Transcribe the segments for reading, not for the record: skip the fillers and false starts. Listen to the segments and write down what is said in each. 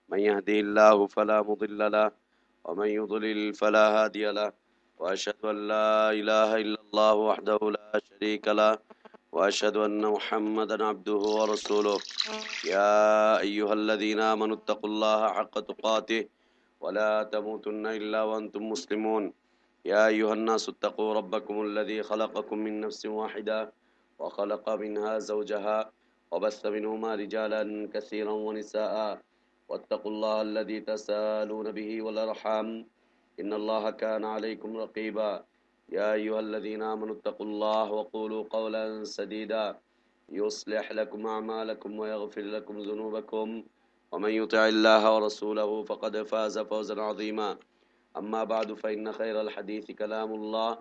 من يهده الله فلا مضل له ومن يضلل فلا هادي له وأشهد أن لا إله إلا الله وحده لا شريك له وأشهد أن محمدا عبده ورسوله يا أيها الذين آمنوا اتقوا الله حق تقاته ولا تموتن إلا وأنتم مسلمون يا أيها الناس اتقوا ربكم الذي خلقكم من نفس واحدة وخلق منها زوجها وبث منهما رجالا كثيرا ونساء واتقوا الله الذي تسالون به والأرحام إن الله كان عليكم رقيبا يا أيها الذين آمنوا اتقوا الله وقولوا قولا سديدا يصلح لكم أعمالكم ويغفر لكم ذنوبكم ومن يطع الله ورسوله فقد فاز فوزا عظيما أما بعد فإن خير الحديث كلام الله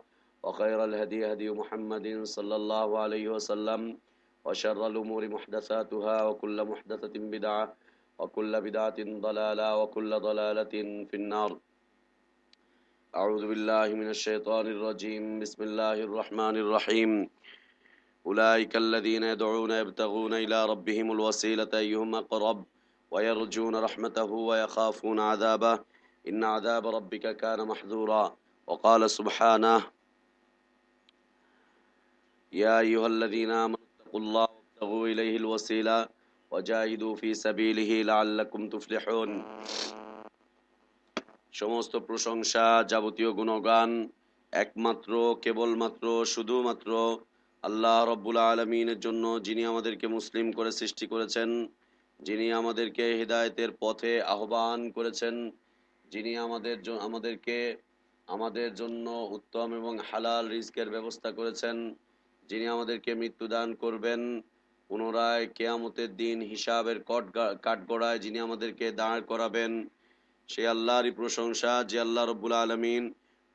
وخير الهدي هدي محمد صلى الله عليه وسلم وشر الأمور محدثاتها وكل محدثة بدعة وكل بدعة ضلالة وكل ضلالة في النار أعوذ بالله من الشيطان الرجيم بسم الله الرحمن الرحيم أولئك الذين يدعون يبتغون إلى ربهم الوسيلة أيهم أقرب ويرجون رحمته ويخافون عذابه إن عذاب ربك كان محذورا وقال سبحانه يا أيها الذين آمنوا اتقوا الله وابتغوا إليه الوسيلة وجاهدوا في سبيله لعلكم تفلحون সমস্ত প্রশংসা যাবতীয় গুণগান একমাত্র কেবলমাত্র শুধুমাত্র আল্লাহ রব্বুল আলামিনের জন্য, যিনি আমাদেরকে মুসলিম করে সৃষ্টি করেছেন, যিনি আমাদেরকে হিদায়াতের পথে আহ্বান করেছেন, যিনি আমাদেরকে আমাদের জন্য উত্তম এবং হালাল রিজকের ব্যবস্থা করেছেন, যিনি আমাদেরকে মৃত্যুদান করবেন, পুনরায় কিয়ামতের দিন হিসাবের কাঠগড়ায় যিনি আমাদেরকে দাঁড় করাবেন, সেই আল্লাহরই প্রশংসা যে আল্লাহ রব্বুল আলামিন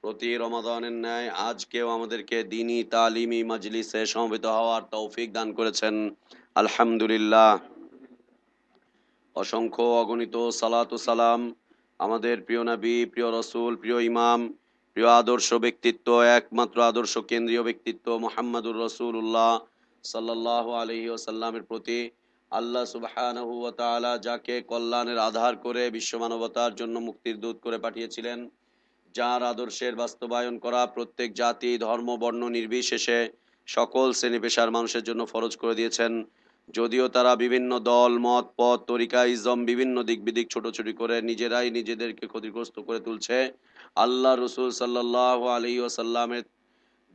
প্রতি রমাদানের ন্যায় আজকেও আমাদেরকে দ্বীনি তালিমি মাজলিসে সমবেত হওয়ার তৌফিক দান করেছেন। আলহামদুলিল্লাহ। অসংখ্য অগণিত সালাত ও সালাম আমাদের প্রিয় নবী, প্রিয় রসুল, প্রিয় ইমাম, প্রিয় আদর্শ ব্যক্তিত্ব, একমাত্র আদর্শ কেন্দ্রীয় ব্যক্তিত্ব মুহাম্মদুর রাসূলুল্লাহ সাল্লাল্লাহু আলাইহি ওয়াসাল্লামের প্রতি আল্লাহ সুবহানাহু ওয়া তাআলা যাকে কল্যাণের আধার করে বিশ্ব মানবতার জন্য মুক্তির দূত করে পাঠিয়েছিলেন, যার আদর্শের বাস্তবায়ন করা প্রত্যেক জাতি, ধর্ম, বর্ণ নির্বিশেষে সকল শ্রেণী পেশার মানুষের জন্য ফরজ করে দিয়েছেন। যদিও তারা বিভিন্ন দল, মত, পথ, তরিকা, ইজম বিভিন্ন দিক বিদিক ছোটাছুটি করে নিজেরাই নিজেদেরকে ক্ষতিগ্রস্ত করে তুলছে, আল্লাহ রসুল সাল্লাল্লাহু আলাইহি ওয়াসাল্লামের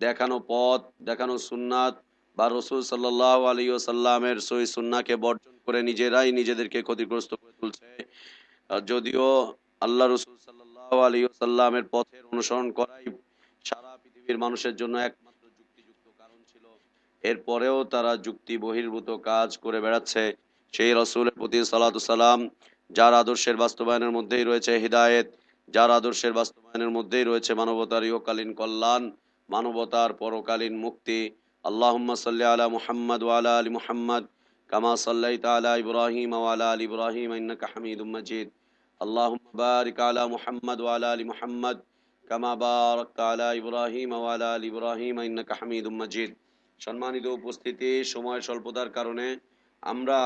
দেখানো পথ, দেখানো সুন্নাত বা রসুল সাল্লাল্লাহু আলাইহি ওয়াসাল্লামের সহিহ সুন্নাহকে বর্জন করে নিজেরাই নিজেদেরকে ক্ষতিগ্রস্ত করে তুলছে। যদিও আল্লাহ রসুল সাল্লাল্লাহু আলাইহি ওয়াসাল্লামের পথের অনুসরণ করাই সারা পৃথিবীর মানুষের জন্য একমাত্র যুক্তিযুক্ত কারণ ছিল, এরপরেও তারা যুক্তি বহির্ভূত কাজ করে বেড়াচ্ছে। সেই রসুলের প্রতি সালাতু সালাম, যার আদর্শের বাস্তবায়নের মধ্যেই রয়েছে হিদায়েত, যার আদর্শের বাস্তবায়নের মধ্যেই রয়েছে মানবতার ইহকালীন কল্যাণ, মানবতার পরকালীন মুক্তি। আল্লাহুম্মা সাল্লি আলা মুহাম্মদ ওয়া আলা আলি মুহাম্মদ কামা সাল্লাইতা আলা ইব্রাহিম ওয়া আলা আলি ইব্রাহিম ইন্নাকা হামিদুম মাজিদ। আল্লাহুম্মা বারিক আলা মুহাম্মদ ওয়া আলা আলি মুহাম্মদ কামা বারাকতা আলা ইব্রাহিম ওয়া আলা আলি ইব্রাহিম ইন্নাকা হামিদুম মাজিদ। সম্মানিত উপস্থিতি, সময় স্বল্পতার কারণে আমরা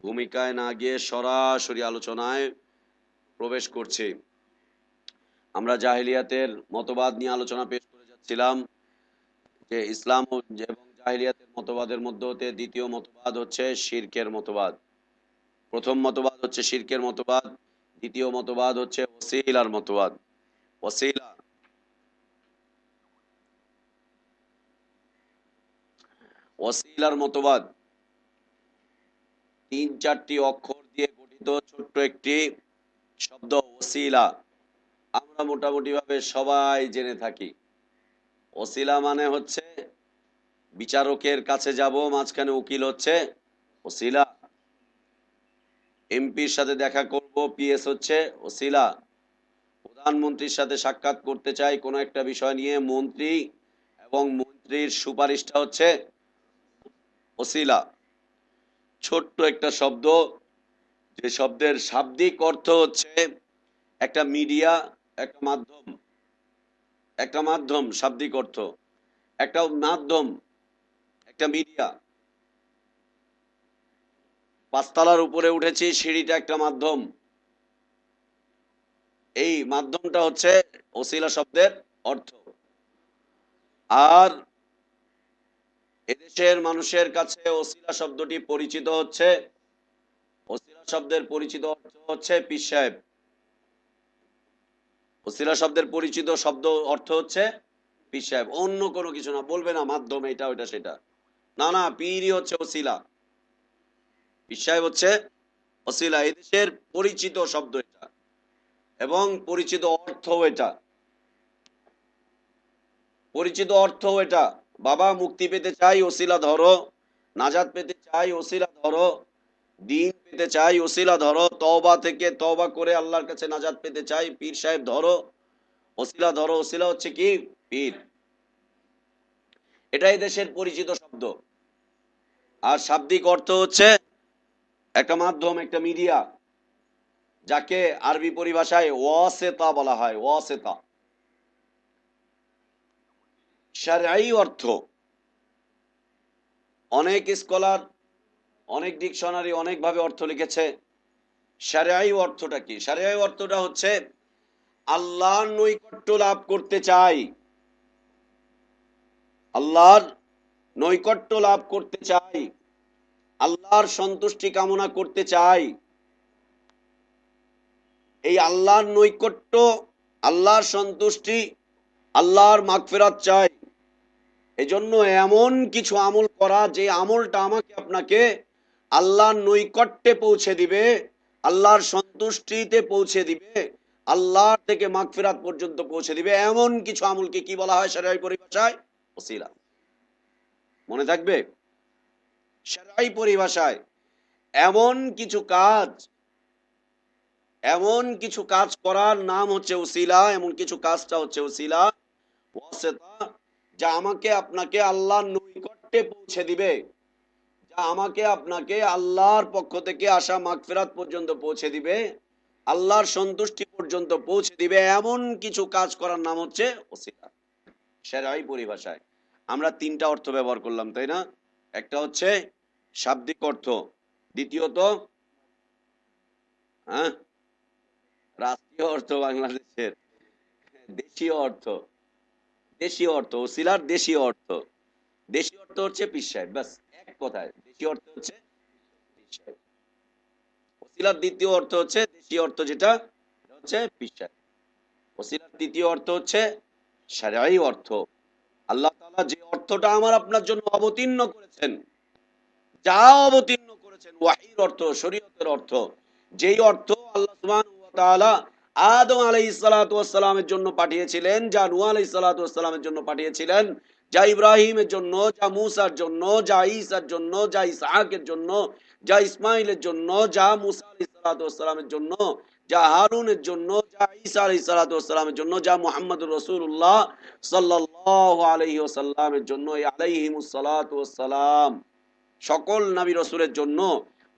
ভূমিকায় না গিয়ে সরাসরি আলোচনায় প্রবেশ করছি। আমরা জাহিলিয়াতের মতবাদ নিয়ে আলোচনা পেশ করে যাচ্ছিলাম যে ইসলাম এবং জাহিলিয়াতের মতবাদের মধ্যে হতে দ্বিতীয় মতবাদ হচ্ছে শিরকের মতবাদ। প্রথম মতবাদ হচ্ছে শিরকের মতবাদ, দ্বিতীয় মতবাদ হচ্ছে ওসিলার মতবাদ। ওসিলার মতবাদ 3-4টি অক্ষর দিয়ে গঠিত ছোট্ট একটি শব্দ ওসিলা। আমরা মোটামুটি ভাবে সবাই জেনে থাকি। ওসিলা মানে হচ্ছে বিচারকের কাছে যাব, মাঝখানে উকিল হচ্ছে ওসিলা। এমপির সাথে দেখা করব, পিএস হচ্ছে ওসিলা। প্রধানমন্ত্রীর সাথে সাক্ষাৎ করতে চাই কোনো একটা বিষয় নিয়ে, মন্ত্রী এবং মন্ত্রীর সুপারিশটা হচ্ছে ওসিলা। ছোট্ট একটা শব্দ, যে শব্দের শাব্দিক অর্থ হচ্ছে একটা মিডিয়া, একটা মাধ্যম শাব্দিক অর্থ, একটা মাধ্যম, একটা মিডিয়া। 5 তলার উপরে উঠেছি, সিঁড়িটা একটা মাধ্যম। এই মাধ্যমটা হচ্ছে ওসিলা শব্দের অর্থ। আর এদেশের মানুষের কাছে ওসিলা শব্দটি পরিচিত হচ্ছে, ওসিলা শব্দের পরিচিত অর্থ হচ্ছে পীর সাহেব। ওসিলা শব্দের পরিচিত শব্দ অর্থ হচ্ছে পীর সাহেব, অন্য কোনো কিছু না। বলবে না মাধ্যম এটা ওইটা সেটা, না না, পীরই হচ্ছে ওসিলা, পীর সাহেব হচ্ছে ওসিলা। এদেশের পরিচিত শব্দ এটা এবং পরিচিত অর্থ এটা, পরিচিত অর্থ এটা। বাবা মুক্তি পেতে চাই ওসিলা ধরো, নাজাত পেতে চাই ওসিলা ধরো, দিন পেতে চাই ওসিলা ধরো, তওবা থেকে তওবা করে আল্লাহর কাছে নাজাত পেতে চাই পীর সাহেব ধরো, ওসিলা ধরো। ওসিলা হচ্ছে কি? পীর। এটাই দেশের পরিচিত শব্দ। আর শাব্দিক অর্থ হচ্ছে একটা মাধ্যম, একটা মিডিয়া, যাকে আরবি পরিভাষায় ওয়াসিতা বলা হয়, ওয়াসিতা। শারঈ অর্থ, অনেক স্কলার, অনেক ডিকশনারি অনেক ভাবে অর্থ লিখেছে। শারঈ অর্থটা কি? শারঈ অর্থটা হচ্ছে আল্লাহর নৈকট্য লাভ করতে চাই, আল্লাহর নৈকট্য লাভ করতে চাই, আল্লাহর সন্তুষ্টি কামনা করতে চাই। এই আল্লাহর নৈকট্য, আল্লাহর সন্তুষ্টি, আল্লাহর মাগফিরাত চাই। এজন্য এমন কিছু আমল করা যে আমলটা আমাকে আপনাকে আল্লাহর নৈকট্যে পৌঁছে দিবে, আল্লাহর সন্তুষ্টিতে পৌঁছে দিবে, আল্লাহর থেকে মাগফিরাত পর্যন্ত পৌঁছে দিবে, এমন কিছু আমলকে কি বলা হয় শরীয়ত পরিভাষায়? ওসিলা। মনে থাকবে, শরীয়ত পরিভাষায় এমন কিছু কাজ, এমন কিছু কাজ করার নাম হচ্ছে ওসিলা, এমন কিছু কাজটা হচ্ছে ওসিলা, ওয়াসিতা, যা আমাকে আপনাকে আল্লাহর নৈকট্যে পৌঁছে দিবে, যা আমাকে আপনাকে আল্লাহর পক্ষ থেকে আসা মাগফিরাত পর্যন্ত পৌঁছে দিবে, আল্লাহর সন্তুষ্টি পর্যন্ত পৌঁছে দিবে, এমন কিছু কাজ করার নাম হচ্ছে ওসিলা শরঈ পরিভাষায়। আমরা তিনটা অর্থ ব্যবহার করলাম, তাই না? একটা হচ্ছে শাব্দিক অর্থ, দ্বিতীয়ত হ্যাঁ রাষ্ট্রীয় অর্থ বাংলাদেশের, দেশীয় অর্থ, দেশীয় অর্থ ওসিলার দেশীয় অর্থ। দেশীয় অর্থ হচ্ছে পীর সাহেব, ব্যাস এক কথায় দেশীয় অর্থ হচ্ছে পীর সাহেব। ওসিলার দ্বিতীয় অর্থ হচ্ছে দেশীয় অর্থ, যেটা হচ্ছে পীর সাহেব। ওসিলার তৃতীয় অর্থ হচ্ছে শরঈ অর্থ। আল্লাহ তাআলা যে অর্থটা আমার আপনার জন্য অবতীর্ণ করেছেন, যা অবতীর্ণ করেছেন ওয়াহির অর্থ, শরীয়তের অর্থ, যেই অর্থ আল্লাহ সুবহানাহু ওয়া তাআলা আদম আলাইহিস সালাতু ওয়াস সালামের জন্য পাঠিয়েছিলেন, যা নূহ আলাইহিস সালাতু ওয়াস সালামের জন্য পাঠিয়েছিলেন, যা ইব্রাহিমের জন্য, যা মূসার জন্য, যা ঈসার জন্য, যা ইসহাকের জন্য, যা ইসমাইলের জন্য, যা মূসা আলাইহিস সালাতু ওয়াস সালামের জন্য, যা হারুনের জন্য, যা ঈসা আলাইহিস সালাতু ওয়াস সালামের জন্য, যা মুহাম্মদুর রাসূলুল্লাহ সাল্লাল্লাহু আলাইহি ওয়াসাল্লামের জন্য, আলাইহিমুস সালাতু ওয়াস সালাম, সকল নবী রাসূলের জন্য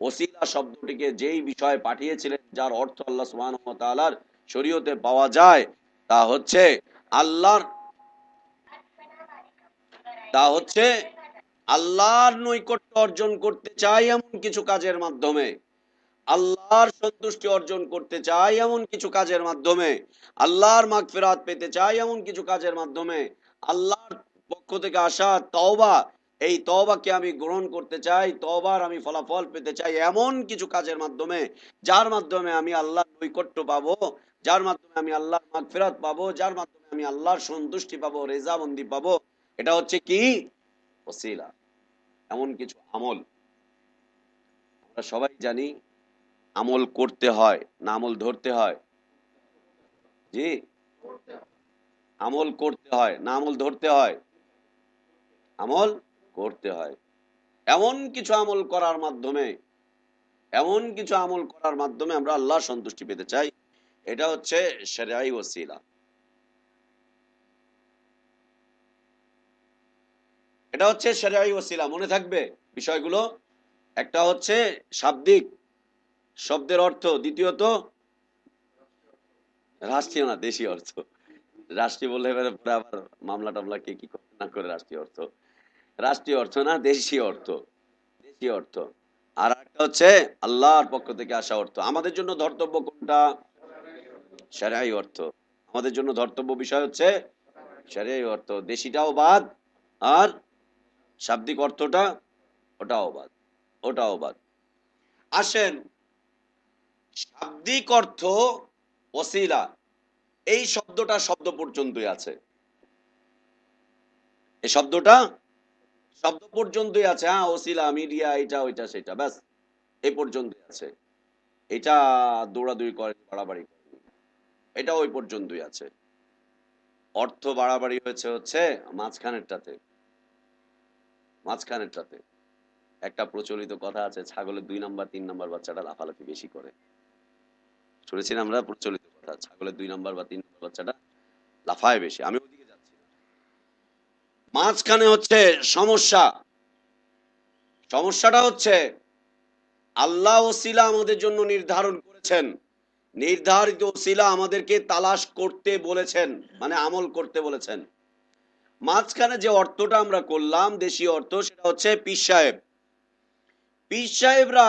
ওসিলা শব্দটিকে যেই বিষয়ে পাঠিয়েছিলেন, যার অর্থ আল্লাহ সুবহানাহু ওয়া তাআলার শরীয়তে পাওয়া যায়, তা হচ্ছে আল্লাহর, তা হচ্ছে আল্লাহর নৈকট্য অর্জন করতে চাই এমন কিছু কাজের মাধ্যমে, আল্লাহর সন্তুষ্টি অর্জন করতে চাই এমন কিছু কাজের মাধ্যমে, আল্লাহর মাগফিরাত পেতে চাই এমন কিছু কাজের মাধ্যমে, আল্লাহর পক্ষ থেকে আসা তওবা, এই তওবাকে আমি গ্রহণ করতে চাই, তওবার আমি ফলাফল পেতে চাই এমন কিছু কাজের মাধ্যমে, যার মাধ্যমে আমি আল্লাহর নৈকট্য পাবো, যার মাধ্যমে আমি আল্লাহর মাগফিরাত পাবো, যার মাধ্যমে আমি আল্লাহর সন্তুষ্টি পাবো, রেজামন্দি পাবো। এটা হচ্ছে কি? ওসিলা। এমন কিছু আমল, আমরা সবাই জানি আমল করতে হয় না আমল ধরতে হয়? জি, আমল করতে হয় না আমল ধরতে হয়? আমল করতে হয়। এমন কিছু আমল করার মাধ্যমে, এমন কিছু আমল করার মাধ্যমে আমরা আল্লাহর সন্তুষ্টি পেতে চাই, এটা হচ্ছে শরঈ ওসিলা। এটা হচ্ছে শরঈ ওসিলা। মনে থাকবে বিষয়গুলো। একটা হচ্ছে শাব্দিক শব্দের অর্থ, দ্বিতীয়ত রাষ্ট্রীয় না দেশীয় অর্থ। রাষ্ট্রীয় বললে এবারে পরে আবার মামলা টামলা কে কি করে না করে। রাষ্ট্রীয় অর্থ, রাষ্ট্রীয় অর্থ না, দেশীয় অর্থ, দেশীয় অর্থ। আর একটা হচ্ছে আল্লাহর পক্ষ থেকে আসা অর্থ। আমাদের জন্য ধর্তব্য কোনটা? শরঈ অর্থ। আমাদের জন্য ধর্তব্য বিষয় হচ্ছে শরঈ অর্থ। দেশিটাও বাদ, আর শাব্দিক অর্থটা ওটাও বাদ, ওটাও বাদ। আসেন, শাব্দিক অর্থ ওসিলা, এই শব্দটা শব্দ পর্যন্তই আছে। এই শব্দটা শব্দ পর্যন্তই আছে। হ্যাঁ, ওসিলা, মিডিয়া, এটা ওইটা সেটা, ব্যাস এই পর্যন্তই আছে। এটা দৌড়াদৌড়ি করে, বাড়াবাড়ি করে, এটা ওই পর্যন্তই আছে। অর্থ বাড়াবাড়ি হয়েছে হচ্ছে মাঝখানেরটাতে। মাঝখানেরটাতে একটা প্রচলিত কথা আছে, ছাগলের 2 নাম্বার 3 নাম্বার বাচ্চাটা লাফালাফি বেশি করে। শুনেছি না আমরা প্রচলিত কথা, ছাগলের 2 নাম্বার বা 3 নাম্বার বাচ্চাটা লাফায় বেশি। আমি ওদিকে যাচ্ছি না। মাঝখানে হচ্ছে সমস্যা। সমস্যাটা হচ্ছে আল্লাহ ওসিলা আমাদের জন্য নির্ধারণ করেছেন, নির্ধারিত ওসিলা আমাদেরকে তালাশ করতে বলেছেন, মানে আমল করতে বলেছেন। মাঝখানে যে অর্থটা আমরা করলাম দেশীয় অর্থ, সেটা হচ্ছে পীর সাহেব। পীর সাহেবরা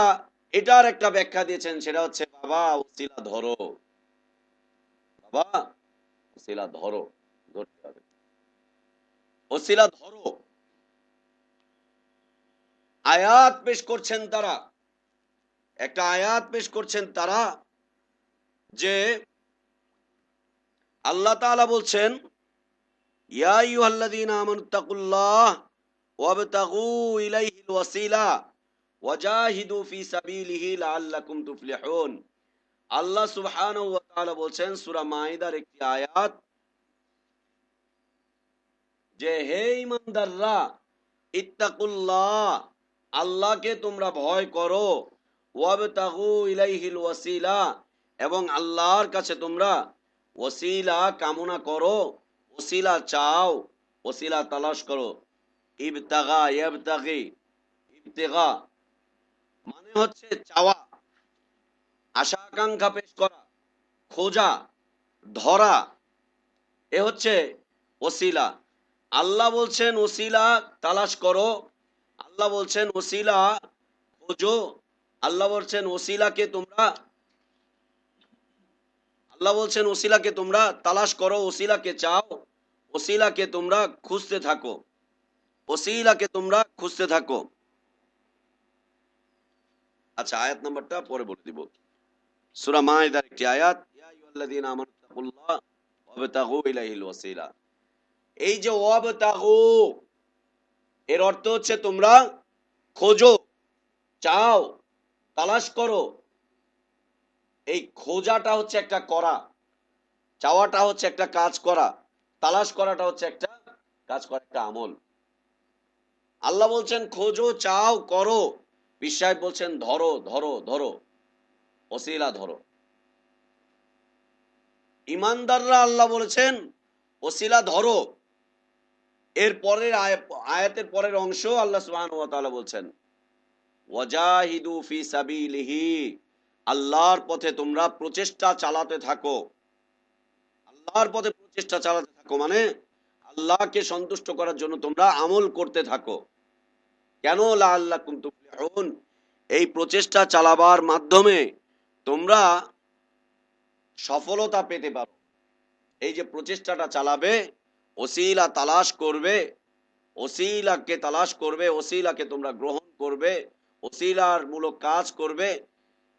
এটার একটা ব্যাখ্যা দিয়েছেন, সেটা হচ্ছে বাবা ওসিলা ধরো, বাবা ওসিলা ধরো, ধরতে হবে, ওসিলা ধরো। আয়াত পেশ করছেন তারা, একটা আয়াত পেশ করছেন তারা, যে আল্লাহ তাআলা বলছেন ইয়া আইয়ুহাল্লাযীনা আমানুত্তাকুল্লাহ ওয়াবতাগু ইলাইহিল ওয়াসিলা ওয়াজাহিদু ফি সাবিলিহি লাআল্লাকুম তুফলিহুন। আল্লাহ সুবহানাহু ওয়া তাআলা বলছেন সূরা মাইদার একটি আয়াত, যে হে ঈমানদাররা, ইত্তাকুল্লাহ, আল্লাহকে তোমরা ভয় করো, ওয়াবতাগু ইলাইহিল ওয়াসিলা, এবং আল্লাহর কাছে তোমরা ওসিলা কামনা করো, ওসিলা চাও, ওসিলা তালাশ করো। ইবতাগা, ইয়াবতাগি, ইবতিগা মানে হচ্ছে চাওয়া, আশা আকাঙ্ক্ষা পেশ করা, খোঁজা, ধরা, এ হচ্ছে ওসিলা। আল্লাহ বলছেন ওসিলা তালাশ করো, আল্লাহ বলছেন ওসিলা খোঁজো, আল্লাহ বলছেন ওসিলাকে তোমরা, আল্লাহ বলছেন ওসিলাকে তোমরা তালাশ করো, ওসিলাকে চাও, ওসিলাকে তোমরা খুঁজতে থাকো, ওসিলাকে তোমরা খুঁজতে থাকো। আচ্ছা, আয়াত নাম্বারটা পরে বলে দিব। সূরা মাইদার একটি আয়াত, ইয়া আইয়ুহাল্লাযীনা আমানুত্তাকুল্লাহ ওয়াবতাগু ইলাইহিল ওয়াসিলা। এই যে ওয়াবতাগু, এর অর্থ হচ্ছে তোমরা খোঁজো, চাও, তালাশ করো। এই খোঁজাটা হচ্ছে একটা করা, চাওয়াটা হচ্ছে একটা কাজ করা, তালাশ করাটা হচ্ছে একটা কাজ করা, একটা আমল। আল্লাহ বলছেন খোঁজো, চাও, করো। পীর সাহেব বলছেন ধরো, ধরো, ধরো, ওসিলা ধরো। ইমানদাররা আল্লাহ বলেছেন ওসিলা ধরো। এর পরের আয়াতের পরের অংশ আল্লাহ সুবহানাহু ওয়া তাআলা বলছেন ওয়াজাহিদু ফি সাবিলিহি, আল্লাহর পথে তোমরা প্রচেষ্টা চালাতে থাকো। আল্লাহর পথে প্রচেষ্টা চালাতে থাকো মানে আল্লাহকে সন্তুষ্ট করার জন্য তোমরা আমল করতে থাকো। কেন? লাআল্লাকুম তুফলিহুন, এই প্রচেষ্টা চালাবার মাধ্যমে তোমরা সফলতা পেতে পারো। এই যে প্রচেষ্টাটা চালাবে, ওসিলা তালাশ করবে, ওসিলাকে তালাশ করবে, ওসিলাকে তোমরা গ্রহণ করবে, ওসিলার মূলক কাজ করবে,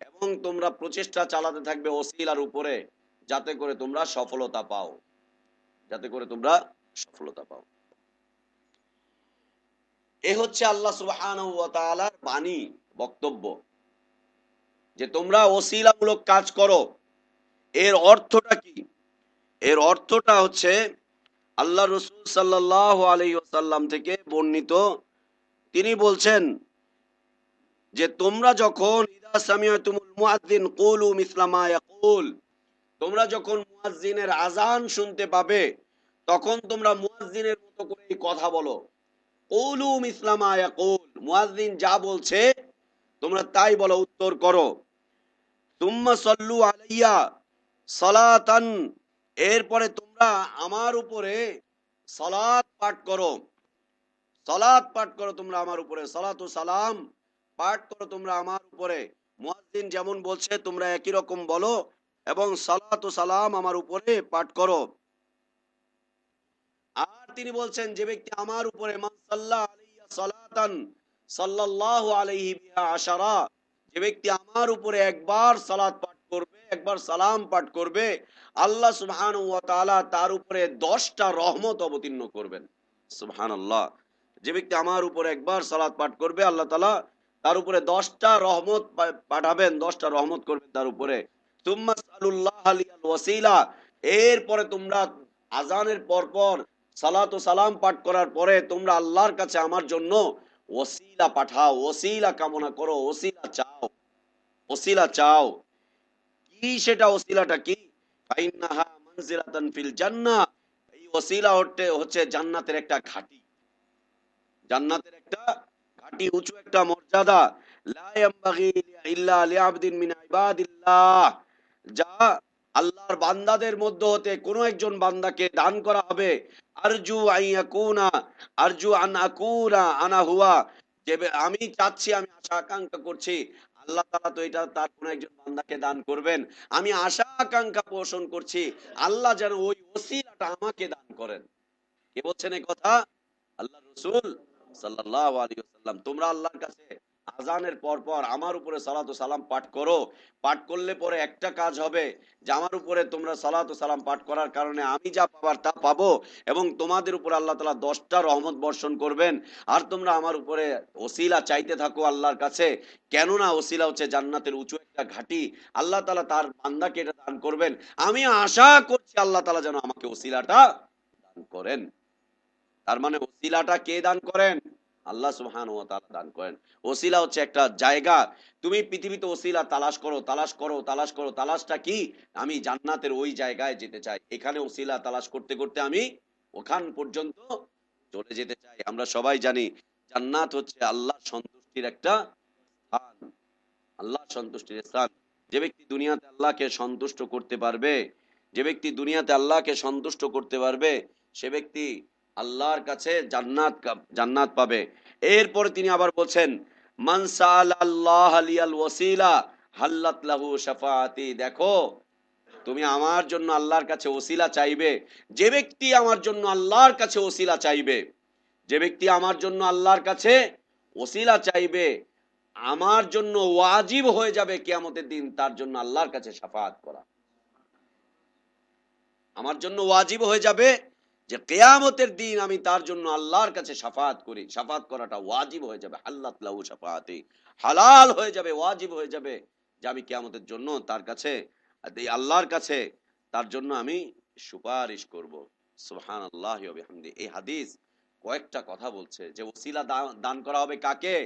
এবং তোমরা প্রচেষ্টা চালাতে থাকবে ওসিলার উপরে, যাতে করে তোমরা সফলতা পাও, যাতে করে তোমরা সফলতা পাও। এ হচ্ছে আল্লাহ সুবহানাহু ওয়া তাআলার বাণী, বক্তব্য, যে তোমরা ওসিলামূলক কাজ করো। এর অর্থটা কি? এর অর্থটা হচ্ছে আল্লাহ রাসূল সাল্লাল্লাহু আলাইহি ওয়াসাল্লাম থেকে বর্ণিত, তিনি বলছেন যে তোমরা যখন ইদা সামিআতুমুল মুয়াজ্জিন কুলু মিসলা মা ইয়াকুল, তোমরা যখন মুয়াজ্জিনের আযান শুনতে পাবে, তখন তোমরা মুয়াজ্জিনের মতো করে কথা বলো। কুলু মিসলা মা ইয়াকুল, মুয়াজ্জিন যা বলছে তোমরা তাই বলো, উত্তর করো। তুম্মা সাল্লু আলাইয়া সালাতান, এরপরে তোমরা আমার উপরে সালাত পাঠ করো, সালাত পাঠ করো তোমরা আমার উপরে, সালাতু সালাম পাঠ করো তোমরা আমার উপরে। মুয়াজ্জিন যেমন বলছে তোমরা একই রকম বলো, এবং সালাত ও সালাম আমার উপরে পাঠ করো। আর তিনি বলছেন, যে ব্যক্তি আমার উপরে মান সাল্লা আলাইয়া সালাতান সাল্লাল্লাহু আলাইহি বিহা আশারা, যে ব্যক্তি আমার উপরে একবার সালাত পাঠ করবে, একবার সালাম পাঠ করবে, আল্লাহ সুবহানাহু ওয়া তাআলা তার উপরে 10টা রহমত অবতীর্ণ করবেন। সুবহানাল্লাহ। যে ব্যক্তি আমার উপরে একবার সালাত পাঠ করবে, আল্লাহ তাআলা তার উপরে 10টা রহমত পাঠাবেন, 10টা রহমত করবেন তার উপরে। তুম্মা সালুল্লাহ আলিয়াল ওয়াসিলা, এরপরে তোমরা আজানের পর পর সালাত ও সালাম পাঠ করার পরে তোমরা আল্লাহর কাছে আমার জন্য ওসিলা পাঠাও, ওসিলা কামনা করো, ওসিলা চাও, ওসিলা চাও। কি সেটা ওসিলাটা কি? ফাইন্নাহা মানজিলাতান ফিল জান্নাহ, এই ওসিলা হচ্ছে জান্নাতের একটা ঘাটি, জান্নাতের একটা ঘাটি, উঁচু একটা মর্যাদা। লা ইয়ামবাগি ইল্লা লিআবদিন মিন ইবাদিল্লাহ, যা আল্লাহর বান্দাদের মধ্য হতে কোন একজন বান্দাকে দান করা হবে। আরজু আইয়াকুনা, আরজু আন আকুনা আনা হুয়া, যে আমি চাচ্ছি, আমি আশা আকাঙ্ক্ষা করছি আল্লাহ তাআলা তো এটা তার কোন একজন বান্দাকে দান করবেন। আমি আশা আকাঙ্ক্ষা পোষণ করছি আল্লাহ যেন ওই ওসিলাটা আমাকে দান করেন। কে বলছেন এই কথা? আল্লাহ রসুল সাল্লাল্লাহু আলাইহি ওয়াসাল্লাম। তোমরা আল্লাহর কাছে আজানের পর পর আমার উপরে সালাত ও সালাম পাঠ করো। পাঠ করলে পরে একটা কাজ হবে, যে আমার উপরে তোমরা সালাত ও সালাম পাঠ করার কারণে আমি যা পাবার তা পাবো, এবং তোমাদের উপর আল্লাহ তাআলা 10টা রহমত বর্ষণ করবেন। আর তোমরা আমার উপরে ওসিলা চাইতে থাকো আল্লাহর কাছে, কেননা ওসিলা হচ্ছে জান্নাতের উঁচু একটা ঘাটি। আল্লাহ তাআলা তার বান্দাকে এটা দান করবেন। আমি আশা করছি আল্লাহ তাআলা যেন আমাকে ওসিলাটা দান করেন। তার মানে ওসিলাটা কে দান করেন? আল্লাহ সুবহানাহু ওয়া তাআলা দান করেন। ওসিলা হচ্ছে একটা জায়গা। তুমি পৃথিবীতে ওসিলা তালাশ করো, তালাশ করো, তালাশ করো। তালাশটা কি? আমি জান্নাতের ওই জায়গায় যেতে চাই। এখানে ওসিলা তালাশ করতে করতে আমি ওখান পর্যন্ত চলে যেতে চাই। আমরা সবাই জানি জান্নাত হচ্ছে আল্লাহর সন্তুষ্টির একটা স্থান, আল্লাহর সন্তুষ্টির স্থান। যে ব্যক্তি দুনিয়াতে আল্লাহকে সন্তুষ্ট করতে পারবে, যে ব্যক্তি দুনিয়াতে আল্লাহকে সন্তুষ্ট করতে পারবে, সে ব্যক্তি আল্লাহর কাছে জান্নাত পাবে। এরপরে তিনি আবার বলছেন, মান সাআলাল্লাহ লিয়াল ওয়াসিলা হাল্লাত লাহু শাফাআতি। দেখো, তুমি আমার জন্য আল্লাহর কাছে ওসিলা চাইবে, যে ব্যক্তি আমার জন্য আল্লাহর কাছে ওসিলা চাইবে, যে ব্যক্তি আমার জন্য আল্লাহর কাছে ওসিলা চাইবে, আমার জন্য ওয়াজিব হয়ে যাবে কিয়ামতের দিন তার জন্য আল্লাহর কাছে শাফাআত করা। আমার জন্য ওয়াজিব হয়ে যাবে যে কিয়ামতের দিন আমি তার জন্য আল্লাহর কাছে শাফাআত করি। শাফাআত করাটা ওয়াজিব হয়ে যাবে, হাল্লাত লাহু শাফাআতি, হালাল হয়ে যাবে, ওয়াজিব হয়ে যাবে, যে আমি কিয়ামতের জন্য তার কাছে, এই আল্লাহর কাছে তার জন্য আমি সুপারিশ করব। সুবহানাল্লাহি ওয়া বিহামদিহি। এই হাদিস কয়েকটা কথা বলছে যে ওসিলা দান করা হবে কাকে?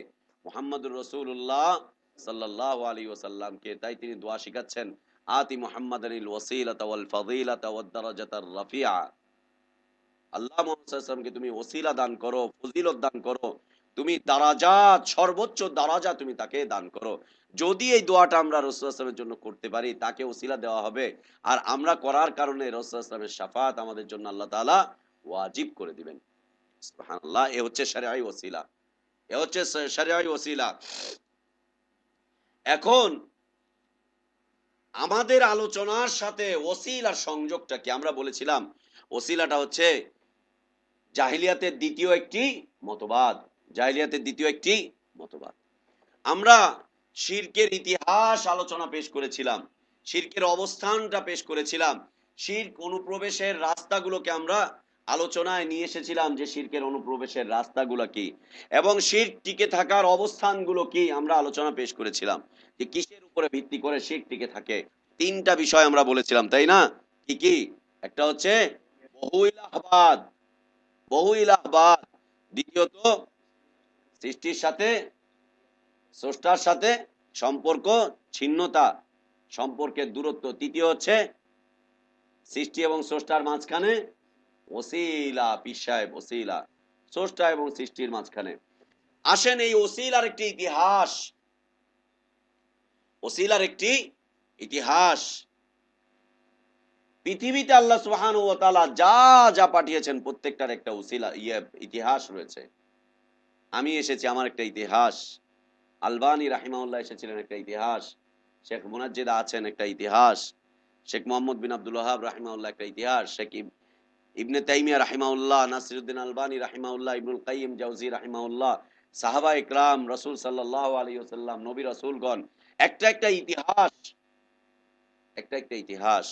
মুহাম্মদুর রাসূলুল্লাহ সাল্লাল্লাহু আলাইহি ওয়াসাল্লামকে। তাই তিনি দোয়া শিখাচ্ছেন, আতি মুহাম্মাদানিল ওয়াসিলাতা ওয়াল ফাযিলাতা ওয়াদ দারাজাতার রাফিআ। আল্লাহ মুহাম্মদ সাল্লাল্লাহু আলাইহি ওয়াসাল্লামকে তুমি ওসিলা দান করো, ফজিলত দান করো, তুমি দারাজাত, সর্বোচ্চ দারাজা তুমি তাকে দান করো। যদি এই দোয়াটা আমরা রাসূল সাল্লাল্লাহু আলাইহি ওয়াসাল্লামের জন্য করতে পারি, তাকে ওসিলা দেওয়া হবে। আর আমরা করার কারণে রাসূল সাল্লাল্লাহু আলাইহি ওয়াসাল্লামের শাফাআত আমাদের জন্য আল্লাহ তাআলা ওয়াজিব করে দিবেন। সুবহানাল্লাহ। এ হচ্ছে শরঈ ওসিলা, এ হচ্ছে শরঈ ওসিলা। এখন আমাদের আলোচনার সাথে ওসিলার সংযোগটা কি? আমরা বলেছিলাম ওসিলাটা হচ্ছে জাহিলিয়াতের দ্বিতীয় একটি মতবাদ, জাহিলিয়াতের দ্বিতীয় একটি মতবাদ। আমরা শিরকের ইতিহাস আলোচনা পেশ করেছিলাম, শিরকের অবস্থানটা পেশ করেছিলাম, শিরক অনুপ্রবেশের রাস্তাগুলোকে আমরা আলোচনায় নিয়ে এসেছিলাম, যে শিরকের অনুপ্রবেশের রাস্তাগুলো কি এবং শিরক টিকে থাকার অবস্থানগুলো কি আমরা আলোচনা পেশ করেছিলাম, যে কিসের উপরে ভিত্তি করে শিরক টিকে থাকে। তিনটা বিষয় আমরা বলেছিলাম, তাই না? কি কি? একটা হচ্ছে বহু ইলাহবাদ, বহু ইলাহবাদ। দ্বিতীয়ত সৃষ্টির সাথে, স্রষ্টার সাথে সম্পর্ক ছিন্নতা, সম্পর্কের দূরত্ব। তৃতীয় হচ্ছে সৃষ্টি এবং স্রষ্টার মাঝখানে ওসিলা, পীর সাহেব ওসিলা, স্রষ্টা এবং সৃষ্টির মাঝখানে। আসেন এই ওসিলার একটি ইতিহাস, ওসিলার একটি ইতিহাস। পৃথিবীতে আল্লাহ সুবহানাহু ওয়া তাআলা যা যা পাঠিয়েছেন প্রত্যেকটার একটা ওসিলা ইতিহাস রয়েছে। আমি এসেছি, আমার একটা ইতিহাস। আলবানী রাহিমাহুল্লাহ এসেছিলেন, একটা ইতিহাস। শেখ মুনাজ্জিদ আছেন, একটা ইতিহাস। শেখ মোহাম্মদ বিন আব্দুল ওয়াহাব রাহিমাহুল্লাহ একটা ইতিহাস, শেখ ইবনে তাইমিয়া রাহিমাহুল্লাহ, নাসিরউদ্দিন আলবানী রাহিমাহুল্লাহ, ইবনুল কাইয়িম জাওজি রাহিমাহুল্লাহ, সাহাবা ইকরাম, রাসূল সাল্লাল্লাহু আলাইহি ওয়াসাল্লাম, নবী রাসূলগণ, একটা একটা ইতিহাস, একটা একটা ইতিহাস।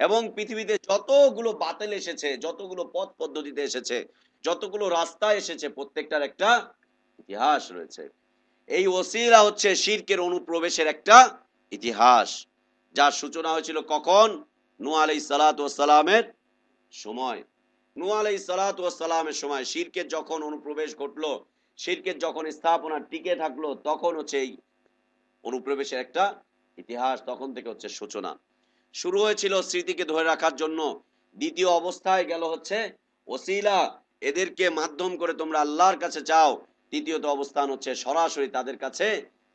এবং পৃথিবীতে যতগুলো বাতিল এসেছে, যতগুলো পথ পদ্ধতিতে এসেছে, যতগুলো রাস্তা এসেছে, প্রত্যেকটার একটা ইতিহাস রয়েছে। এই ওসিলা হচ্ছে শিরকের অনুপ্রবেশের একটা ইতিহাস, যার সূচনা হয়েছিল কখন? নূহ আলাইহিস সালাতু ওয়াস সালামের সময়। নূহ আলাইহিস সালাতু ওয়াস সালামের সময় শিরকের যখন অনুপ্রবেশ ঘটলো, শিরকের যখন স্থাপনা টিকে থাকলো, তখন হচ্ছে এই অনুপ্রবেশের একটা ইতিহাস, তখন থেকে হচ্ছে সূচনা। শুরু হয়েছিল স্মৃতিকে ধরে রাখার জন্য, দ্বিতীয় অবস্থায় গেল হচ্ছে ওসিলা, এদেরকে মাধ্যম করে তোমরা আল্লাহর কাছে চাও। তৃতীয়ত অবস্থান হচ্ছে সরাসরি তাদের কাছে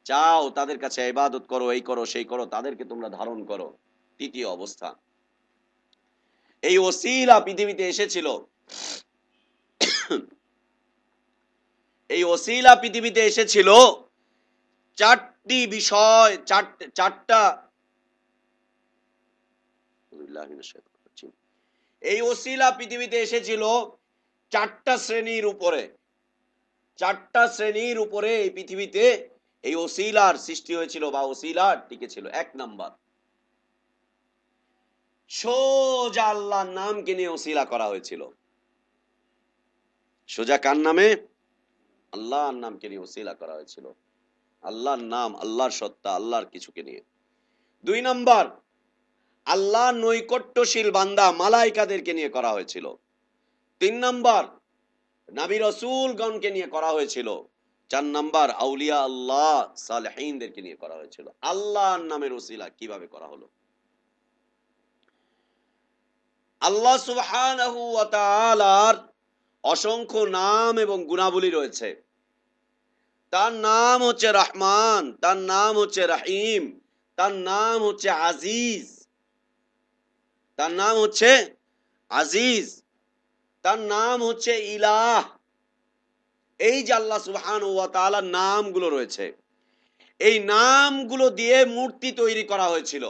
চাও, তাদের কাছে ইবাদত করো, এই করো সেই করো, তাদেরকে তোমরা ধারণ করো। তৃতীয় অবস্থা। এই ওসিলা পৃথিবীতে এসেছিল, এই ওসিলা পৃথিবীতে এসেছিল চারটি বিষয়, চারটা। এই ওসিলা পৃথিবীতে এসেছিল চারটা শ্রেণীর উপরে, চারটা শ্রেণীর উপরে এই পৃথিবীতে এই ওসিলার সৃষ্টি হয়েছিল বা ওসিলার টিকেছিল। এক নাম্বার, সোজা আল্লাহর নামকে নিয়ে ওসিলা করা হয়েছিল। সোজা কার নামে? আল্লাহর নামকে নিয়ে ওসিলা করা হয়েছিল। আল্লাহর নাম, আল্লাহর সত্তা, আল্লাহর কিছুকে নিয়ে। দুই নাম্বার, আল্লাহর নৈকট্যশীল বান্দা মালাইকাদেরকে নিয়ে করা হয়েছিল। তিন নাম্বার, নবী রাসূলগণকে নিয়ে করা হয়েছিল। চার নাম্বার, আউলিয়া আল্লাহ সালেহিনদেরকে নিয়ে করা হয়েছিল। আল্লাহর নামের ওসিলা কিভাবে করা হলো? আল্লাহ সুবহানাহু ওয়া তাআলার অসংখ্য নাম এবং গুণাবলী রয়েছে। তার নাম হচ্ছে রহমান, তার নাম হচ্ছে রহিম, তার নাম হচ্ছে আজিজ, তার নাম হচ্ছে আজিজ, তার নাম হচ্ছে ইলাহ। এই যে আল্লাহ সুবহানাহু ওয়া তাআলার নামগুলো রয়েছে, এই নামগুলো দিয়ে মূর্তি তৈরি করা হয়েছিল।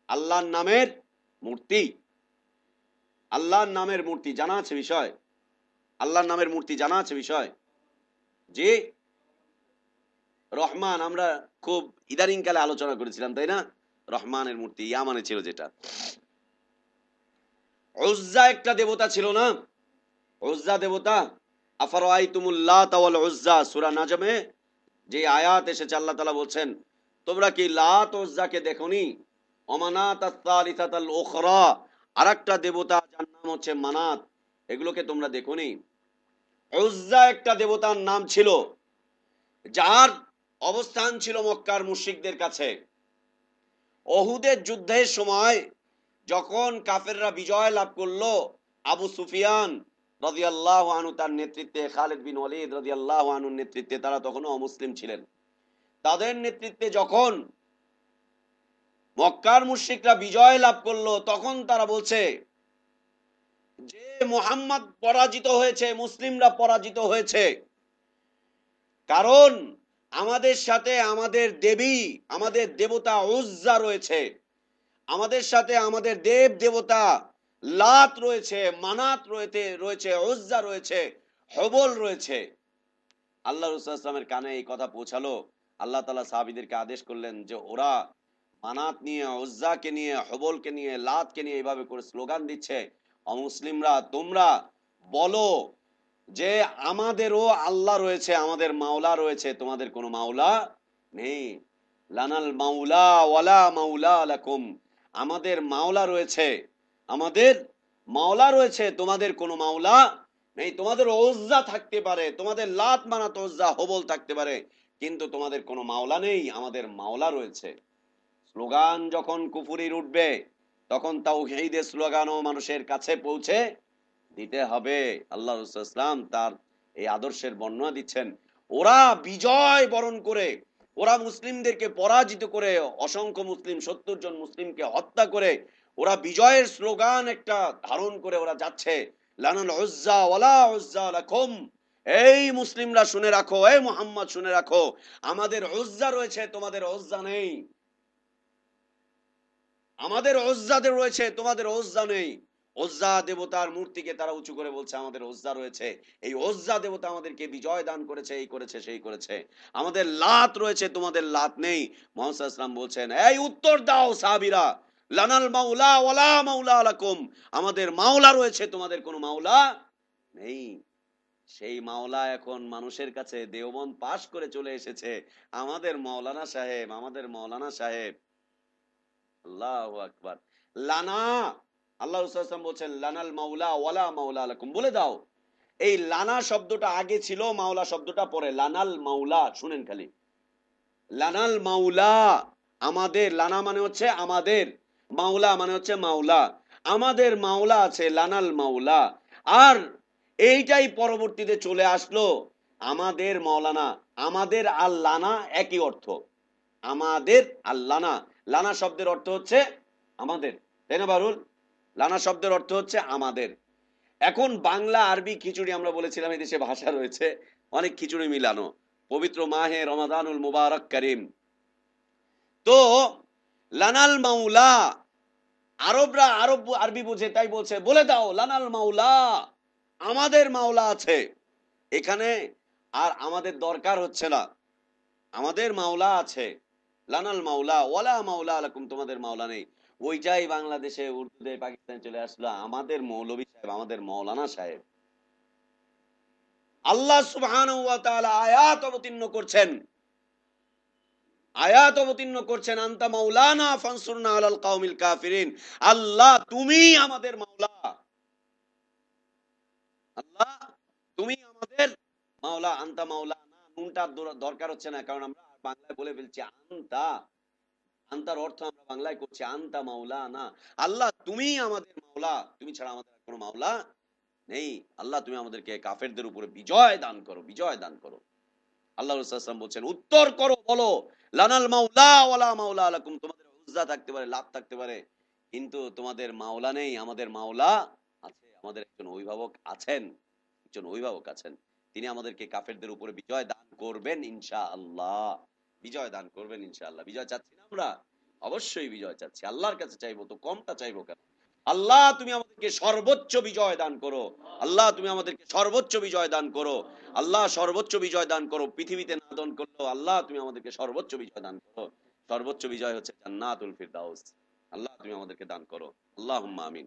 আল্লাহর নামের মূর্তি, আল্লাহর নামের মূর্তি জানা আছে বিষয়? আল্লাহর নামের মূর্তি জানা আছে বিষয়? জি, রহমান, আমরা খুব ইদানিং কালে আলোচনা করেছিলাম, তাই না? রহমানের মূর্তি ইয়ামানে ছিল যেটা। উজ্জা একটা দেবতা ছিল না? উজ্জা দেবতা, আফারাআইতুমুল লাতা ওয়াল উজ্জা, সূরা নাজমে যে আয়াত এসেছে, আল্লাহ তাআলা বলছেন, তোমরা কি লাত উজ্জাকে দেখোনি? অমানাত আস-সালিসাতাল উখরা, আরেকটা দেবতা যার নাম হচ্ছে মানাত, এগুলোকে তোমরা দেখোনি? উজ্জা একটা দেবতার নাম ছিল, যার অবস্থান ছিল মক্কার মুশরিকদের কাছে। ওহুদের যুদ্ধের সময় যখন কাফেররা বিজয় লাভ করলো, আবু সুফিয়ান রাদিয়াল্লাহু আনহু তার নেতৃত্বে, খালিদ বিন ওয়ালিদ রাদিয়াল্লাহু আনহুর নেতৃত্বে, তারা তখনও অমুসলিম ছিলেন, তাদের নেতৃত্বে যখন মক্কার মুশরিকরা বিজয় লাভ করলো, তখন তারা বলছে যে মুহাম্মদ পরাজিত হয়েছে, মুসলিমরা পরাজিত হয়েছে, কারণ আমাদের সাথে আমাদের দেবী, আমাদের দেবতা উজ্জা রয়েছে, আমাদের সাথে আমাদের দেব দেবতা লাত রয়েছে, মানাত রয়েছে, উজ্জা রয়েছে, হবল রয়েছে। আল্লাহ রাসূল সাল্লাল্লাহু আলাইহি ওয়াসাল্লামের কানে এই কথা পৌঁছালো। আল্লাহ তাআলা সাহাবীদেরকে আদেশ করলেন যে ওরা মানাত নিয়ে, উজ্জাকে নিয়ে, হবলকে নিয়ে, লাতকে নিয়ে এইভাবে করে স্লোগান দিচ্ছে, অমুসলিমরা তোমরা বলো যে আমাদেরও আল্লাহ রয়েছে, আমাদের মাওলা রয়েছে, তোমাদের কোনো মাওলা নেই। লানাল মাওলা ওয়ালা মাওলা লাকুম, আমাদের মাওলা রয়েছে, আমাদের মাওলা রয়েছে, তোমাদের কোনো মাওলা নেই। তোমাদের উজ্জা থাকতে পারে, তোমাদের লাত মানাত উজ্জা হবল থাকতে পারে, কিন্তু তোমাদের কোনো মাওলা নেই, আমাদের মাওলা রয়েছে। স্লোগান যখন কুফরির উঠবে, তখন তাওহীদের স্লোগানও মানুষের কাছে পৌঁছে দিতে হবে। আল্লাহ রাসূল সাল্লাল্লাহু আলাইহি ওয়াসাল্লাম তার এই আদর্শের বর্ণনা দিচ্ছেন। ওরা বিজয় বরণ করে, ওরা মুসলিমদেরকে পরাজিত করে, অসংখ্য মুসলিম, 70 জন মুসলিমকে হত্যা করে, ওরা বিজয়ের স্লোগান একটা ধারণ করে ওরা যাচ্ছে, লানাল উজ্জা ওয়ালা উজ্জা লাকুম। এই মুসলিমরা শুনে রাখো, এই মুহাম্মদ শুনে রাখো, আমাদের উজ্জা রয়েছে, তোমাদের উজ্জা নেই। আমাদের ওজ্জাদের রয়েছে, তোমাদের ওজ্জা নেই। ওজ্জা দেবতার মূর্তিকে তারা উঁচু করে বলছে আমাদের ওজ্জা রয়েছে, এই ওজ্জা দেবতা আমাদেরকে বিজয় দান করেছে, এই করেছে সেই করেছে। আমাদের লাত রয়েছে, তোমাদের লাত নেই। মুহাম্মদ সাল্লাল্লাহু আলাইহি ওয়াসাল্লাম বলছেন, এই উত্তর দাও সাহাবীরা, লানাল মাওলা ওয়ালা মাওলা আলাকুম, আমাদের মাওলা রয়েছে, তোমাদের কোনো মাওলা নেই। সেই মাওলা এখন মানুষের কাছে দেওবন্দ পাশ করে চলে এসেছে, আমাদের মাওলানা সাহেব, আমাদের মাওলানা সাহেব। আল্লাহু আকবার। লানা, আল্লাহ রাসূল সাল্লাল্লাহু আলাইহি ওয়াসাল্লাম বলছেন, লানাল মাওলা ওয়ালা মাওলা লাকুম, বলে দাও। এই লানা শব্দটা আগে ছিল, মাওলা শব্দটা পরে। লানাল মাওলা, শুনেন খালি, লানাল মাওলা, আমাদের। লানা মানে হচ্ছে আমাদের, মাওলা মানে হচ্ছে মাওলা। আমাদের মাওলা আছে, লানাল মাওলা। আর এইটাই পরবর্তীতে চলে আসলো আমাদের মাওলানা। আমাদের আর লানা একই অর্থ, আমাদের আর লানা। লানা শব্দের অর্থ হচ্ছে আমাদের, তাই না বারুল? লানা শব্দের অর্থ হচ্ছে আমাদের। এখন বাংলা আরবি খিচুড়ি, আমরা বলেছিলাম এই দেশে ভাষা রয়েছে অনেক, খিচুড়ি মিলানো। পবিত্র মাহে রমাদানুল মুবারক করিম। তো লানাল মাওলা, আরবরা আরবি বুঝে, তাই বলছে বলে দাও লানাল মাওলা, আমাদের মাওলা আছে এখানে। আর আমাদের দরকার হচ্ছে না, আমাদের মাওলা আছে। লানাল মাওলা ওয়ালা মাওলা আলাকুম, তোমাদের মাওলা নেই। ওইটাই বাংলাদেশে উর্দুতে পাকিস্তানে চলে আসলো আমাদের মৌলভী সাহেব, আমাদের মাওলানা সাহেব। আল্লাহ সুবহানাহু ওয়া তাআলা আয়াত অবতীর্ণ করছেন, আয়াত অবতীর্ণ করছেন, আনতা মাওলানা ফানসুরনা আলাল কওমিল কাফিরিন, আল্লাহ তুমি আমাদের মাওলা, আল্লাহ তুমি আমাদের মাওলা। আনতা মাওলানা, নুনটার দরকার হচ্ছে না, কারণ আমরা বাংলায় বলে ফেলছি আনতা। আন্তার অর্থ আমরা বাংলায় করছি আনতা মাওলানা, আল্লাহ তুমি আমাদের মাওলা, তুমি ছাড়া আমাদের কোনো মাওলা নেই। আল্লাহ তুমি আমাদেরকে কাফেরদের উপরে বিজয় দান করো, বিজয় দান করো। আল্লাহ রাসূল সাল্লাল্লাহু আলাইহি ওয়াসাল্লাম বলছেন, উত্তর করো, বলো লানাল মাওলা ওয়ালা মাওলা আলাকুম, তোমাদের উজ্জা থাকতে পারে, লাত থাকতে পারে, কিন্তু তোমাদের মাওলা নেই, আমাদের মাওলা আছে। আমাদের একজন অভিভাবক আছেন, একজন অভিভাবক আছেন, তিনি আমাদেরকে কাফেরদের উপরে বিজয় দান করবেন ইনশাআল্লাহ, বিজয় দান করবেন ইনশাআল্লাহ। বিজয় চাচ্ছি না আমরা? অবশ্যই বিজয় চাচ্ছি, আল্লাহর কাছে চাইবো তো কমটা চাইবো কেন? আল্লাহ তুমি আমাদেরকে সর্বোচ্চ বিজয় দান করো, আল্লাহ তুমি আমাদেরকে সর্বোচ্চ বিজয় দান করো, আল্লাহ সর্বোচ্চ বিজয় দান করো। পৃথিবীতে না দান করলো, আল্লাহ তুমি আমাদেরকে সর্বোচ্চ বিজয় দান করো। সর্বোচ্চ বিজয় হচ্ছে জান্নাতুল ফিরদাউস, আল্লাহ তুমি আমাদেরকে দান করো, আল্লাহুম্মা আমিন।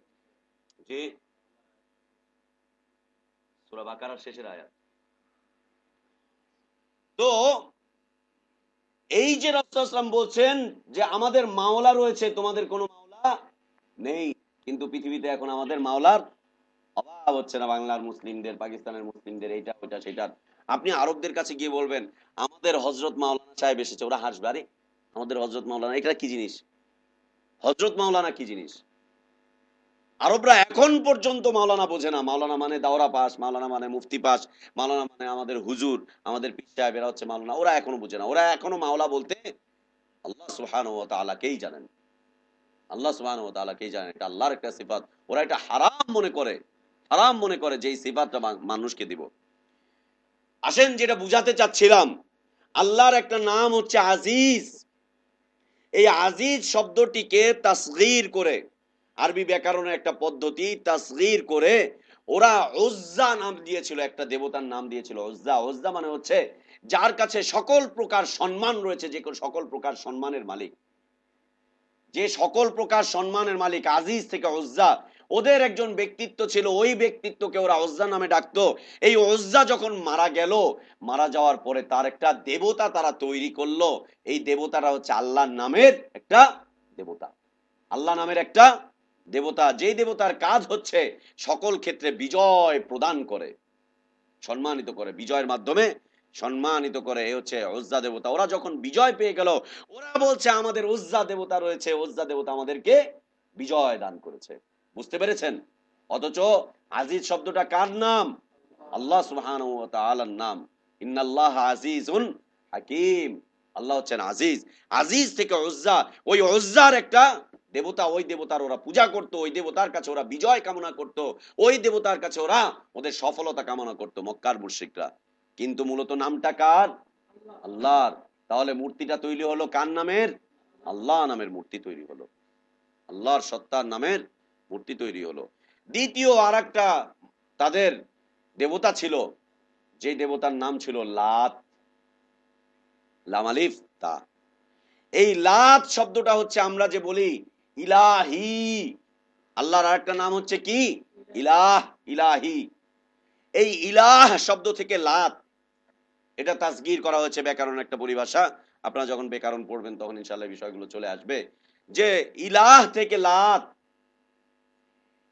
জি, সূরা বাকারার শেষের আয়াত। তো এই যে রাসূল সাল্লাল্লাহু আলাইহি ওয়াসাল্লাম বলছেন যে আমাদের মাওলা রয়েছে, তোমাদের কোনো মাওলা নেই, কিন্তু পৃথিবীতে এখন আমাদের মাওলার অভাব হচ্ছে না, বাংলার মুসলিমদের, পাকিস্তানের মুসলিমদের, এইটা ওইটা সেটা। আপনি আরবদের কাছে গিয়ে বলবেন আমাদের হযরত মাওলানা সাহেব এসেছে, ওরা হাসবে, আরে আমাদের হযরত মাওলানা, এটা কি জিনিস? হযরত মাওলানা কি জিনিস? আরবরা এখন পর্যন্ত মাওলানা বোঝে না। মাওলানা মানে দাওরা পাস, মাওলানা মানে মুফতি পাস, মাওলানা মানে আমাদের হুজুর, আমাদের পীর সাহেব, এরা হচ্ছে মাওলানা। ওরা এখনো বুঝে না। ওরা এখনো মাওলা বলতে আল্লাহ সুবহানাহু ওয়া তাআলাকেই জানেন, আল্লাহ সুবহানাহু ওয়া তাআলাকেই জানেন, এটা আল্লাহর একটা সিফাত। ওরা এটা হারাম মনে করে, হারাম মনে করে যে এই সিফাতটা মানুষকে দিব। আসেন, যেটা বুঝাতে চাচ্ছিলাম, আল্লাহর একটা নাম হচ্ছে আজিজ। এই আজিজ শব্দটিকে তাসগীর করে, আরবি ব্যাকরণের একটা পদ্ধতি, তাসগীর করে ওরা উজ্জা নাম দিয়েছিল, একটা দেবতার নাম দিয়েছিল উজ্জা। উজ্জা মানে হচ্ছে যার কাছে সকল প্রকার সম্মান রয়েছে, যে সকল প্রকার সম্মানের মালিক, যে সকল প্রকার সম্মানের মালিক, আজিজ থেকে উজ্জা। ওদের একজন ব্যক্তিত্ব ছিল, ওই ব্যক্তিত্বকে ওরা উজ্জা নামে ডাকতো। এই উজ্জা যখন মারা গেল, মারা যাওয়ার পরে তার একটা দেবতা তারা তৈরি করলো। এই দেবতাটা হচ্ছে আল্লাহর নামের একটা দেবতা, আল্লাহ নামের একটা দেবতা, যেই দেবতার কাজ হচ্ছে সকল ক্ষেত্রে বিজয় প্রদান করে, সম্মানিত করে, বিজয়ের মাধ্যমে সম্মানিত করে। এ হচ্ছে উজ্জা দেবতা। ওরা যখন বিজয় পেয়ে গেল, ওরা বলছে আমাদের উজ্জা দেবতা রয়েছে, উজ্জা দেবতা আমাদেরকে বিজয় দান করেছে। বুঝতে পেরেছেন? অথচ আজিজ শব্দটা কার নাম? আল্লাহ সুবহানাহু ওয়া তাআলার নাম। ইন্নাল্লাহ আজিজুন হাকিম, আল্লাহ হচ্ছেন আজিজ। আজিজ থেকে উজ্জা, ওই উজ্জার একটা দেবতা, ওই দেবতার ওরা পূজা করত, ওই দেবতার কাছে ওরা বিজয় কামনা করত, ওই দেবতার কাছে ওরা ওদের সফলতা কামনা করত, মক্কার মুশরিকরা। কিন্তু মূলত নামটা কার? আল্লাহর। তাহলে মূর্তিটা তৈরি হলো কার নামের? আল্লাহ নামের মূর্তি তৈরি হলো। আল্লাহর সত্তার নামের মূর্তি তৈরি হলো। দ্বিতীয় আর একটা তাদের দেবতা ছিল, যে দেবতার নাম ছিল লাত, লামালিফ তা। এই লাত শব্দটা হচ্ছে আমরা যে বলি ইলাহি, আল্লাহর আরেকটা নাম হচ্ছে কি ইলাহ, ইলাহি। এই ইলাহ শব্দ থেকে লাত, এটা তাসগীর করা হয়েছে, ব্যাকরণ একটা পরিভাষা। আপনারা যখন ব্যাকরণ পড়বেন তখন ইনশাআল্লাহ বিষয়গুলো চলে আসবে, যে ইলাহ থেকে লাত।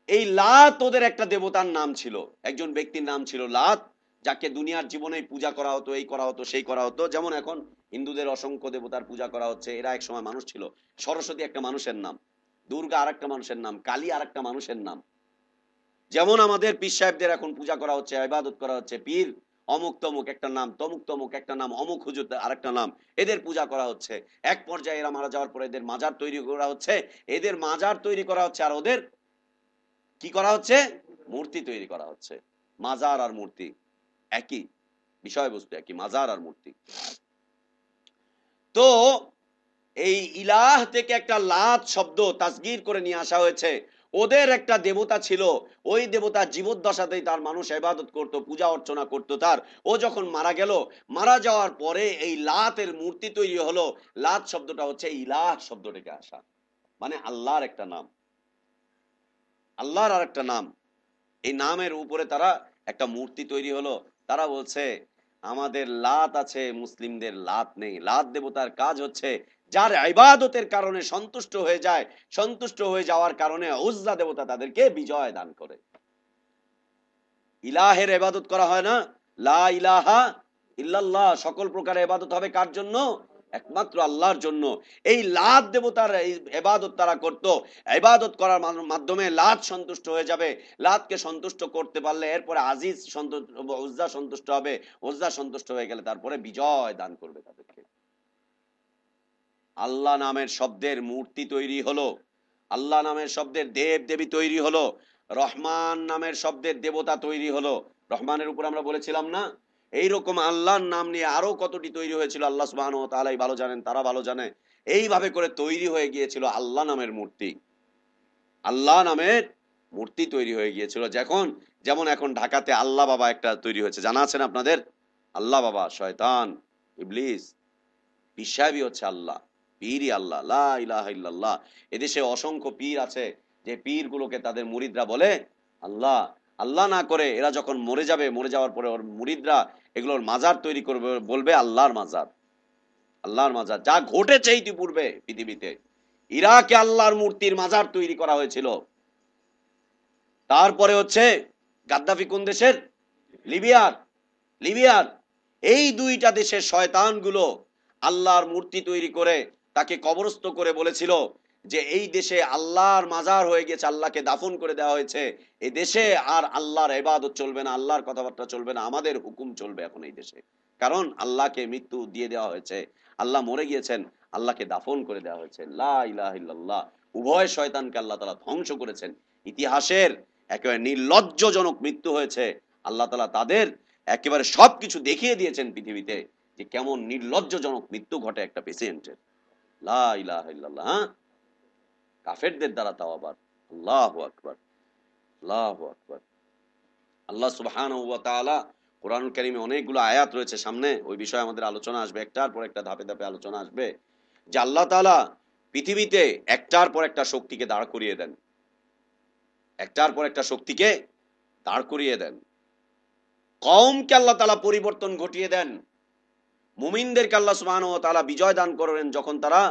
এই লাত ওদের একটা দেবতার নাম ছিল, একজন ব্যক্তির নাম ছিল লাত, যাকে দুনিয়ার জীবনে পূজা করা হতো, এই করা হতো, সেই করা হতো। যেমন এখন হিন্দুদের অসংখ্য দেবতার পূজা করা হচ্ছে, এরা এক সময় মানুষ ছিল। সরস্বতী একটা মানুষের নাম, দুর্গা আর একটা মানুষের নাম, কালী আর একটা মানুষের নাম। যেমন আমাদের পীর সাহেবদের এখন পূজা করা হচ্ছে, ইবাদত করা হচ্ছে, পীর অমুক তমুক একটা নাম, তমুক তমুক একটা নাম, অমুক হুজুর আরেকটা নাম, এদের পূজা করা হচ্ছে। এক পর্যায়ে এরা মারা যাওয়ার পরে এদের মাজার তৈরি করা হচ্ছে, এদের মাজার তৈরি করা হচ্ছে, আর ওদের কি করা হচ্ছে, মূর্তি তৈরি করা হচ্ছে। মাজার আর মূর্তি একই বিষয়বস্তু, একই, মাজার আর মূর্তি। তো এই ইলাহ থেকে একটা লাত শব্দ তাসগীর করে নিয়ে আসা হয়েছে। ওদের একটা দেবতা ছিল, ওই দেবতা জীবদ্দশাতেই তার মানুষ ইবাদত করত, পূজা অর্চনা করত তার। ও যখন মারা গেল, মারা যাওয়ার পরে এই লাতের মূর্তি তৈরি হলো। লাত শব্দটা হচ্ছে ইলাহ শব্দ থেকে আসা, মানে আল্লাহর একটা নাম, আল্লাহর আর একটা নাম। এই নামের উপরে তারা একটা মূর্তি তৈরি হলো। তারা বলছে আমাদের লাত আছে, মুসলিমদের লাত নেই। লাত দেবতার কাজ হচ্ছে যার ইবাদতের কারণে সন্তুষ্ট হয়ে যায়, সন্তুষ্ট হয়ে যাওয়ার কারণে উজ্জা দেবতা তাদেরকে বিজয় দান করে। ইলাহের ইবাদত করা হয় না, লা ইলাহা ইল্লাল্লাহ, সকল প্রকার ইবাদত হবে কার জন্য, একমাত্র আল্লাহর জন্য। এই লাত দেবতার ইবাদত তারা করত। ইবাদত করার মাধ্যমে লাত সন্তুষ্ট হয়ে যাবে, লাতকে সন্তুষ্ট করতে পারলে এরপরে আজিজ সন্তুষ্ট, উজ্জা সন্তুষ্ট হবে, উজ্জা সন্তুষ্ট হয়ে গেলে তারপরে বিজয় দান করবে তাদেরকে। আল্লাহ নামের শব্দের মূর্তি তৈরি হলো, আল্লাহ নামের শব্দের দেব দেবী তৈরি হলো, রহমান নামের শব্দের দেবতা তৈরি হলো। রহমানের উপর আমরা বলেছিলাম না, এইরকম আল্লাহর নাম নিয়ে আরো কতটি তৈরি হয়েছিল আল্লাহ সুবহানাহু ওয়া তাআলাই ভালো জানেন, তারা ভালো জানে। এইভাবে করে তৈরি হয়ে গিয়েছিল আল্লাহ নামের মূর্তি, আল্লাহ নামের মূর্তি তৈরি হয়ে গিয়েছিল। যেমন এখন ঢাকাতে আল্লাহ বাবা একটা তৈরি হয়েছে, জানা আছেন আপনাদের? আল্লাহ বাবা শয়তান, ইবলিস, পীর সাহেবই হচ্ছে আল্লাহ, পীরই আল্লাহ, লা ইলাহা ইল্লাল্লাহ। এদেশে অসংখ্য পীর আছে, যে পীর গুলোকে তাদের মুরিদরা বলে আল্লাহ। আল্লাহ না করে এরা যখন মরে যাবে, মরে যাওয়ার পরে ওর মুরিদরা এগুলোর মাজার তৈরি করবে, বলবে আল্লাহর মাজার, আল্লাহর মাজার। যা ঘটেছে ইতিপূর্বে পৃথিবীতে, ইরাকে আল্লাহর মূর্তির মাজার তৈরি করা হয়েছিল। তারপরে হচ্ছে গাদ্দাফি কোন দেশের, লিবিয়ার, লিবিয়ার। এই দুইটা দেশের শয়তানগুলো আল্লাহর মূর্তি তৈরি করে তাকে কবরস্থ করে বলেছিল যে এই দেশে আল্লাহর মাজার হয়ে গেছে, আল্লাহকে দাফন করে দেওয়া হয়েছে, এই দেশে আর আল্লাহর ইবাদত চলবে না, আল্লাহর কথাবার্তা চলবে না, আমাদের হুকুম চলবে এখন এই দেশে। কারণ আল্লাহকে মৃত্যু দিয়ে দেওয়া হয়েছে, আল্লাহ মরে গিয়েছেন, আল্লাহকে দাফন করে দেওয়া হয়েছে। লা ইলাহা ইল্লাল্লাহ। উভয় শয়তানকে আল্লাহ তাআলা ধ্বংস করেছেন। ইতিহাসের একেবারে নির্লজ্জজনক মৃত্যু হয়েছে। আল্লাহ তাআলা তাদের একেবারে সবকিছু দেখিয়ে দিয়েছেন পৃথিবীতে, যে কেমন নির্লজ্জজনক মৃত্যু ঘটে একটা পেশেন্টের। লা ইলাহা ইল্লাল্লাহ। কাফেরদের দ্বারা তাও আবার। আল্লাহু আকবার, আল্লাহু আকবার। আল্লাহ সুবহানাহু ওয়া তাআলা কোরআনুল কারীমে অনেকগুলো আয়াত রয়েছে, সামনে ওই বিষয়ে আমাদের আলোচনা আসবে, একটার পর একটা ধাপে ধাপে আলোচনা আসবে, যে আল্লাহ তাআলা পৃথিবীতে একটার পর একটা শক্তিকে দাঁড় করিয়ে দেন, একটার পর একটা শক্তিকে দাঁড় করিয়ে দেন। কওমকে আল্লাহ তাআলা পরিবর্তন ঘটিয়ে দেন, মুমিনদেরকে আল্লাহ সুবহানাহু ওয়া তাআলা বিজয় দান করেন যখন তারা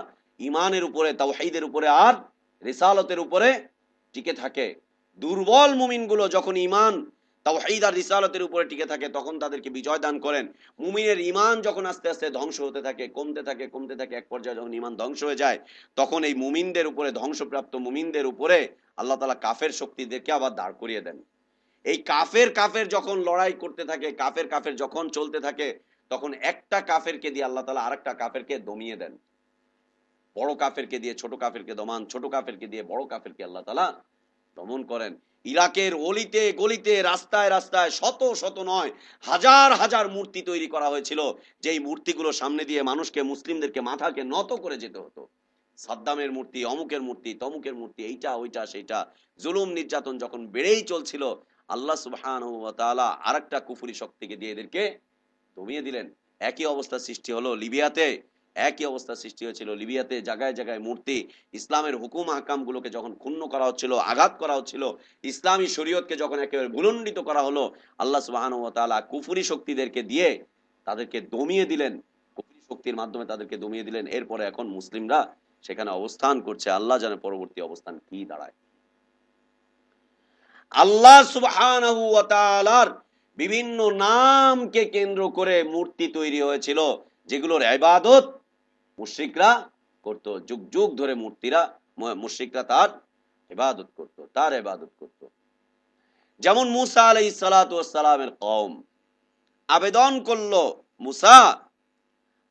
ঈমানের উপরে, তাওহীদের উপরে আর রিসালাতের উপরে টিকে থাকে। দুর্বল মুমিনগুলো যখন ঈমান, তাওহীদ আর রিসালাতের উপরে টিকে থাকে তখন তাদেরকে বিজয় দান করেন। মুমিনের ঈমান যখন আস্তে আস্তে ধ্বংস হতে থাকে, কমতে থাকে, কমতে থাকে, এক পর্যায়ে যখন ঈমান ধ্বংস হয়ে যায়, তখন এই মুমিনদের উপরে, ধ্বংসপ্রাপ্ত মুমিনদের উপরে আল্লাহ তাআলা কাফের শক্তিদেরকে আবার দাঁড় করিয়ে দেন। এই কাফের কাফের যখন লড়াই করতে থাকে, কাফের কাফের যখন চলতে থাকে, তখন একটা কাফেরকে দিয়ে আল্লাহ তাআলা আরেকটা কাফেরকে দমিয়ে দেন। বড় কাফেরকে দিয়ে ছোট কাফেরকে দমান, ছোট কাফেরকে দিয়ে বড় কাফেরকে আল্লাহ তাআলা দমন করেন। ইরাকের অলিতে গলিতে, রাস্তায় রাস্তায় শত শত নয়, হাজার হাজার মূর্তি তৈরি করা হয়েছিল, যেই মূর্তিগুলো সামনে দিয়ে মানুষকে, মুসলিমদেরকে মাথাকে নত করে যেতে হতো। সাদ্দামের মূর্তি, অমুকের মূর্তি, তমুকের মূর্তি, এইটা ওইটা সেইটা, জুলুম নির্যাতন যখন বেড়েই চলছিল, আল্লাহ সুবহানাহু ওয়া তাআলা আরেকটা কুফরি শক্তিকে দিয়ে এদেরকে দমিয়ে দিলেন। একই অবস্থা সৃষ্টি হলো লিবিয়াতে, একই অবস্থা সৃষ্টি হয়েছিল লিবিয়াতে। জায়গায় জায়গায় মূর্তি, ইসলামের হুকুম আহকাম গুলোকে যখন ক্ষুণ্ণ করা হচ্ছিল, আঘাত করা হচ্ছিল, ইসলামী শরীয়তকে যখন একেবারে ভুলণ্ডিত করা হলো, আল্লাহ সুবহানাহু ওয়া তাআলা কুফরি শক্তিদেরকে দিয়ে তাদেরকে দমিয়ে দিলেন, কুফরি শক্তির মাধ্যমে তাদেরকে দমিয়ে দিলেন। এরপরে এখন মুসলিমরা সেখানে অবস্থান করছে। আল্লাহ জানে পরবর্তী অবস্থান কি দাঁড়ায়। আল্লাহ সুবহানাহু ওয়া তাআলার বিভিন্ন নামকে কেন্দ্র করে মূর্তি তৈরি হয়েছিল, যেগুলোর ইবাদত মুশরিকরা করত। যুগ যুগ ধরে মুশরিকরা তার ইবাদত করত, তার ইবাদত করত। যেমন মুসা আলাইহিস সালাতু ওয়াস সালামের কওম আবেদন করলো, মুসা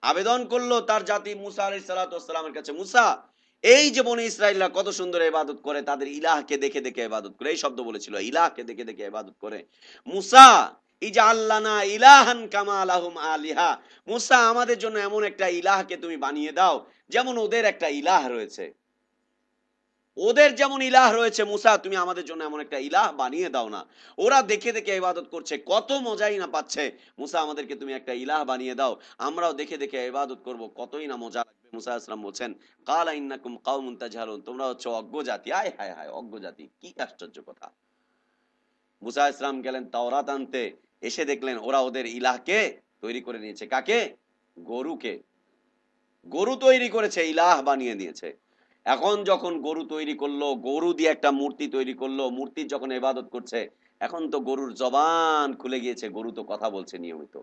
আবেদন করলো তার জাতি মুসা আলাইহিস সালাতু ওয়াস সালামের কাছে, মুসা, এই যে বনি ইসরাইলরা কত সুন্দর ইবাদত করে, তাদের ইলাহকে দেখে দেখে ইবাদত করে, এই শব্দ বলেছিল, ইলাহকে দেখে দেখে ইবাদত করে। মুসা ইজআল লানা ইলাহান কামা লাহুম আলিহা, মুসা আমাদের জন্য এমন একটা ইলাহকে তুমি বানিয়ে দাও যেমন ওদের একটা ইলাহ রয়েছে। ওদের যেমন ইলাহ রয়েছে, মুসা তুমি আমাদের জন্য এমন একটা ইলাহ বানিয়ে দাও না। ওরা দেখে দেখে ইবাদত করছে, কত মজাই না পাচ্ছে। মুসা আমাদেরকে তুমি একটা ইলাহ বানিয়ে দাও, আমরাও দেখে দেখে ইবাদত করব, কতই না মজা লাগবে। মুসা আলাইহিস সালাম বলছেন, কালা ইন্নাকুম কাউমুন তাজহালুন, তোমরা হচ্ছে অজ্ঞ জাতি। আয় হায় হায়, অজ্ঞ জাতি, কি আশ্চর্য কথা। মুসা আলাইহিস সালাম গেলেন তাওরাত আনতে, এসে দেখলেন ওরা ওদের ইলাহকে তৈরি করে নিয়েছে। কাকে? গরুকে। গরু তৈরি করেছে, ইলাহ বানিয়ে দিয়েছে। এখন যখন গরু তৈরি করলো, গরু দিয়ে একটা মূর্তি তৈরি করলো, মূর্তির যখন ইবাদত করছে, এখন তো গরুর জবান খুলে গিয়েছে, গরু তো কথা বলছে নিয়মিত।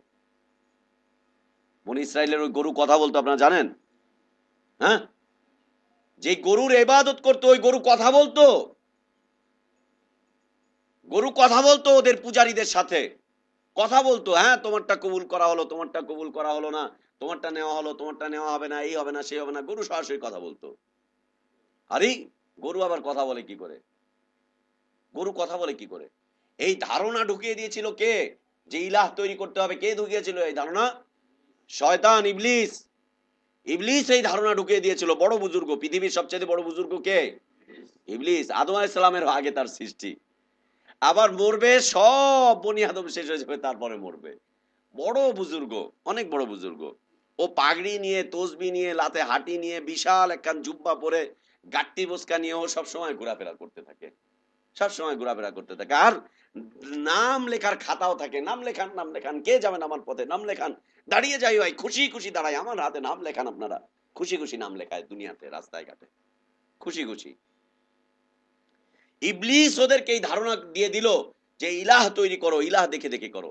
বনি ইসরাইলের ওই গরু কথা বলতো, আপনারা জানেন? হ্যাঁ, যে গরুর ইবাদত করতো ওই গরু কথা বলতো। গরু কথা বলতো ওদের পূজারীদের সাথে, কথা বলতো। হ্যাঁ, তোমারটা কবুল করা হলো, তোমারটা কবুল করা হলো না, তোমারটা নেওয়া হলো, তোমারটা নেওয়া হবে না, এই হবে না, সেই হবে না। গরু সরাসরি কথা বলতো। আরে গরু আবার কথা বলে কি করে? গরু কথা বলে কি করে? এই ধারণা ঢুকিয়ে দিয়েছিল কে? যে ইলাহ তৈরি করতে হবে, কে ঢুকিয়েছিল এই ধারণা? শয়তান, ইবলিস। ইবলিস এই ধারণা ঢুকিয়ে দিয়েছিল। বড় বুজুর্গ, পৃথিবীর সবচেয়ে বড় বুজুর্গ কে? ইবলিস। আদম আলাইহিস সালামের আগে তার সৃষ্টি। আবার মরবে, সব বনি আদম শেষ হয়ে যাবে, তারপরে মরবে। বড় বুজুর্গ, অনেক বড় বুজুর্গ। ও পাগড়ি নিয়ে, তসবি নিয়ে, লাতে হাঁটি নিয়ে, বিশাল একখান জুব্বা পরে, গাট্টি বস্কা নিয়ে ও সবসময় ঘোরাফেরা করতে থাকে, সবসময় ঘোরাফেরা করতে থাকে। আর নাম লেখার খাতাও থাকে, নাম লেখান, নাম লেখান, কে যাবেন আমার পথে, নাম লেখান, দাঁড়িয়ে যাই ভাই, খুশি খুশি দাঁড়াই, আমার হাতে নাম লেখান আপনারা। খুশি খুশি নাম লেখায় দুনিয়াতে, রাস্তায় ঘাটে, খুশি খুশি। ইবলিস ওদেরকে এই ধারণা দিয়ে দিল যে ইলাহ তৈরি করো, ইলাহ দেখে দেখে করো।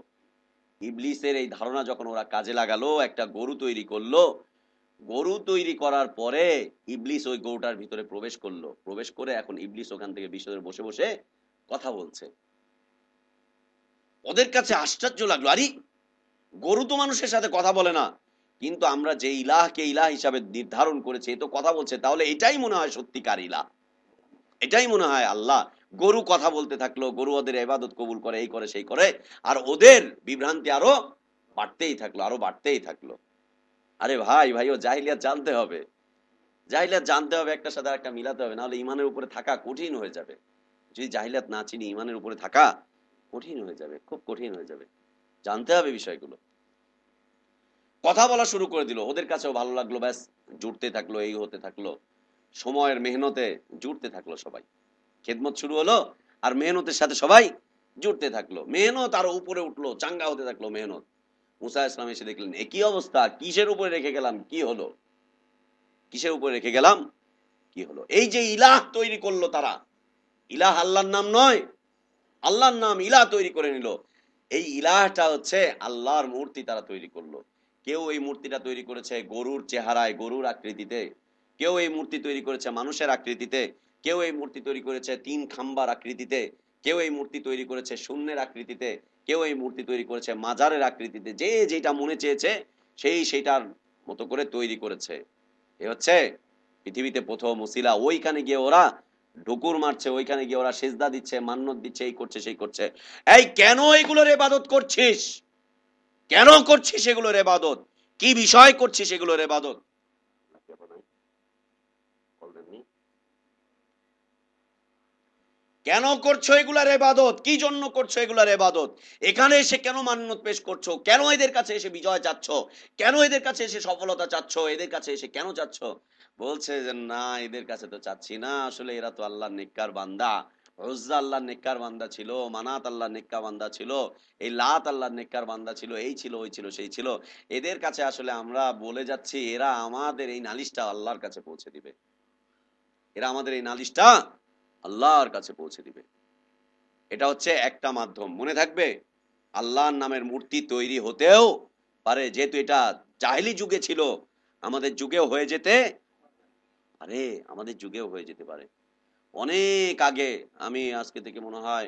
ইবলিসের এই ধারণা যখন ওরা কাজে লাগালো, একটা গরু তৈরি করলো। গরু তৈরি করার পরে ইবলিস ওই গরুটার ভিতরে প্রবেশ করলো। প্রবেশ করে এখন ইবলিস ওখান থেকে ভিতরে বসে বসে কথা বলছে। ওদের কাছে আশ্চর্য লাগলো, আরে গরু তো মানুষের সাথে কথা বলে না, কিন্তু আমরা যে ইলাহকে ইলাহ হিসাবে নির্ধারণ করেছি এ তো কথা বলছে, তাহলে এটাই মনে হয় সত্যিকার ইলাহ, এটাই মনে হয় আল্লাহ। গরু কথা বলতে থাকলো, গরু ওদের ইবাদত কবুল করে, এই করে সেই করে, আর ওদের বিভ্রান্তি আরো বাড়তেই থাকলো, আরো বাড়তেই থাকলো। আরে ভাই, ভাইও জাহিলিয়াত জানতে হবে, জাহিলিয়াত জানতে হবে, একটার সাথে একটা মিলাতে হবে, নাহলে ইমানের উপরে থাকা কঠিন হয়ে যাবে। যদি জাহিলিয়াত না চিনি, ইমানের উপরে থাকা কঠিন হয়ে যাবে, খুব কঠিন হয়ে যাবে। জানতে হবে বিষয়গুলো। কথা বলা শুরু করে দিল, ওদের কাছেও ভালো লাগলো, ব্যাস জুড়তে থাকলো, এই হতে থাকলো। সময়ের মেহনতে জুড়তে থাকলো সবাই, খেদমত শুরু হলো, আর মেহনতের সাথে সবাই জুড়তে থাকলো। মেহনত আরো উপরে উঠলো, চাঙ্গা হতে থাকলো মেহনত। মুসা ইসলাম এসে দেখলেন একই অবস্থা, কিসের উপরে রেখে গেলাম, কি হলো, কিসের উপরে রেখে গেলাম, কি হলো? এই যে ইলাহ তৈরি করলো তারা, ইলাহ আল্লাহর নাম নয়, আল্লাহর নাম ইলাহ তৈরি করে নিল। এই ইলাহটা হচ্ছে আল্লাহর মূর্তি তারা তৈরি করলো। কেউ এই মূর্তিটা তৈরি করেছে গরুর চেহারায়, গরুর আকৃতিতে, কেউ এই মূর্তি তৈরি করেছে মানুষের আকৃতিতে, কেউ এই মূর্তি তৈরি করেছে 3 খাম্বার আকৃতিতে, কেউ এই মূর্তি তৈরি করেছে শূন্যের আকৃতিতে, কেউ এই মূর্তি তৈরি করেছে মাজারের আকৃতিতে। যে যেটা মনে চেয়েছে সেইটার মতো করে তৈরি করেছে। এ হচ্ছে পৃথিবীতে প্রথম ওসিলা। ওইখানে গিয়ে ওরা ঢুকুর মারছে, ওইখানে গিয়ে ওরা সেজদা দিচ্ছে, মান্নত দিচ্ছে, এই করছে সেই করছে। এই কেন এগুলোর ইবাদত করছিস? কেন করছিস এগুলোর ইবাদত? কি বিষয় করছিস এগুলোর ইবাদত? কেন করছো এগুলার ইবাদত? কি জন্য করছো এগুলার ইবাদত? এখানে এসে কেন মান্যত পেশ করছো? কেন এদের কাছে এসে বিজয় চাচ্ছ? কেন এদের কাছে এসে সফলতা চাচ্ছ? এদের কাছে এসে কেন চাচ্ছ? বলছে যে না, এদের কাছে তো চাচ্ছি না, আসলে এরা তো আল্লাহর নেককার বান্দা। উজ্জা আল্লাহর নেককার বান্দা ছিল, মানাত আল্লাহর নেককার বান্দা ছিল, এই লাত আল্লাহর নেককার বান্দা ছিল, এই ছিল ওই ছিল সেই ছিল। এদের কাছে আসলে আমরা বলে যাচ্ছি, এরা আমাদের এই নালিশটা আল্লাহর কাছে পৌঁছে দিবে। এরা আমাদের এই নালিশটা আল্লাহর কাছে পৌঁছে দিবে। এটা হচ্ছে একটা মাধ্যম, মনে থাকবে। আল্লাহর নামের মূর্তি তৈরি হতেও পারে, যেহেতু এটা জাহেলি যুগে ছিল, আমাদের যুগেও হয়ে যেতে পারে, আমাদের যুগেও হয়ে যেতে পারে। অনেক আগে, আমি আজকে থেকে মনে হয়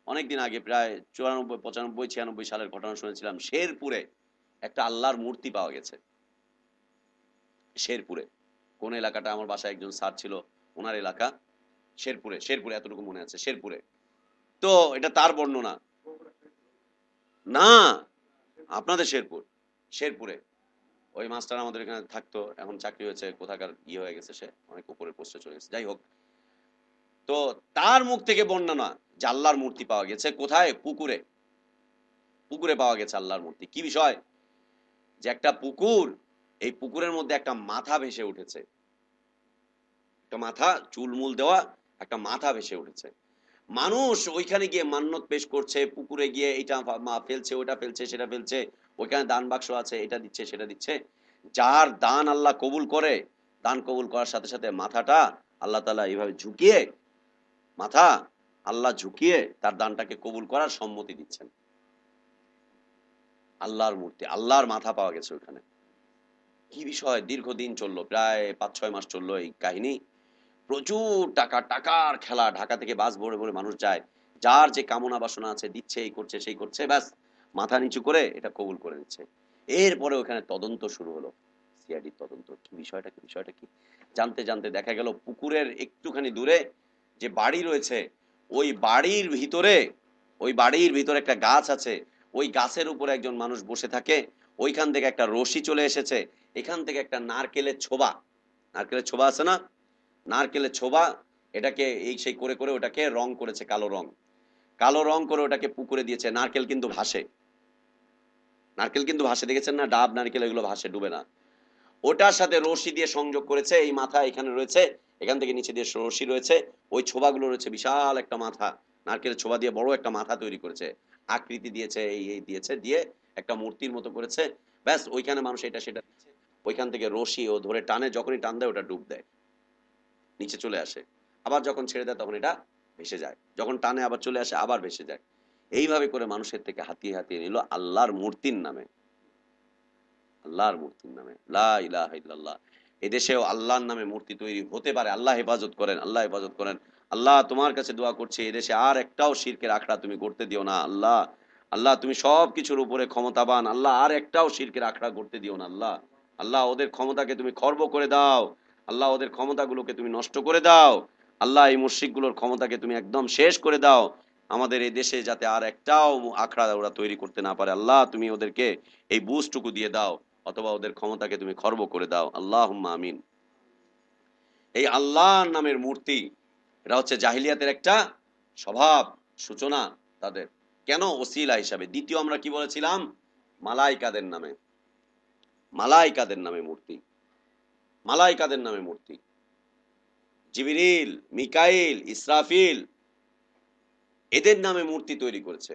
অনেকদিন আগে, প্রায় 94, 95, 96 সালের ঘটনা শুনেছিলাম। শেরপুরে একটা আল্লাহর মূর্তি পাওয়া গেছে। শেরপুরে কোন এলাকাটা, আমার বাসায় একজন স্যার ছিল, ওনার এলাকা শেরপুরে। শেরপুরে এতটুকু মনে আছে, শেরপুরে। তো এটা তার বর্ণনা না, আপনাদের শেরপুর, শেরপুরে। ওই মাস্টার আমাদের এখানে থাকতো, এখন চাকরি হয়েছে, কোথাকার হয়ে গেছে, সে অনেক উপরের পোস্টে চলে গেছে, যাই হোক। তো তার মুখ থেকে বর্ণনা যে আল্লাহর মূর্তি পাওয়া গেছে কোথায়? পুকুরে। পুকুরে পাওয়া গেছে আল্লাহর মূর্তি। কি বিষয়? যে একটা পুকুর, এই পুকুরের মধ্যে একটা মাথা ভেসে উঠেছে, একটা মাথা, চুলমুল দেওয়া একটা মাথা ভেসে উঠেছে। মানুষ ওইখানে গিয়ে মান্যত পেশ করছে, পুকুরে গিয়ে এটা ফেলছে, ওটা ফেলছে, সেটা ফেলছে, ওইখানে দান বাক্স আছে, এটা দিচ্ছে সেটা দিচ্ছে। যার দান আল্লাহ কবুল করে, দান কবুল করার সাথে সাথে মাথাটা আল্লাহ তাআলা এইভাবে ঝুঁকিয়ে, মাথা আল্লাহ ঝুঁকিয়ে তার দানটাকে কবুল করার সম্মতি দিচ্ছেন। আল্লাহর মূর্তি, আল্লাহর মাথা পাওয়া গেছে ওখানে। কি বিষয়! দীর্ঘদিন চললো, প্রায় 5-6 মাস চললো এই কাহিনী। প্রচুর টাকা, টাকার খেলা। ঢাকা থেকে বাস ভরে ভরে মানুষ যায়, যার যে কামনা বাসনা আছে দিচ্ছে, এই করছে সেই করছে, ব্যাস মাথা নিচু করে এটা কবুল করে নিচ্ছে। এরপরে ওখানে তদন্ত শুরু হলো, সিআইডির তদন্ত। কি বিষয়টা, কি বিষয়টা কি জানতে জানতে দেখা গেল পুকুরের একটুখানি দূরে যে বাড়ি রয়েছে, ওই বাড়ির ভিতরে, ওই বাড়ির ভিতরে একটা গাছ আছে, ওই গাছের উপরে একজন মানুষ বসে থাকে। ওইখান থেকে একটা রশি চলে এসেছে, এখান থেকে একটা নারকেলের ছোবা, নারকেলের ছোবা আছে না, নারকেলের ছোবা, এটাকে এই সেই করে করে ওটাকে রং করেছে কালো রং, কালো রং করে ওটাকে পুকুরে দিয়েছে। নারকেল কিন্তু ভাসে, নারকেল কিন্তু ভাসে, দেখেছেন না, ডাব নারকেল এগুলো ভাসে, ডুবে না। ওটার সাথে রশি দিয়ে সংযোগ করেছে। এই মাথা এখানে রয়েছে, এখান থেকে নিচে দিয়ে রশি রয়েছে, ওই ছোবাগুলো রয়েছে, বিশাল একটা মাথা, নারকেলের ছোবা দিয়ে বড় একটা মাথা তৈরি করেছে, আকৃতি দিয়েছে, এই এই দিয়েছে, দিয়ে একটা মূর্তির মতো করেছে। ব্যাস ওইখানে মানুষ এটা সেটা দিচ্ছে, ওইখান থেকে রশি ও ধরে টানে, যখনই টান দেয় ওটা ডুব দেয়, নিচে চলে আসে। আবার যখন ছেড়ে দেয় তখন এটা ভেসে যায়, যখন টানে আবার চলে আসে, আবার ভেসে যায়। এইভাবে করে মানুষের থেকে হাতিয়ে হাতিয়ে নিল আল্লাহর মূর্তির নামে, আল্লাহর মূর্তির নামে। লা ইলাহা ইল্লাল্লাহ। এদেশেও আল্লাহর নামে মূর্তি তৈরি হতে পারে। আল্লাহ হেফাজত করেন, আল্লাহ হেফাজত করেন। আল্লাহ তোমার কাছে দোয়া করছি, এদেশে আর একটাও শিরকের আখড়া তুমি করতে দিও না আল্লাহ। আল্লাহ তুমি সব কিছুর উপরে ক্ষমতাবান, আল্লাহ আর একটাও শিরকের আখড়া করতে দিও না আল্লাহ। আল্লাহ ওদের ক্ষমতাকে তুমি খর্ব করে দাও, আল্লাহ ওদের ক্ষমতাগুলোকে তুমি নষ্ট করে দাও, আল্লাহ এই মুশরিকগুলোর ক্ষমতাকে তুমি একদম শেষ করে দাও। আমাদের এই দেশে যাতে আর একটাও আখড়া ওরা তৈরি করতে না পারে, আল্লাহ তুমি ওদেরকে এই বুঝটুকু দিয়ে দাও, অথবা ওদের ক্ষমতাকে তুমি খর্ব করে দাও, আল্লাহুম্মা আমিন। এই আল্লাহর নামের মূর্তি, এটা হচ্ছে জাহিলিয়াতের একটা স্বভাব, সূচনা তাদের। কেন? ওসিলা হিসাবে। দ্বিতীয় আমরা কি বলেছিলাম? মালাইকাদের নামে, মালাইকাদের নামে মূর্তি, মালাইকাদের নামে মূর্তি। জিবরিল, মিকাইল, ইসরাফিল, এদের নামে মূর্তি তৈরি করেছে।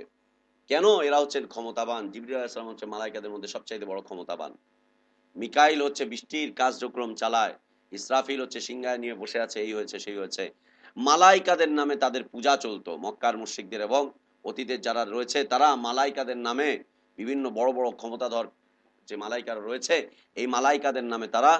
কেন? এরা হচ্ছেন ক্ষমতাবান। জিবরিল আলাইহিস সালাম হচ্ছে মালাইকাদের মধ্যে সবচাইতে বড় ক্ষমতাবান। মিকাইল হচ্ছে বৃষ্টির কার্যক্রম চালায়, ইসরাফিল হচ্ছে সিংহায় নিয়ে বসে আছে, এই হয়েছে সেই হয়েছে। মালাইকাদের নামে তাদের পূজা চলতো মক্কার মুশরিকদের, এবং অতীতের যারা রয়েছে তারা মালাইকাদের নামে বিভিন্ন বড় বড় ক্ষমতাধর যে মালাইকারা রয়েছে, এই মালাইকাদের নামে তারা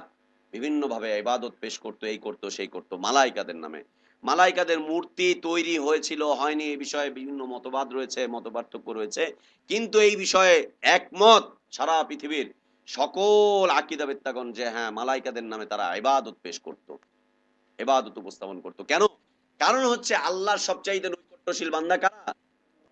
বিভিন্ন ভাবে ইবাদত পেশ করতো, এই করতো সেই করতো মালাইকাদের নামে। মালাইকাদের মূর্তি তৈরি হয়েছিল হয়নি এই বিষয়ে বিভিন্ন মতবাদ রয়েছে, মতপার্থক্য রয়েছে, কিন্তু এই বিষয়ে একমত সারা পৃথিবীর সকল আকীদাবিদগণ যে হ্যাঁ, মালাইকাদের নামে তারা ইবাদত পেশ করত, ইবাদত উপস্থাপন করত। কেন? কারণ হচ্ছে আল্লাহর সবচাইতে নৈকট্যশীল বান্দা কারা?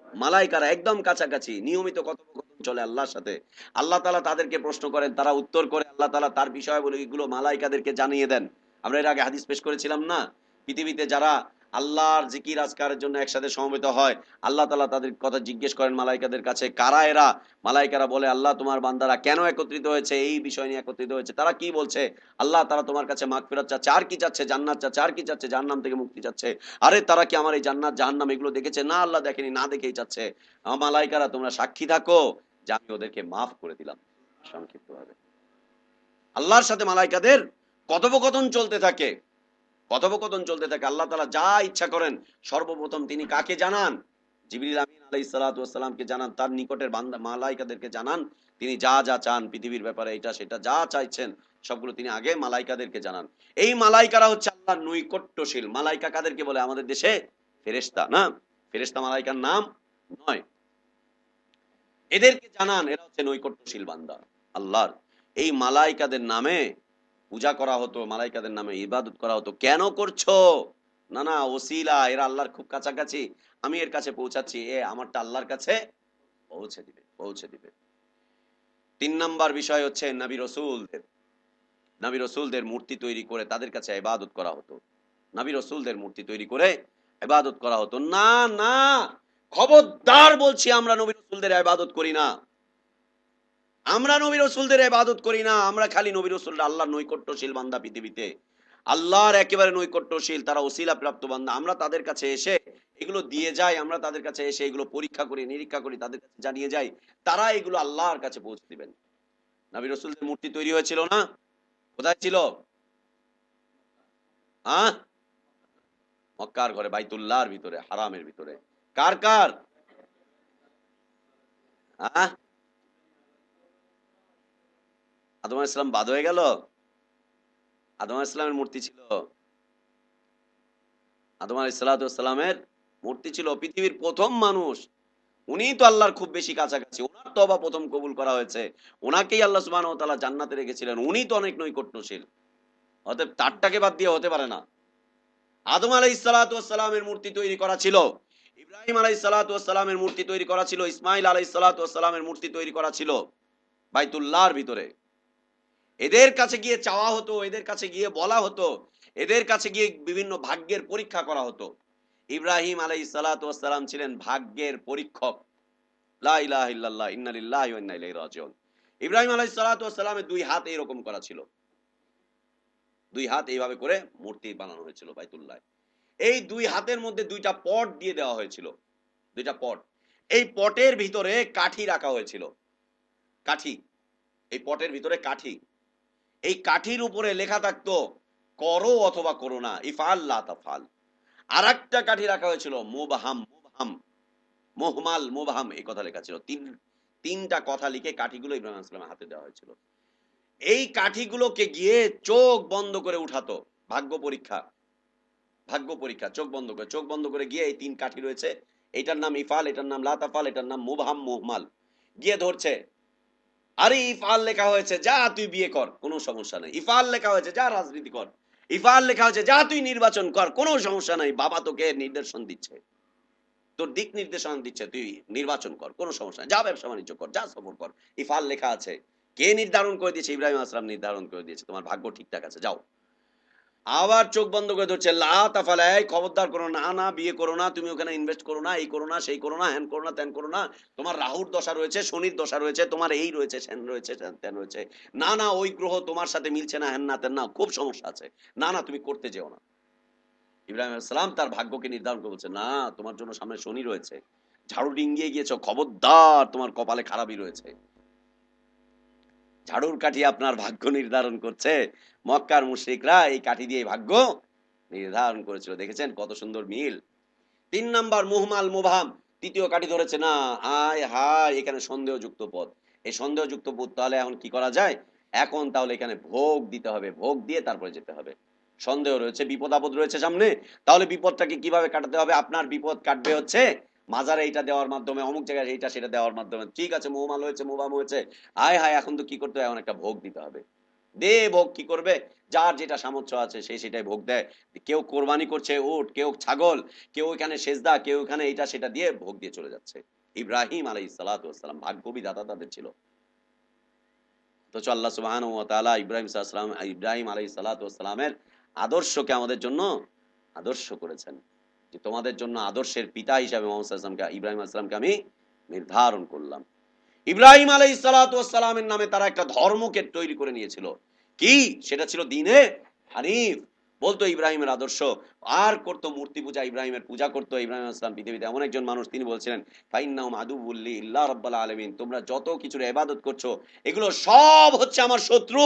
মালাইকারা। একদম কাছাকাছি, নিয়মিত কথোপকথন চলে আল্লাহর সাথে। আল্লাহ তাআলা তাদেরকে প্রশ্ন করেন, তারা উত্তর করে, আল্লাহ তাআলা তার বিষয়গুলো মালাইকাদেরকে জানিয়ে দেন। আমরা এর আগে হাদিস পেশ করেছিলাম না, পৃথিবীতে যারা আল্লাহর জিকির আজকারের জন্য একসাথে সমবেত হয়, আল্লাহ তাআলা তাদের কথা জিজ্ঞেস করেন মালাইকাদের কাছে, কারা এরা? মালাইকারা বলে, আল্লাহ তোমার বান্দারা কেন একত্রিত হয়েছে, এই বিষয় নিয়ে একত্রিত হয়েছে। তারা কি বলছে? আল্লাহ তারা তোমার কাছে মাগফিরাত চাচ্ছে। আর কি চাচ্ছে? জান্নাত চাচ্ছে। আর কি চাচ্ছে? জাহান্নাম থেকে মুক্তি চাচ্ছে। আরে তারা কি আমার এই জান্নাত জাহান্নাম এগুলো দেখেছে? না, আল্লাহ দেখেনি, না দেখেই চাচ্ছে। মালাইকারা তোমরা সাক্ষী থাকো যে আমি ওদেরকে মাফ করে দিলাম। সংক্ষিপ্তভাবে আল্লাহর সাথে মালাইকাদের কথোপকথন চলতে থাকে, কথোপকথন চলতে থাকে। আল্লাহ তাআলা যা ইচ্ছা করেন সর্বপ্রথম তিনি কাকে জানান? জিবরিল আমিন আলাইহিস সালাতু ওয়াস সালামকে জানান, তার নিকটের বান্দা মালাইকাদেরকে জানান। তিনি যা যা চান পৃথিবীর ব্যাপারে, এটা সেটা যা চাইছেন সবগুলো তিনি আগে মালাইকাদেরকে জানান। এই মালাইকারা হচ্ছে আল্লাহর নৈকট্যশীল। মালাইকা কাদেরকে বলে? আমাদের দেশে ফেরেশতা, না? ফেরেশতা মালাইকার নাম নয়। এদেরকে জানান এরা হচ্ছে নৈকট্যশীল বান্দা আল্লাহর। এই মালাইকাদের নামে পূজা করা হতো, মালাইকাদের নামে ইবাদত করা হতো। কেন করছো? না না, ওসিলা, এরা আল্লাহর খুব কাছাকাছি, আমি এর কাছে পৌঁছাচ্ছি, এ আমারটা আল্লাহর কাছে পৌঁছে দিবে, পৌঁছে দিবে। 3 নাম্বার বিষয় হচ্ছে নবী রসুলদের মূর্তি তৈরি করে তাদের কাছে ইবাদত করা হতো। নবী রসুলদের মূর্তি তৈরি করে ইবাদত করা হতো। না না, খবরদার বলছি, আমরা নবী রসুলদের ইবাদত করি না। আমরা নবী রসুলদের ইবাদত করি না। আমরা খালি নবী রসুলরা আল্লাহর নৈকট্যশীল বান্দা পৃথিবীতে, আল্লাহর একেবারে নৈকট্যশীল, তারা ওসিলা প্রাপ্ত বান্দা। আমরা তাদের কাছে এসে এগুলো দিয়ে যাই, আমরা তাদের কাছে এসে এগুলো পরীক্ষা করি, নিরীক্ষা করি, তাদের কাছে জানিয়ে যাই, তারা এগুলো আল্লাহর কাছে পৌঁছে দিবেন। নবী রসুলদের মূর্তি তৈরি হয়েছিল না? কোথায় ছিল? হ্যাঁ, মক্কার ঘরে, বাইতুল্লাহর ভিতরে, হারামের ভিতরে। কার কার? হ্যাঁ, আদম আলাইহিস সালাম বাদ হয়ে গেল? আদম আলাইহিস সালামের মূর্তি ছিল। আদম আলাইহিস সালামের মূর্তি ছিল। পৃথিবীর প্রথম মানুষ, উনিই তো আল্লাহর খুব বেশি কাছাকাছি, ওনার তওবা প্রথম কবুল করা হয়েছে, ওনাকেই আল্লাহ সুবহানাহু ওয়া তাআলা জান্নাতে রেখেছিলেন, উনি তো অনেক নৈকট্যশীল। অতএব তারটাকে বাদ দিয়ে হতে পারে না। আদম আলাইহিস সালামের মূর্তি তৈরি করা ছিল, ইব্রাহিম আলাইহিস সালামের মূর্তি তৈরি করা ছিল, ইসমাইল আলাইহিস সালামের মূর্তি তৈরি করা ছিল বাইতুল্লাহর ভিতরে। এদের কাছে গিয়ে চাওয়া হতো, এদের কাছে গিয়ে বলা হতো, এদের কাছে গিয়ে বিভিন্ন ভাগ্যের পরীক্ষা করা হতো। ইব্রাহিম আলাইহিস সালাম ছিলেন ভাগ্যের পরীক্ষক। লা ইলাহা ইল্লাল্লাহ, ইন্না লিল্লাহি ওয়া ইন্না ইলাইহি রাজিউন। ইব্রাহিম আলাইহিস সালামের 2 হাত এরকম করা ছিল, 2 হাত এইভাবে করে মূর্তি বানানো হয়েছিল বাইতুল্লাহ। এই 2 হাতের মধ্যে 2টা পট দিয়ে দেওয়া হয়েছিল, 2টা পট। এই পটের ভিতরে কাঠি রাখা হয়েছিল, কাঠি, এই পটের ভিতরে কাঠি। এই কাঠির উপরে লেখা থাকতো করো অথবা করো না, ইফআল লা তাফআল। আরেকটা কাঠি রাখা হয়েছিল মুবহাম, মুহমাল, মুবহাম, এই কথা লেখা ছিল। তিনটা কথা লিখে কাঠিগুলো ইব্রাহিম আলাইহিস সালামের হাতে দেওয়া হয়েছিল। এই কাঠিগুলোকে গিয়ে চোখ বন্ধ করে উঠাতো, ভাগ্য পরীক্ষা, ভাগ্য পরীক্ষা, চোখ বন্ধ করে, চোখ বন্ধ করে গিয়ে এই 3 কাঠি রয়েছে, এটার নাম ইফআল, এটার নাম লা তাফআল, এটার নাম মুবহাম, মুহমাল, গিয়ে ধরছে। আরে ইফআল লেখা হয়েছে, যা তুই বিয়ে কর, কোনো সমস্যা নাই। ইফআল লেখা হয়েছে, যা রাজনীতি কর। ইফআল লেখা হয়েছে, যা তুই নির্বাচন কর, কোনো সমস্যা নাই। বাবা তোকে নির্দেশন দিচ্ছে, তোর দিক নির্দেশনা দিচ্ছে, তুই নির্বাচন কর, কোনো সমস্যা নাই। যা ব্যবসা বাণিজ্য কর, যা সফর কর। ইফআল লেখা আছে। কে নির্ধারণ করে দিয়েছে? ইব্রাহিম আলাইহিস সালাম নির্ধারণ করে দিয়েছে, তোমার ভাগ্য ঠিকঠাক আছে, যাও। আবার চোখ বন্ধ করে ধরছে, লা তাফাল, এই খবরদার করো না, না বিয়ে করো না, তুমি ওখানে ইনভেস্ট করো না, এই করো না, সেই করো না, হ্যান করো না, ত্যান করো না, তোমার রাহুর দশা রয়েছে, শনির দশা রয়েছে, তোমার এই রয়েছে, সেন রয়েছে, ত্যান রয়েছে, না না ওই গ্রহ তোমার সাথে মিলছে না, হ্যান না ত্যান না, খুব সমস্যা আছে, না না তুমি করতে যেও না। ইব্রাহিম আলাইহিস সালাম তার ভাগ্যকে নির্ধারণ করে বলছে, না তোমার জন্য সামনে শনি রয়েছে, ঝাড়ু ডিঙ্গিয়ে গিয়েছো, খবরদার, তোমার কপালে খারাপই রয়েছে। ঝাড়ুর কাঠি আপনার ভাগ্য নির্ধারণ করছে। মক্কার মুশরিকরা এই কাঠি দিয়ে ভাগ্য নির্ধারণ করেছিল। দেখেছেন কত সুন্দর মিল। 3 নাম্বার মুহমাল, মুবহাম, তৃতীয় কাঠি ধরেছে, না আয় হায়, এখানে সন্দেহযুক্ত পদ। এই সন্দেহযুক্ত পদ, তাহলে এখন কি করা যায়? এখন তাহলে এখানে ভোগ দিতে হবে, ভোগ দিয়ে তারপরে যেতে হবে। সন্দেহ রয়েছে, বিপদ আপদ রয়েছে সামনে, তাহলে বিপদটাকে কিভাবে কাটাতে হবে? আপনার বিপদ কাটবে হচ্ছে মাজারে এইটা দেওয়ার মাধ্যমে, অমুক জায়গায় এইটা সেটা দেওয়ার মাধ্যমে। ঠিক আছে, মুহমাল হয়েছে, মুবহাম হয়েছে, আয় হায়, এখন তো কি করতে হবে? এখন একটা ভোগ দিতে হবে। দে ভোগ। কি করবে? যার যেটা সামর্থ্য আছে সে সেটাই ভোগ দেয়। কেউ কোরবানি করছে উট, কেউ ছাগল, কেউ এখানে সেজদা, কেউ এখানে এটা সেটা দিয়ে ভোগ দিয়ে চলে যাচ্ছে। ইব্রাহিম আলাইহিস সালাম ভাগ্য বিধাতা তাদের ছিল। অথচ আল্লাহ সুবহানাহু ওয়া তাআলা ইব্রাহিম আলাইহিস সালামের আদর্শকে আমাদের জন্য আদর্শ করেছেন। যে তোমাদের জন্য আদর্শের পিতা হিসাবে মোহাম্মদ সাল্লাল্লাহু আলাইহি ওয়াসাল্লামকে, ইব্রাহিম আলাইহিস সালামকে আমি নির্ধারণ করলাম। ইব্রাহিম আলাইহিস সালাতু ওয়াস সালামের নামে তারা একটা ধর্মকে তৈরি করে নিয়েছিল। কি? সেটা ছিল দ্বীনে হানিফ। বলতো ইব্রাহিমের আদর্শ, আর করতো মূর্তি পূজা, ইব্রাহিমের পূজা করতো। ইব্রাহিম আলাইহিস সালাম পৃথিবীতে এমন একজন মানুষ, তিনি বলছিলেন ফাইন্নাহুম আদুউল্লি ইল্লা রাব্বাল আলামিন, তোমরা যত কিছুর ইবাদত করছো এগুলো সব হচ্ছে আমার শত্রু।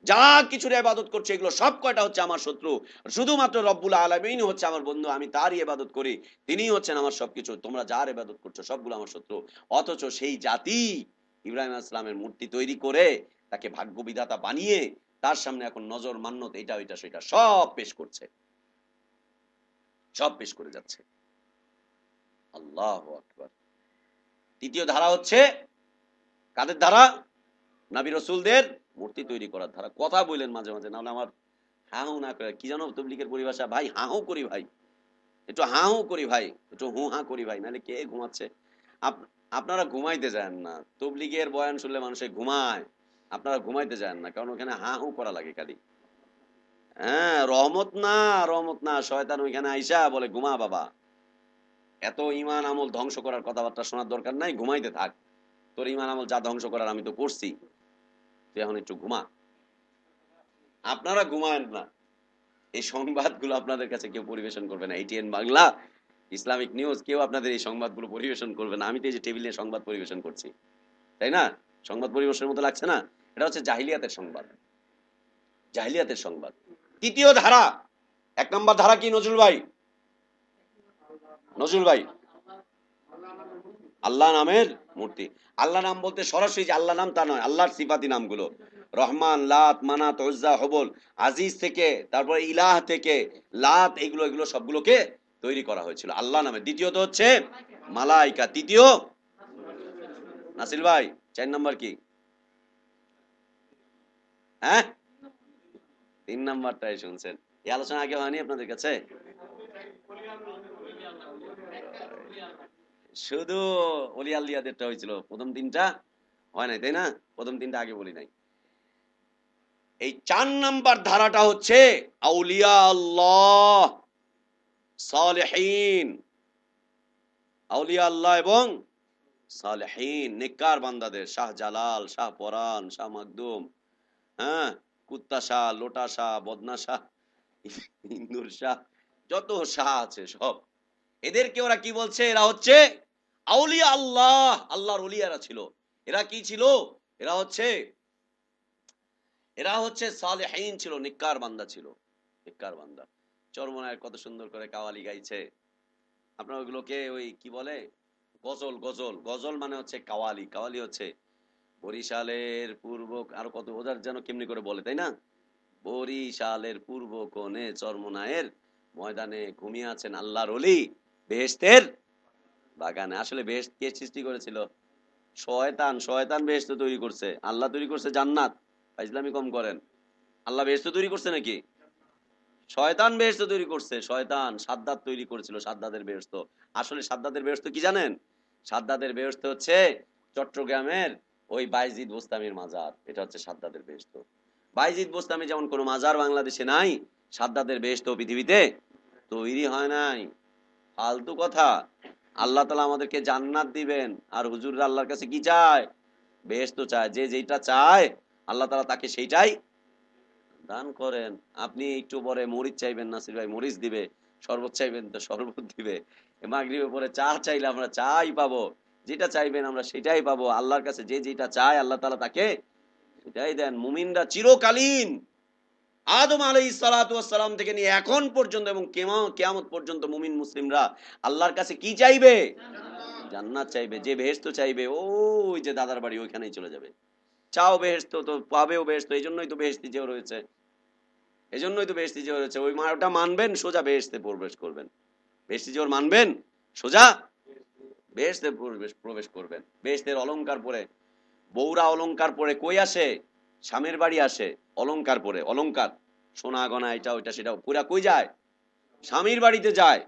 যা কিছুর ইবাদত করছো এগুলো সব কয়টা হচ্ছে আমার শত্রু। শুধুমাত্র রব্বুল আলামিন হচ্ছে আমার বন্ধু, আমি তারই ইবাদত করি, তিনিই হচ্ছেন আমার সবকিছু। তোমরা যার ইবাদত করছো সবগুলো আমার শত্রু। অথচ সেই জাতি ইব্রাহিম আলাইহিস সালামের মূর্তি তৈরি করে তাকে ভাগ্য বিধাতা বানিয়ে তার সামনে এখন নজর মান্যত এটা ওইটা সেটা সব পেশ করছে, সব পেশ করে যাচ্ছে। আল্লাহু আকবার। তৃতীয় ধারা হচ্ছে কাদের ধারা? নবী রাসূলদের মূর্তি তৈরি করার ধারা। কথা বলেন মাঝে মাঝে, নাহলে আমার হাহু না করে, কি জানো তবলিগের পরিভাষা, ভাই হাহু করি ভাই, একটু হাহু করি ভাই, একটু হু হা করি ভাই, নাহলে কে ঘুমাচ্ছে? আপনারা ঘুমাইতে যান না, তবলিগের বয়ান শুনলে মানুষে ঘুমায়, আপনারা ঘুমাইতে যান না, কারণ ওখানে হাহু করা লাগে খালি। হ্যাঁ, রহমত না, রহমত না, শয়তান ওইখানে আইসা বলে ঘুমা বাবা, এত ইমান আমল ধ্বংস করার কথাবার্তা শোনার দরকার নাই, ঘুমাইতে থাক, তোর ইমান আমল যা ধ্বংস করার আমি তো করছি, তুই এখন একটু ঘুমা। আপনারা ঘুমায়েন না, এই সংবাদগুলো আপনাদের কাছে কেউ পরিবেশন করবে না। এটিএন বাংলা, ইসলামিক নিউজ, কেউ আপনাদের এই সংবাদগুলো পরিবেশন করবে না। আমি তো এই যে টেবিলে সংবাদ পরিবেশন করছি, তাই না? সংবাদ পরিবেশনের মতো লাগছে না? এটা হচ্ছে জাহিলিয়াতের সংবাদ, জাহিলিয়াতের সংবাদ। তৃতীয় ধারা, 1 নম্বর ধারা কি নজরুল ভাই? নজরুল ভাই, আল্লাহ নামের মূর্তি। আল্লাহ নাম বলতে সরাসরি যে আল্লাহ নাম তা নয়, আল্লাহর সিফাতি নামগুলো, রহমান, লাত, মানাত, উজ্জা, হবল, আজিজ থেকে তারপরে ইলাহ থেকে লাত, এগুলো এগুলো সবগুলোকে তৈরি করা হয়েছিল আল্লাহ নামে। দ্বিতীয়ত হচ্ছে মালাইকা, তৃতীয় নাসির ভাই 4 নম্বর কি? হ্যাঁ, 3 নম্বরটাই শুনছেন। এই আলোচনা আগে হয়নি আপনাদের কাছে? শুধু অলি আল্লিয়াদেরটা হয়েছিল, প্রথম 3টা হয় নাই, তাই না? প্রথম 3টা আগে বলি নাই। এই 4 নম্বর ধারাটা হচ্ছে আউলিয়া আল্লাহ, সালেহীন, আউলিয়া আল্লাহ এবং সালেহীন, নেককার বান্দাদের, শাহ জালাল, শাহ পরান, শাহ মাকদুম, হ্যাঁ, কুত্তা শাহ, লোটা শাহ, বদনা শাহ, ইন্দুর শাহ, যত শাহ আছে সব, এদেরকে ওরা কি বলছে? এরা হচ্ছে আউলিয়া আল্লাহ, আল্লাহর ওলিয়ারা ছিল। এরা কি ছিল? এরা হচ্ছে সালেহীন ছিল, নেককার বান্দা ছিল, নেককার বান্দা। চরমনায়ের কত সুন্দর করে কাওয়ালি গাইছে। আপনারা ওইগুলোকে ওই কি বলে, গজল, গজল, গজল মানে হচ্ছে কাওয়ালি, কাওয়ালি হচ্ছে বরিশালের পূর্ব, আরো কত ওদের যেন কেমনি করে বলে, তাই না? বরিশালের পূর্ব কোণে চরমনায়ের ময়দানে ঘুমিয়ে আছেন আল্লাহর ওলি বেহেশতের বাগানে। আসলে বেহেশত কে সৃষ্টি করেছিল? শয়তান। শয়তান বেহেশত তৈরি করছে, আল্লাহ তৈরি করছে জান্নাত। ইসলামী কম করেন, আল্লাহ বেহেশত তৈরি করছে নাকি? শয়তান বেহেশত তৈরি করছে। শয়তান সাদ্দাত তৈরি করেছিল, সাদ্দাতের বেহেশত। আসলে সাদ্দাতের বেহেশত কি জানেন? সাদ্দাতের বেহেশত হচ্ছে চট্টগ্রামের ওই বাইজিদ বোস্তামির মাজার, এটা হচ্ছে সাদ্দাতের বেহেশত। বাইজিদ বোস্তামি যেমন কোনো মাজার বাংলাদেশে নাই, সাদ্দাতের বেহেশত পৃথিবীতে তৈরি হয় নাই। ফালতু কথা। আল্লাহ তাআলা আমাদেরকে জান্নাত দিবেন, আর হুজুররা আল্লাহর কাছে কি চায়? বেহেশত চায়। যে যেটা চায় আল্লাহ তাআলা তাকে সেইটাই দান করেন। আপনি একটু পরে মরিচ চাইবেন, নাসির ভাই মরিচ দিবে, শরবত চাইবেন তো শরবত দিবে, মাগরিবের পরে চা চাইলে আমরা চাই পাবো, যেটা চাইবেন আমরা সেটাই পাবো। আল্লাহর কাছে যে যেটা চায় আল্লাহ তাআলা তাকে সেটাই দেন। মুমিনরা চিরকালীন আদম আলাইহিস সালাতু ওয়াস সালাম থেকে নিয়ে এখন পর্যন্ত এবং কিয়ামত পর্যন্ত মুমিন মুসলিমরা আল্লাহর কাছে কি চাইবে? জান্নাত চাইবে। যে বেহেশত চাইবে ওই যে দাদার বাড়ি ওইখানেই চলে যাবে। চাও বেহেশত তো পাবেও বেহেশত, এই জন্যই তো বেহেশতি যে রয়েছে, এজন্যই তো বেহেশতি যে রয়েছে। ওই ওটা মানবেন, সোজা বেহেশতে প্রবেশ করবেন। বেহেশতি যে মানবেন, সোজা বেহেশতে প্রবেশ করবেন। বেহেশতের অলংকার পরে, বউরা অলংকার পরে কই আসে? স্বামীর বাড়ি আসে অলংকার পরে, অলংকার সোনা গয়না এটা ওইটা সেটা পুরা কই যায়? স্বামীর বাড়িতে যায়।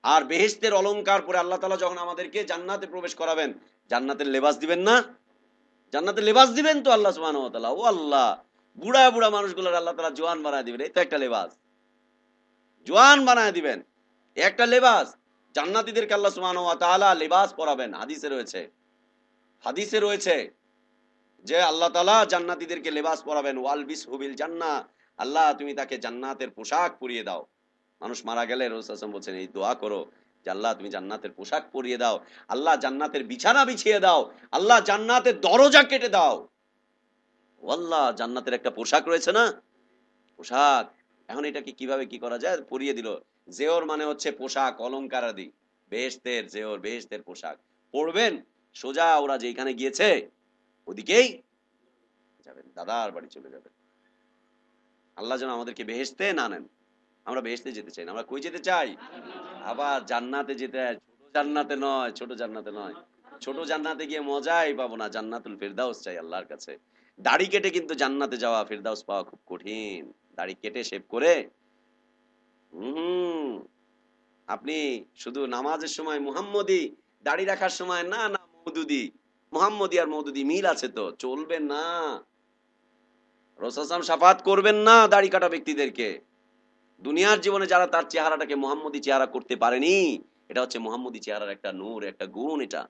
আর বেহেশতের অলংকার পরে আল্লাহ তাআলা যখন আমাদেরকে জান্নাতে প্রবেশ করাবেন, জান্নাতের লেবাস দিবেন না? জান্নাতের লেবাস দিবেন তো আল্লাহ সুবহানাহু ওয়া তাআলা। ও আল্লাহ, বুড়া বুড়া মানুষগুলোর আল্লাহ তাআলা জওয়ান বানায় দিবেন, এই তো একটা লেবাস। জোয়ান বানায় দিবেন। একটা লেবাস, জান্নাতীদেরকে আল্লাহ সুবহানাহু ওয়া তাআলা লেবাস পরাবেন। হাদিসে রয়েছে যে আল্লাহ তাআলা জান্নাতীদেরকে লেবাস পরাবেন, ওয়ালবিসহু বিল জান্নাহ, আল্লাহ তুমি তাকে জান্নাতের পোশাক পরিয়ে দাও। মানুষ মারা গেলে রাসূল সাল্লাল্লাহু আলাইহি ওয়াসাল্লাম বলছেন এই দোয়া করো যে আল্লাহ তুমি জান্নাতের পোশাক পরিয়ে দাও, আল্লাহ জান্নাতের বিছানা বিছিয়ে দাও, আল্লাহ জান্নাতের দরজা কেটে দাও। ও আল্লাহ, জান্নাতের একটা পোশাক রয়েছে না, পোশাক। এখন এটাকে কিভাবে কি করা যায়, পরিয়ে দিল। জেওর মানে হচ্ছে পোশাক, অলংকার আদি। বেহেশতের জেওর, বেহেশতের পোশাক পরবেন, সোজা ওরা যেখানে গিয়েছে ওদিকেই যাবেন, দাদার বাড়ি চলে যাবেন। আল্লাহ যেন আমাদেরকে বেহেশতে না নেন। আমরা বেহেশতে যেতে চাই না, আমরা কই যেতে চাই? আবার জান্নাতে যেতে, ছোট জান্নাতে নয়, ছোট জান্নাতে নয়। ছোট জান্নাতে গিয়ে মজাই পাবো না, জান্নাতুল ফেরদাউস চাই আল্লাহর কাছে। দাড়ি কেটে কিন্তু জান্নাতে যাওয়া, ফেরদাউস পাওয়া খুব কঠিন। দাড়ি কেটে শেভ করে হুম আপনি শুধু নামাজের সময় মুহাম্মদি, দাড়ি রাখার সময় না না মওদুদি। মুহাম্মদি আর মওদুদি মিল আছে তো, চলবে না। রাসূল সাল্লাল্লাহু আলাইহি ওয়াসাল্লাম শাফাত করবেন না দাড়ি কাটা ব্যক্তিদেরকে। দুনিয়ার জীবনে যারা তার চেহারাটাকে মুহাম্মদি চেহারা করতে পারেনি, এটা হচ্ছে মুহাম্মদি চেহারার একটা নূর, একটা গুণ। এটা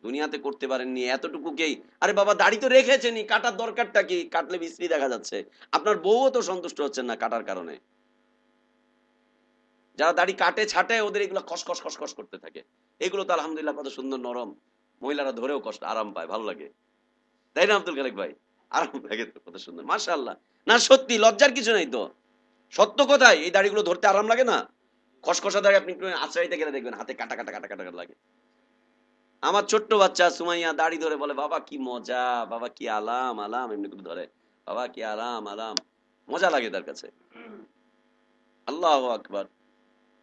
দুনিয়াতে করতে পারেননি, এতটুকুকেই আরে বাবা দাড়ি তো রেখেছেনই, কাটার দরকারটা কি? কাটলে বিশ্রী দেখা যাচ্ছে, আপনার বউও তো সন্তুষ্ট হচ্ছেন না কাটার কারণে। যারা দাড়ি কাটে ছাটে ওদের এগুলো খসখস খসখস করতে থাকে। এগুলো তো আলহামদুলিল্লাহ কত সুন্দর নরম, মহিলারা ধরেও কষ্ট আরাম পায়, ভালো লাগে, তাই না আব্দুল খালেক ভাই? আরাম লাগে তো, কত সুন্দর, মাশাআল্লাহ। না সত্যি লজ্জার কিছু নাই তো, সত্য কথাই। এই দাড়িগুলো ধরতে আরাম লাগে না? খসখসা দাড়ি আপনি একটু আশ্রয়তে গেলে দেখবেন হাতে কাটা কাটা কাটা কাটা লাগে। আমার ছোট্ট বাচ্চা সুমাইয়া দাড়ি ধরে বলে বাবা কি মজা, বাবা কি আলাম আলাম, এমনি করে ধরে, বাবা কি আরাম আরাম, মজা লাগে তার কাছে। আল্লাহু আকবার।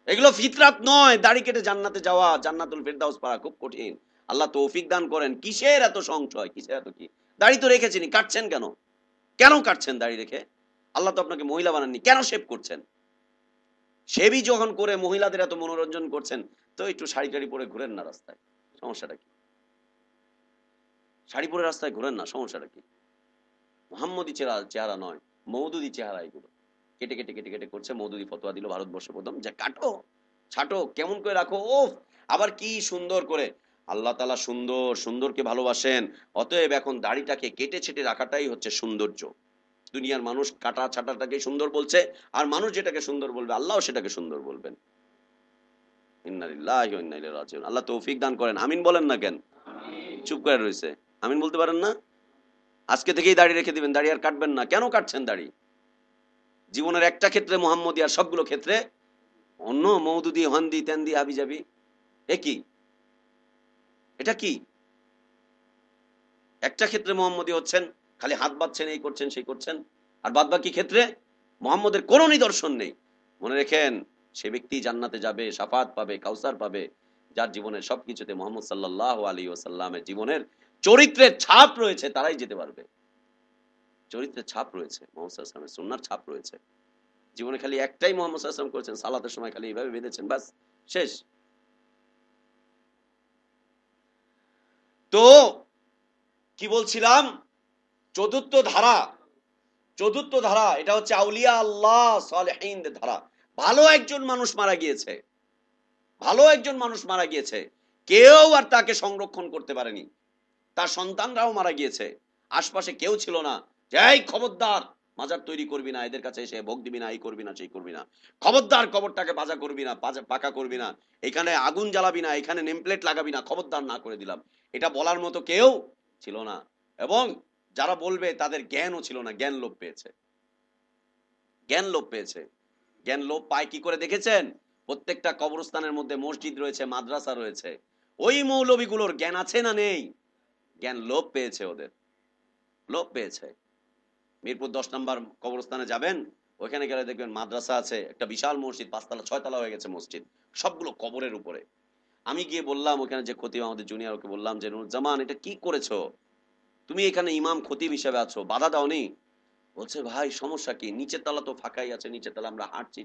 এগুলো ফিতরাত নয়, দাড়ি কেটে জান্নাতে যাওয়া, জান্নাতুল ফেরদাউস পাওয়া খুব কঠিন। আল্লাহ তৌফিক দান করেন। কিসের এত সংশয়, কিসের এত কি? দাড়ি তো রেখেছেনই, কাটছেন কেন? কেন কাটছেন দাড়ি রেখে? আল্লাহ তো আপনাকে মহিলা বানাননি, কেন শেভ করছেন? শেভই যখন করে মহিলাদের এত মনোরঞ্জন করছেন, তো একটু শাড়ি টাড়ি পরে ঘুরেন না রাস্তায়, সমস্যাটা কি? শাড়ি পরে রাস্তায় ঘুরেন না, সমস্যাটা কি? মোহাম্মদী চেহারা নয়, মওদুদি চেহারা এগুলো। কেটে কেটে কেটে কেটে করছে। মওদুদি ফতোয়া দিল ভারতবর্ষে প্রথম যে কাটো, ছাটো, কেমন করে রাখো, ওফ, আবার কি সুন্দর করে। আল্লাহ তাআলা সুন্দর, সুন্দরকে ভালোবাসেন। অতএব এখন দাড়িটাকে কেটে ছেটে রাখাটাই হচ্ছে সৌন্দর্য। দুনিয়ার মানুষ কাটা ছাটাটাকে সুন্দর বলছে, আর মানুষ যেটাকে সুন্দর বলবে আল্লাহও সেটাকে সুন্দর বলবেন। ইন্না লিল্লাহি ওয়া ইন্না ইলাইহি রাজিউন। আল্লাহ তৌফিক দান করেন। আমিন বলেন না কেন? চুপ করে রয়েছে, আমিন বলতে পারেন না? আজকে থেকেই দাড়ি রেখে দিবেন, দাড়ি আর কাটবেন না। কেন কাটছেন দাড়ি? জীবনের একটা ক্ষেত্রে মোহাম্মদী আর সবগুলো ক্ষেত্রে অন্য, মওদুদি হন্দি তেন্দি হাবি যাবি, একই। এটা কি? একটা ক্ষেত্রে মোহাম্মদী হচ্ছেন, খালি হাত বাঁধছেন, এই করছেন সেই করছেন, আর বাদ বাকি ক্ষেত্রে মোহাম্মদের কোনো নিদর্শন নেই। মনে রেখেন, সে ব্যক্তি জান্নাতে যাবে, শাফাত পাবে, কাউসার পাবে, যার জীবনের সবকিছুতে মোহাম্মদ সাল্লাল্লাহু আলাইহি ওয়াসাল্লামের জীবনের চরিত্রের ছাপ রয়েছে, তারাই যেতে পারবে। চরিত্রের ছাপ রয়েছে, মোহাম্মদ সাল্লাল্লাহু আলাইহি ওয়াসাল্লামের সুন্নাহর ছাপ রয়েছে। জীবনে খালি একটাই মোহাম্মদ সাল্লাল্লাহু আলাইহি ওয়াসাল্লাম করেছেন, সালাতের সময় খালি এইভাবে বেঁধেছেন, বাস, শেষ। তো কি বলছিলাম? চতুর্থ ধারা, চতুর্থ ধারা এটা হচ্ছে আউলিয়া আল্লাহ সালেহিনদের ধারা। ভালো একজন মানুষ মারা গিয়েছে, ভালো একজন মানুষ মারা গিয়েছে, কেউ আর তাকে সংরক্ষণ করতে পারেনি। তার সন্তানরাও মারা গিয়েছে, আশপাশে কেউ ছিল না যে এই খবরদার মাজার তৈরি করবি না, এদের কাছে এসে ভোগ দিবি না, এই করবি না সেই করবি না, খবরদার কবরটাকে বাজা করবি না, পাকা করবি না, এখানে আগুন জ্বালাবি না, এখানে নেমপ্লেট লাগাবি না, খবরদার না করে দিলাম, এটা বলার মতো কেউ ছিল না। এবং যারা বলবে তাদের জ্ঞানও ছিল না, জ্ঞান লোপ পেয়েছে, জ্ঞান লোপ পেয়েছে। জ্ঞান লোপ পায় কি করে দেখেছেন? প্রত্যেকটা কবরস্থানের মধ্যে মসজিদ রয়েছে, মাদ্রাসা রয়েছে, ওই মৌলবীগুলোর জ্ঞান আছে না নেই? জ্ঞান লোপ পেয়েছে, ওদের লোপ পেয়েছে। মিরপুর 10 নম্বর কবরস্থানে যাবেন, ওইখানে গেলে দেখবেন মাদ্রাসা আছে, একটা বিশাল মসজিদ, 5 তলা 6 তলা হয়ে গেছে মসজিদ, সবগুলো কবরের উপরে। আমি গিয়ে বললাম ওখানে যে খতিব আমাদের জুনিয়র, ওকে বললাম যে নুরুজ্জামান এটা কি করেছো তুমি, এখানে ইমাম খতিব হিসেবে আছো, বাধা দাওনি? বলছে ভাই সমস্যা কি, নিচের তলা তো ফাঁকাই আছে, নিচের তলা আমরা হাঁটছি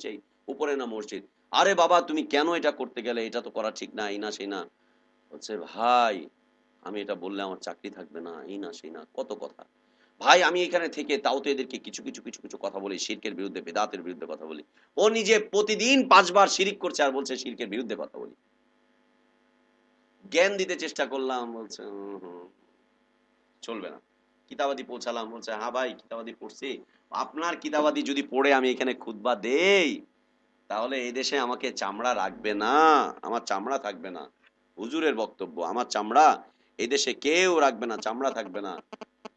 সেই, উপরে না মসজিদ। আরে বাবা তুমি কেন এটা করতে গেলে, এটা তো করা ঠিক না, এই না সেই না। বলছে ভাই আমি এটা বললে আমার চাকরি থাকবে না, এই না সেই না, কত কথা। ভাই আমি এখানে থেকে তাও তো এদেরকে কিছু কিছু কিছু কিছু কথা বলি, শিরকের বিরুদ্ধে, বেদাতের বিরুদ্ধে কথা বলি। ও নিজে প্রতিদিন ৫ বার শিরিক করছে আর বলছে শিরকের বিরুদ্ধে কথা বলি। জ্ঞান দিতে চেষ্টা করলাম, বলছে চলবে না। কিতাবাদি পৌঁছালাম, বলছে হ্যাঁ ভাই কিতাবাদি পড়ছি। আপনার কিতাবাদি যদি পড়ে আমি এখানে খুতবা দেই, তাহলে এই দেশে আমাকে চামড়া রাখবে না, আমার চামড়া থাকবে না। হুজুরের বক্তব্য, আমার চামড়া এই দেশে কেউ রাখবে না, চামড়া থাকবে না,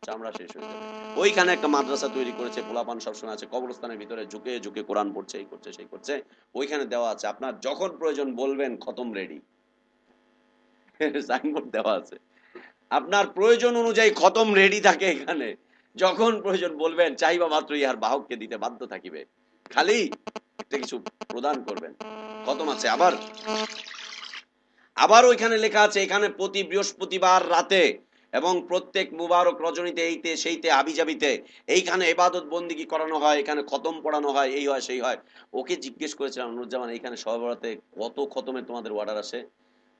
চামড়া শেষ হয়ে যাবে। ওইখানে একটা মাদ্রাসা তৈরি করেছে, পোলাপান সবসময় আছে, কবরস্থানের ভিতরে ঝুঁকে ঝুঁকে কোরআন পড়ছে, এই করছে সেই করছে। ওইখানে দেওয়া আছে আপনার যখন প্রয়োজন বলবেন খতম রেডি, সাইনবোর্ড দেওয়া আছে। আপনার প্রয়োজন অনুযায়ী খতম রেডি থাকে এখানে, যখন প্রয়োজন বলবেন চাইবা মাত্র ইহার বাহককে দিতে বাধ্য থাকিবে, খালি একটা কিছু প্রদান করবেন, খতম আছে। আবার আবার ওইখানে লেখা আছে এখানে প্রতি বৃহস্পতিবার রাতে এবং প্রত্যেক মুবারক রজনীতে, এইতে সেইতে আবিজাবিতে এইখানে ইবাদত বন্দিগি করানো হয়, এখানে খতম পড়ানো হয়, এই হয় সেই হয়। ওকে জিজ্ঞেস করেছিলাম নুরুজ্জামান এইখানে শবে বরাতে কত খতমের তোমাদের অর্ডার আসে?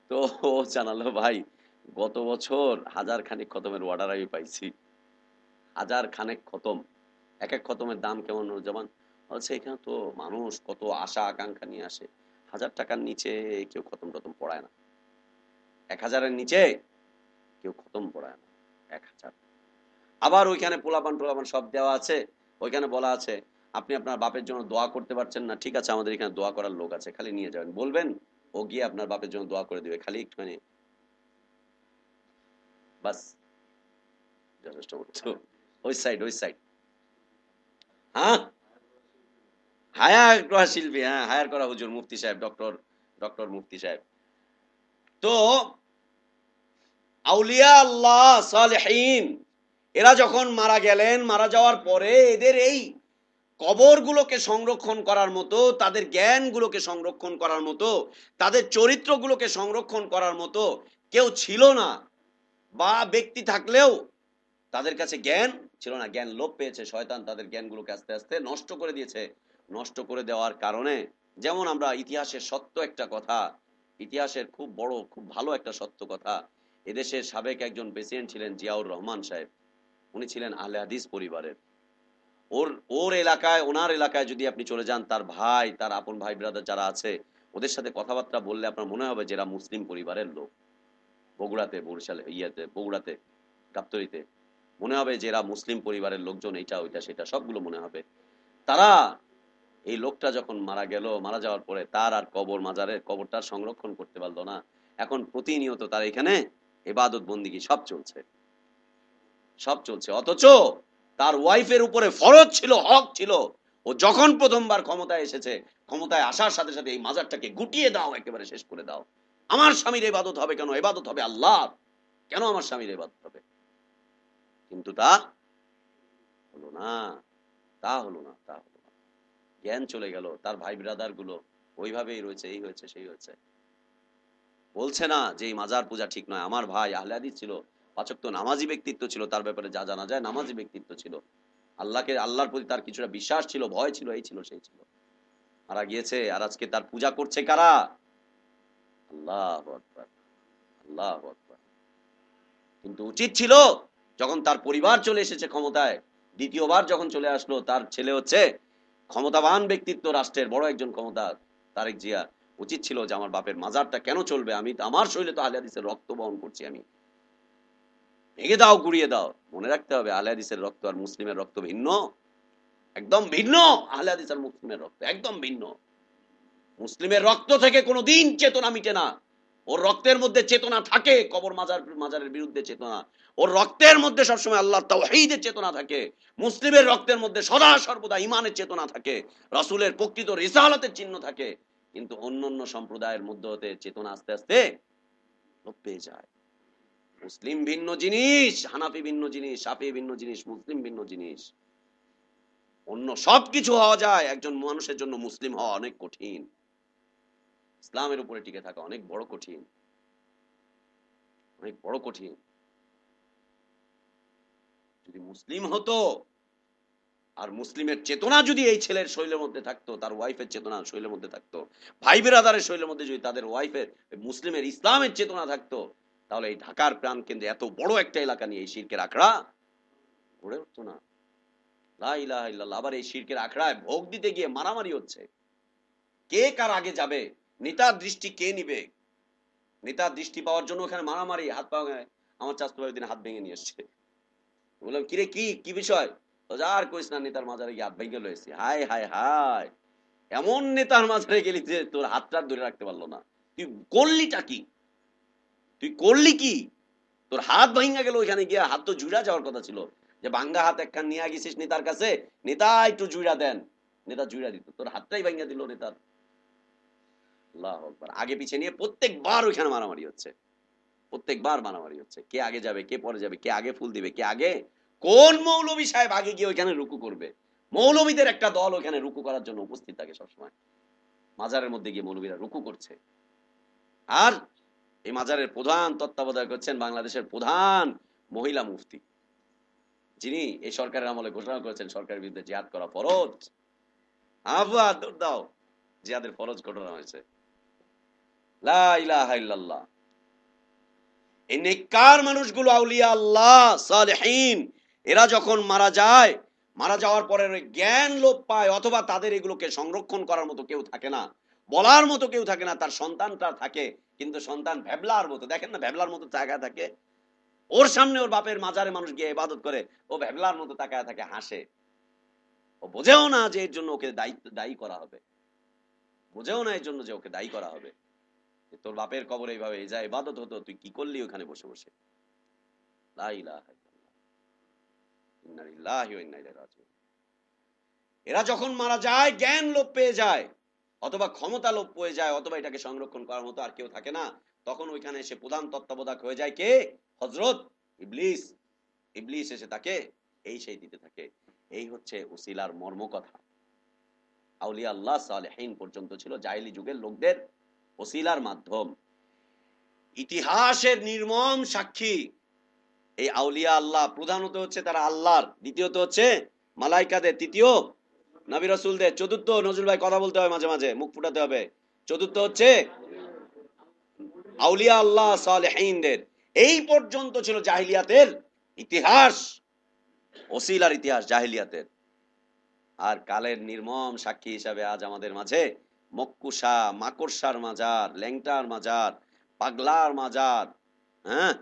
তো ও জানালো ভাই গত বছর ১০০০ খানেক খতমের অর্ডার আমি পাইছি। ১০০০ খানেক খতম। এক এক খতমের দাম কেমন নুরুজ্জামান? বলছে এখানে তো মানুষ কত আশা আকাঙ্ক্ষা নিয়ে আসে, ১০০০ টাকার নিচে কেউ খতম টতম পড়ায় না, ১০০০-এর নিচে কেউ খতম পড়ায় না, ১০০০। আবার ওইখানে পোলাপান টোলাপান সব দেওয়া আছে। ওইখানে বলা আছে আপনি আপনার বাপের জন্য দোয়া করতে পারছেন না, ঠিক আছে আমাদের এখানে দোয়া করার লোক আছে, খালি নিয়ে যাবেন, বলবেন ও গিয়ে আপনার বাপের জন্য দোয়া করে দিবে, খালি একটুখানি বাস, যথেষ্ট বলছো। ওই সাইড ওই সাইড, হ্যাঁ হায়ার করা শিল্পী, হ্যাঁ হায়ার করা হুজুর মুফতি সাহেব, ডক্টর ডক্টর মুফতি সাহেব। তো আউলিয়া আল্লাহ সালেহীন এরা যখন মারা গেলেন, মারা যাওয়ার পরে এদের এই কবরগুলোকে সংরক্ষণ করার মতো, তাদের জ্ঞানগুলোকে সংরক্ষণ করার মতো, তাদের চরিত্রগুলোকে সংরক্ষণ করার মতো কেউ ছিল না, বা ব্যক্তি থাকলেও তাদের কাছে জ্ঞান ছিল না। জ্ঞান লোপ পেয়েছে, শয়তান তাদের জ্ঞানগুলোকে আস্তে আস্তে নষ্ট করে দিয়েছে। নষ্ট করে দেওয়ার কারণে, যেমন আমরা ইতিহাসের সত্য একটা কথা, ইতিহাসের খুব বড় খুব ভালো একটা সত্য কথা, এদেশের সাবেক একজন প্রেসিডেন্ট ছিলেন জিয়াউর রহমান সাহেব। উনি ছিলেন আহলে হাদিস পরিবারের। ওর ওর এলাকায়, ওনার এলাকায় যদি আপনি চলে যান, তার ভাই, তার আপন ভাই ব্রাদার যারা আছে, ওদের সাথে কথাবার্তা বললে আপনার মনে হবে যে এরা মুসলিম পরিবারের লোক। বগুড়াতে, বরিশালে, ইয়াতে, বগুড়াতে, গাবতলীতে মনে হবে যে এরা মুসলিম পরিবারের লোকজন, এইটা ওইটা সেটা সবগুলো মনে হবে। তারা, এই লোকটা যখন মারা গেল, মারা যাওয়ার পরে তার আর কবর, মাজারের কবরটার সংরক্ষণ করতে পারলো না। এখন প্রতিনিয়ত তার এখানে ইবাদত বন্দিগি সব চলছে, সব চলছে। অথচ তার ওয়াইফের উপরে ফরজ ছিল, হক ছিল, ও যখন প্রথমবার ক্ষমতায় এসেছে, ক্ষমতায় আসার সাথে সাথে এই মাজারটাকে গুটিয়ে দাও, একেবারে শেষ করে দাও। আমার স্বামীর ইবাদত হবে কেন? ইবাদত হবে আল্লাহ, কেন আমার স্বামীর ইবাদত হবে? কিন্তু তা হলো না, তা হলো না, তা হলো না। জ্ঞান চলে গেল, তার ভাই ব্রাদার গুলো ওইভাবেই রয়েছে, এই হয়েছে সেই হয়েছে। বলছে না যে এই মাজার পূজা ঠিক নয়। আমার ভাই আহলে হাদিস ছিল, পাঁচ ওয়াক্ত নামাজি ব্যক্তিত্ব ছিল, তার ব্যাপারে যা জানা যায় নামাজি ব্যক্তিত্ব ছিল, আল্লাহকে, আল্লাহর প্রতি তার কিছুটা বিশ্বাস ছিল, ভয় ছিল, এই ছিল সেই ছিল। মারা গিয়েছে, আর আজকে তার পূজা করছে কারা? আল্লাহু আকবার, আল্লাহু আকবার। কিন্তু উচিত ছিল যখন তার পরিবার চলে এসেছে ক্ষমতায়, দ্বিতীয়বার যখন চলে আসলো, তার ছেলে হচ্ছে ক্ষমতাবান ব্যক্তিত্ব, রাষ্ট্রের বড় একজন ক্ষমতা, তারেক জিয়া, উচিত ছিল যে আমার বাপের মাজারটা কেন চলবে? আমি, আমার শরীরে তো আহলে হাদিসের রক্ত বহন করছি, আমি ভেঙে দাও, গুড়িয়ে দাও। মনে রাখতে হবে আহলে হাদিসের রক্ত আর মুসলিমের রক্ত ভিন্ন, একদম ভিন্ন। আহলে হাদিস আর মুসলিমের রক্ত একদম ভিন্ন। মুসলিমের রক্ত থেকে কোনোদিন চেতনা মিটে না, ওর রক্তের মধ্যে চেতনা থাকে কবর মাজার, মাজারের বিরুদ্ধে চেতনা, ওর রক্তের মধ্যে সবসময় আল্লাহ তাওহীদের চেতনা থাকে। মুসলিমের রক্তের মধ্যে সদা সর্বদা ইমানের চেতনা থাকে, রাসূলের প্রকৃত রিসালাতের চিহ্ন থাকে। কিন্তু অন্যান্য সম্প্রদায়ের মধ্যে হতে চেতনা আস্তে আস্তে লোপ পেয়ে যায়। মুসলিম ভিন্ন জিনিস, হানাফি ভিন্ন জিনিস, শাফি ভিন্ন জিনিস, মুসলিম ভিন্ন জিনিস। অন্য সবকিছু হওয়া যায়, একজন মানুষের জন্য মুসলিম হওয়া অনেক কঠিন, ইসলামের উপরে টিকে থাকা অনেক বড় কঠিন, অনেক বড় কঠিন। যদি মুসলিম হতো, আর মুসলিমের চেতনা যদি এই ছেলের শরীরের মধ্যে থাকতো, তার ওয়াইফের চেতনা শরীরের মধ্যে থাকতো, ভাই বেরাদারের শরীরের মধ্যে যদি তাদের ওয়াইফের মুসলিমের ইসলামের চেতনা থাকতো, তাহলে এই ঢাকার প্রাণ কেন্দ্রে এত বড় একটা এলাকা নিয়ে এই শিরকের আখড়া গড়ে উঠতো না। লা ইলাহা ইল্লাল্লাহ। আবার এই শিরকের আখড়ায় ভোগ দিতে গিয়ে মারামারি হচ্ছে, কে কার আগে যাবে, নেতার দৃষ্টি কে নিবে। নেতার দৃষ্টি পাওয়ার জন্য ওখানে মারামারি, হাত পা। আমার চাচতো ভাই দিন হাত ভেঙে নিয়ে এসছে। বললাম কিরে কি কি বিষয়? আর কইস না, নেতার মাজারে গিয়ে হাত ভেঙে লয়েছি। হায় হায় হায়, এমন নেতার মাজারে গেলি যে তোর হাতটা ধরে রাখতে পারলো না। তুই করলিটা কি? তুই করলি কি? তোর হাত ভাঙ্গা গেল ওইখানে গিয়া। হাত তো জুড়া যাওয়ার কথা ছিল, যে ভাঙ্গা হাত একখান নিয়ে গেছিস নেতার কাছে, নেতা একটু জুড়া দেন, নেতা জুড়া দিত, তোর হাতটাই ভাঙ্গা দিল নেতার। আল্লাহু আকবার। আগে পিছে নিয়ে প্রত্যেকবার ওইখানে মারামারি হচ্ছে, প্রত্যেকবার মারামারি হচ্ছে, কে আগে যাবে, কে পরে যাবে, কে আগে ফুল দিবে, কে আগে, কোন মৌলবী সাহেব আগে গিয়ে ওইখানে রুকু করবে। মৌলবীদের একটা দল ওখানে রুকু করার জন্য উপস্থিত থাকে সবসময়। মাজারের মধ্যে গিয়ে মৌলবীরা রুকু করছে। আর এই মাজারের প্রধান তত্ত্বাবধায়ক হচ্ছেন বাংলাদেশের প্রধান মহিলা মুফতি, যিনি এই সরকারের আমলে ঘোষণা করেছেন সরকারের বিরুদ্ধে জিহাদ করা ফরজ। আবার দৌড় দাও, জিহাদের ফরজ ঘটনা হয়েছে। লা ইলাহা ইল্লাল্লাহ। এই নেককার মানুষগুলো, আউলিয়া আল্লাহ, সালেহীন, এরা যখন মারা যায়, মারা যাওয়ার পরে জ্ঞান লোপ পায়, অথবা তাদের এগুলোকে সংরক্ষণ করার মতো কেউ থাকে না, বলার মতো কেউ থাকে না। তার সন্তানটা থাকে, কিন্তু সন্তান ভ্যাবলার মতো, দেখেন না ভ্যাবলার মতো তাকায় থাকে। ওর সামনে ওর বাপের মাজারে মানুষ গিয়ে ইবাদত করে, ও ভ্যাবলার মতো তাকায় থাকে, হাসে। ও বোঝেও না যে এর জন্য ওকে দায়ী করা হবে, বোঝেও না এর জন্য যে ওকে দায়ী করা হবে। তোর বাপের কবরে এইভাবে যা ইবাদত হতো, তুই কি করলি ওখানে বসে বসে? লা ইলাহা ইল্লাল্লাহ, ইন্না লিল্লাহি ওয়া ইন্না ইলাইহি রাজিউন। এরা যখন মারা যায়, জ্ঞান লোপ পেয়ে যায়, অথবা ক্ষমতা লোপ পেয়ে যায়, অথবা এটাকে সংরক্ষণ করার মতো আর কেউ থাকে না, তখন ওইখানে এসে প্রধান তত্ত্বাবধায়ক হয়ে যায় কে? হযরত ইবলিস। ইবলিস এসে তাকে এই সেই দিতে থাকে। এই হচ্ছে উসিলার মর্ম কথা। আউলিয়া আল্লাহ সালেহীন পর্যন্ত ছিল জাহেলি যুগের লোকদের ওসিলার মাধ্যম। ইতিহাসের নির্মম সাক্ষী এই আউলিয়া আল্লাহ। প্রধানত হচ্ছে তারা আল্লাহর, দ্বিতীয়ত হচ্ছে মালাইকাদের, তৃতীয় নবী রাসূলদের, চতুর্থ, নজরুল ভাই কথা বলতে হয় মাঝে মাঝে, মুখ ফুটাতে হবে, চতুর্থ হচ্ছে আউলিয়া আল্লাহ সালেহীনদের। এই পর্যন্ত ছিল জাহিলিয়াতের ইতিহাস, ওসিলার ইতিহাস জাহিলিয়াতের। আর কালের নির্মম সাক্ষী হিসাবে আজ আমাদের মাঝে মক্কুসা, মাকড়সার মাজার, ল্যাংটার মাজার, পাগলার মাজার, হ্যাঁ,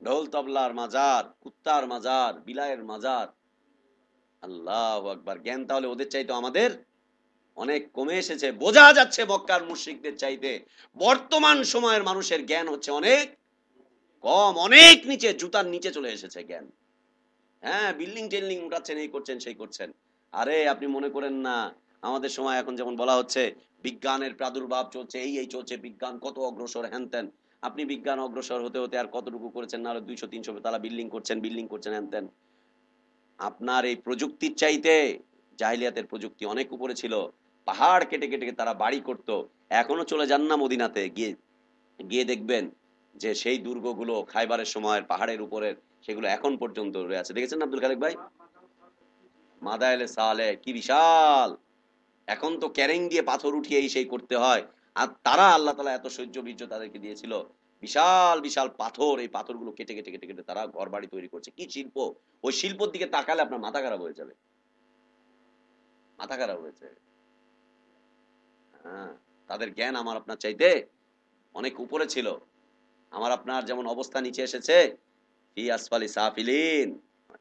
ঢোল তবলার মাজার, কুত্তার মাজার, বিলায়ের মাজার। আল্লাহু আকবার। জ্ঞান তাহলে ওদের চাইতে আমাদের অনেক কমে এসেছে। বোঝা যাচ্ছে মক্কার মুশরিকদের চাইতে বর্তমান সময়ের মানুষের জ্ঞান হচ্ছে অনেক কম, অনেক নিচে, জুতার নিচে চলে এসেছে জ্ঞান। হ্যাঁ, বিল্ডিং টেল্ডিং উঠাচ্ছেন, এই করছেন সেই করছেন। আরে আপনি মনে করেন না, আমাদের সময় এখন যেমন বলা হচ্ছে বিজ্ঞানের প্রাদুর্ভাব চলছে, এই চলছে, বিজ্ঞান কত অগ্রসর, হ্যান ত্যান। আপনি বিজ্ঞান অগ্রসর হতে হতে আর কতটুকু করেছেন? না 200-300 তালা বিল্ডিং করছেন, হ্যান ত্যান। আপনার এই প্রযুক্তির চাইতে জাহিলিয়াতের প্রযুক্তি অনেক উপরে ছিল। পাহাড় কেটে কেটে তারা বাড়ি করত। এখনো চলে যান না মদিনাতে, গিয়ে গিয়ে দেখবেন যে সেই দুর্গগুলো খাইবারের সময়ের পাহাড়ের উপরের, সেগুলো এখন পর্যন্ত রয়ে আছে। দেখেছেন আব্দুল খালেক ভাই? মাদায়েলে সালে কি বিশাল! এখন তো ক্যারেং দিয়ে পাথর উঠিয়ে এই সেই করতে হয়। আর তারা, আল্লাহ তাআলা এত সহ্য বীর্য তাদেরকে দিয়েছিল, বিশাল বিশাল পাথর, এই পাথরগুলো কেটে কেটে কেটে কেটে তারা ঘর বাড়ি তৈরি করছে। কি শিল্প! ওই শিল্পের দিকে তাকালে আপনার মাথা খারাপ হয়ে যাবে, মাথা খারাপ হয়েছে। হ্যাঁ, তাদের জ্ঞান আমার আপনার চাইতে অনেক উপরে ছিল। আমার আপনার যেমন অবস্থা নিচে এসেছে, ফি আসফালি সাফিলিন,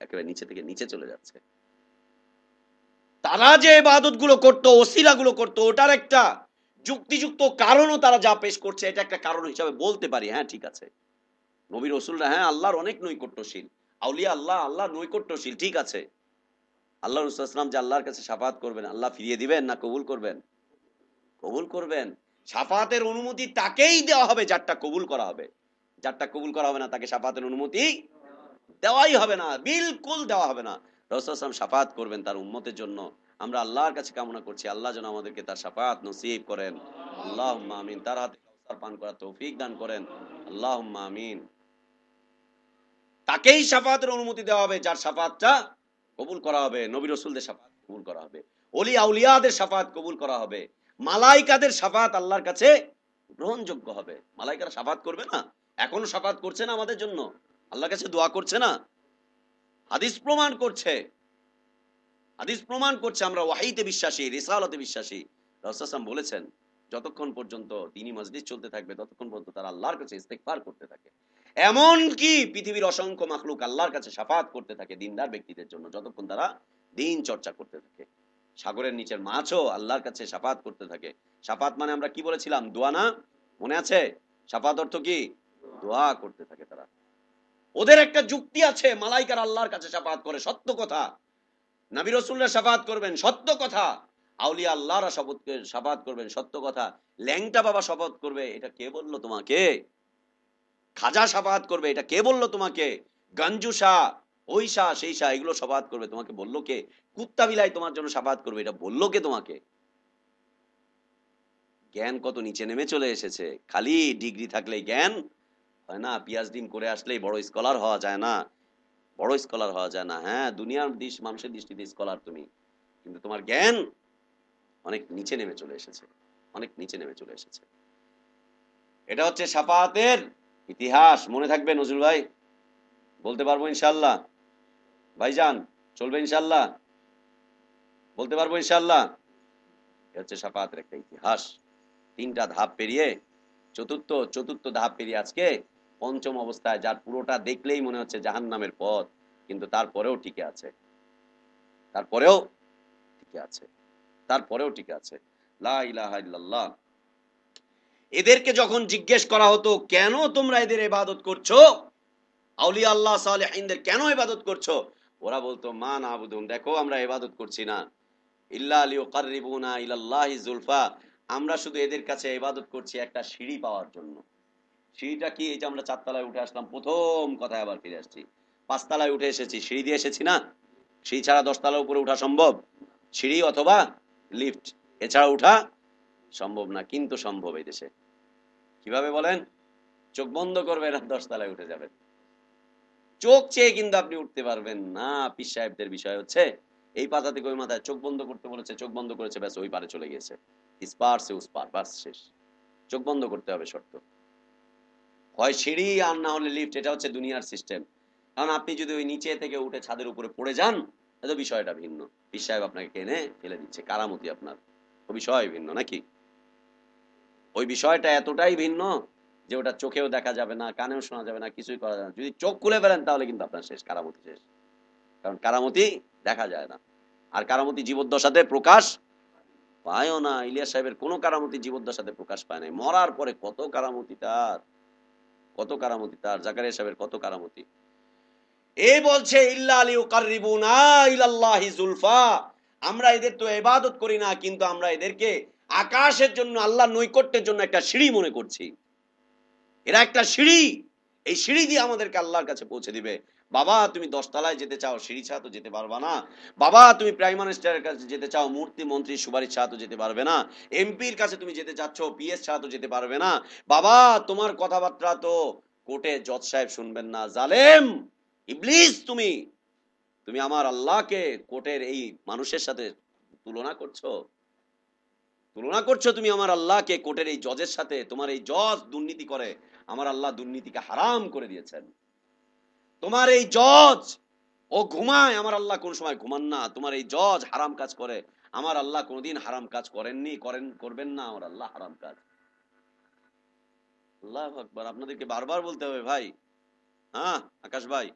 একেবারে নিচে থেকে নিচে চলে যাচ্ছে। তারা যে ইবাদত গুলো করতো, ওসিলা গুলো করতো, ওটার একটা যুক্তিযুক্ত কারণও তারা যা পেশ করছে, এটা একটা কারণ হিসাবে বলতে পারি। হ্যাঁ, ঠিক আছে, নবী রাসূলরা, হ্যাঁ, আল্লাহর অনেক নৈকট্যশীল, আউলিয়া আল্লাহ আল্লাহর নৈকট্যশীল, ঠিক আছে। আল্লাহ রাসূল সাল্লাল্লাহু আলাইহি ওয়াসাল্লাম যে আল্লাহর কাছে শাফাত করবেন, আল্লাহ ফিরিয়ে দিবেন না কবুল করবেন? কবুল করবেন। শাফাতের অনুমতি তাকেই দেওয়া হবে যারটা কবুল করা হবে। যারটা কবুল করা হবে না, তাকে শাফাতের অনুমতি দেওয়াই হবে না, বিলকুল দেওয়া হবে না। রাসূল সাল্লাল্লাহু আলাইহি ওয়াসাল্লাম শাফাত করবেন তার উম্মতের জন্য। আমরা আল্লাহর কাছে কামনা করছি, আল্লাহ যেন আমাদেরকে তার শাফাত নসিব করেন। আল্লাহুম্মা আমিন। তার হাতে কাউসার পান করার তৌফিক দান করেন। আল্লাহুম্মা আমিন। তাকেই শাফাতের অনুমতি দেওয়া হবে যার শাফাতটা কবুল করা হবে। নবী রাসূলদের শাফাত কবুল করা হবে, ওলি আউলিয়াদের শাফাত কবুল করা হবে, মালাইকাদের শাফাত আল্লাহর কাছে গ্রহণযোগ্য হবে। মালাইকারা শাফাত করবে না? এখনো শাফাত করছে না আমাদের জন্য, আল্লাহর কাছে দোয়া করছে না? হাদিস প্রমাণ করছে, হাদিস প্রমাণ করছে আমরা ওয়াহিতে বিশ্বাসী, রিসালাতে বিশ্বাসী। রাসূল সাল্লাল্লাহু আলাইহি ওয়াসাল্লাম বলেছেন যতক্ষণ পর্যন্ত দ্বীনি মজলিস চলতে থাকবে ততক্ষণ পর্যন্ত তারা আল্লাহর কাছে ইস্তেগফার করতে থাকে। এমন কি পৃথিবীর অসংখ্য মাখলুক আল্লাহর কাছে শাফাত করতে থাকে দিনদার ব্যক্তিদের জন্য যতক্ষণ তারা দিন চর্চা করতে থাকে। সাগরের নিচের মাছও আল্লাহর কাছে শাফাত করতে থাকে। শাফাত মানে আমরা কি বলেছিলাম? দোয়া না? মনে আছে? শাফাত অর্থ কি? দোয়া করতে থাকে তারা। ওদের একটা যুক্তি আছে, মালাইকার আল্লাহর কাছে শাফাত করে, সত্য কথা। নবী রাসূলরা শাফাত করবেন, সত্য কথা। আউলিয়া আল্লাহরা শাফাত করবেন, সত্য কথা। ল্যাংটা বাবা শপথ করবে, এটা কে বললো তোমাকে? খাজা শাফাত করবে, এটা কে বললো তোমাকে? গঞ্জু শাহ, ওই শাহ, সেই শাহ, এগুলো শাফাত করবে, তোমাকে বললো কে? কুত্তা বিলাই তোমার জন্য শাফাত করবে, এটা বললো কে তোমাকে? জ্ঞান কত নিচে নেমে চলে এসেছে। খালি ডিগ্রি থাকলেই জ্ঞান হয় না, পিএইচডি করে আসলেই বড় স্কলার হওয়া যায় না, বড় স্কলার হওয়া যায় না। হ্যাঁ, দুনিয়ার মানুষের দৃষ্টিতে স্কলার তুমি, কিন্তু তোমার জ্ঞান অনেক নিচে নেমে চলে এসেছে, অনেক নিচে নেমে চলে এসেছে। এটা হচ্ছে শাফাতের ইতিহাস। মনে থাকবে নজরুল ভাই? বলতে পারবো ইনশাআল্লাহ? ভাইজান চলবে ইনশাআল্লাহ? বলতে পারবো ইনশাআল্লাহ? এটা হচ্ছে শাফাতের একটা ইতিহাস। তিনটা ধাপ পেরিয়ে চতুর্থ ধাপ পেরিয়ে আজকে পঞ্চম অবস্থায়, যার পুরোটা দেখলেই মনে হচ্ছে জাহান্নামের পথ, কিন্তু তারপরেও টিকে আছে, তারপরেও টিকে আছে, তারপরেও টিকে আছে। লা ইলাহা ইল্লাল্লাহ। এদেরকে যখন জিজ্ঞেস করা হতো কেন তোমরা এদের ইবাদত করছো, আউলিয়া আল্লাহ সালেহিনদের কেন ইবাদত করছো, ওরা বলতো মা নাবুদুন, দেখো আমরা ইবাদত করছি না ইল্লা লিয়ুকাররিবুনা ইলাল্লাহি যুলফা, আমরা শুধু এদের কাছে ইবাদত করছি একটা সিঁড়ি পাওয়ার জন্য। সিঁড়িটা কি? এই যে আমরা 4 তলায় উঠে আসলাম, প্রথম কথায় আবার ফিরে আসছি। 5 তলায় উঠে এসেছি, সিঁড়ি দিয়ে এসেছি না? সিঁড়ি ছাড়া 10 তলার উপরে ওঠা সম্ভব? সিঁড়ি অথবা লিফট, এছাড়া ওঠা সম্ভব না, কিন্তু সম্ভব এই দেশে। কিভাবে বলেন? চোখ বন্ধ করবেন আর 10 তলায় উঠে যাবেন। চোখ চেয়ে কিন্তু আপনি উঠতে পারবেন না। পীর সাহেবদের বিষয় হচ্ছে এই পাতা থেকে ওই মাথায়, চোখ বন্ধ করতে বলেছে, চোখ বন্ধ করেছে, ব্যাস ওই পারে চলে গিয়েছে, ইস্পার সে উসপার, বাস শেষ। চোখ বন্ধ করতে হবে শর্ত, হয় সিঁড়ি আর না হলে লিফট। এটা হচ্ছে দুনিয়ার সিস্টেম। কারণ আপনি যদি ওই নিচে থেকে উঠে ছাদের উপরে পড়ে যান, তাহলে বিষয়টা ভিন্ন। পীর সাহেব আপনাকে টেনে ফেলে দিচ্ছে, কারামতি আপনার, ও বিষয় ভিন্ন নাকি? ওই বিষয়টা এতটাই ভিন্ন যে ওটা চোখেও দেখা যাবে না, কানেও শোনা যাবে না, কিছুই করা যাবে না। যদি চোখ খুলে ফেলেন তাহলে কিন্তু আপনার শেষ, কারামতি শেষ। কারণ কারামতি দেখা যায় না, আর কারামতি জীবদ্দশাতে প্রকাশ পায়ও না। ইলিয়াস সাহেবের কোনো কারামতি জীবদ্দশাতে প্রকাশ পায় নাই, মরার পরে কত কারামতি তার, কত কারামতি তার। জাকারিয়া সাহেবের কত কারামতি। এই বলছে ইল্লা লিয়ুকাররিবুনা ইলাল্লাহি যুলফা, আমরা এদের তো ইবাদত করি না, কিন্তু আমরা এদেরকে আকাশের জন্য, আল্লাহর নৈকট্যের জন্য একটা সিঁড়ি মনে করছি। এরা একটা সিঁড়ি, এই সিঁড়ি দিয়ে আমাদেরকে আল্লাহর কাছে পৌঁছে দিবে। বাবা তুমি 10 তলায় যেতে চাও, সিঁড়ি ছাড়া তো যেতে পারবা না। বাবা তুমি প্রাইম মিনিস্টারের কাছে যেতে চাও, মূর্তি মন্ত্রী সুপারিশ ছাড়া তো যেতে পারবে না। এমপির কাছে তুমি যেতে চাচ্ছ, পিএস ছাড়া তো যেতে পারবে না। বাবা তোমার কথাবার্তা তো কোর্টে জজ সাহেব শুনবেন না। জালেম, ইবলিস, তুমি তুমি আমার আল্লাহকে কোর্টের এই মানুষের সাথে তুলনা করছো, তুলনা করছো তুমি আমার আল্লাহকে কোর্টের এই জজের সাথে। তোমার এই জজ দুর্নীতি করে, আমার আল্লাহ দুর্নীতিকে হারাম করে দিয়েছেন। তোমার এই জজ ও ঘুমায়, আমার আল্লাহ কোন সময় ঘুমান না। তোমার এই জজ হারাম কাজ করে, আমার আল্লাহ কোনদিন হারাম কাজ করেননি, করবেন না। আমার আল্লাহ হারাম কাজ। আল্লাহু আকবার। আপনাদেরকে বারবার বলতে হবে ভাই। হ্যাঁ আকাশ ভাই,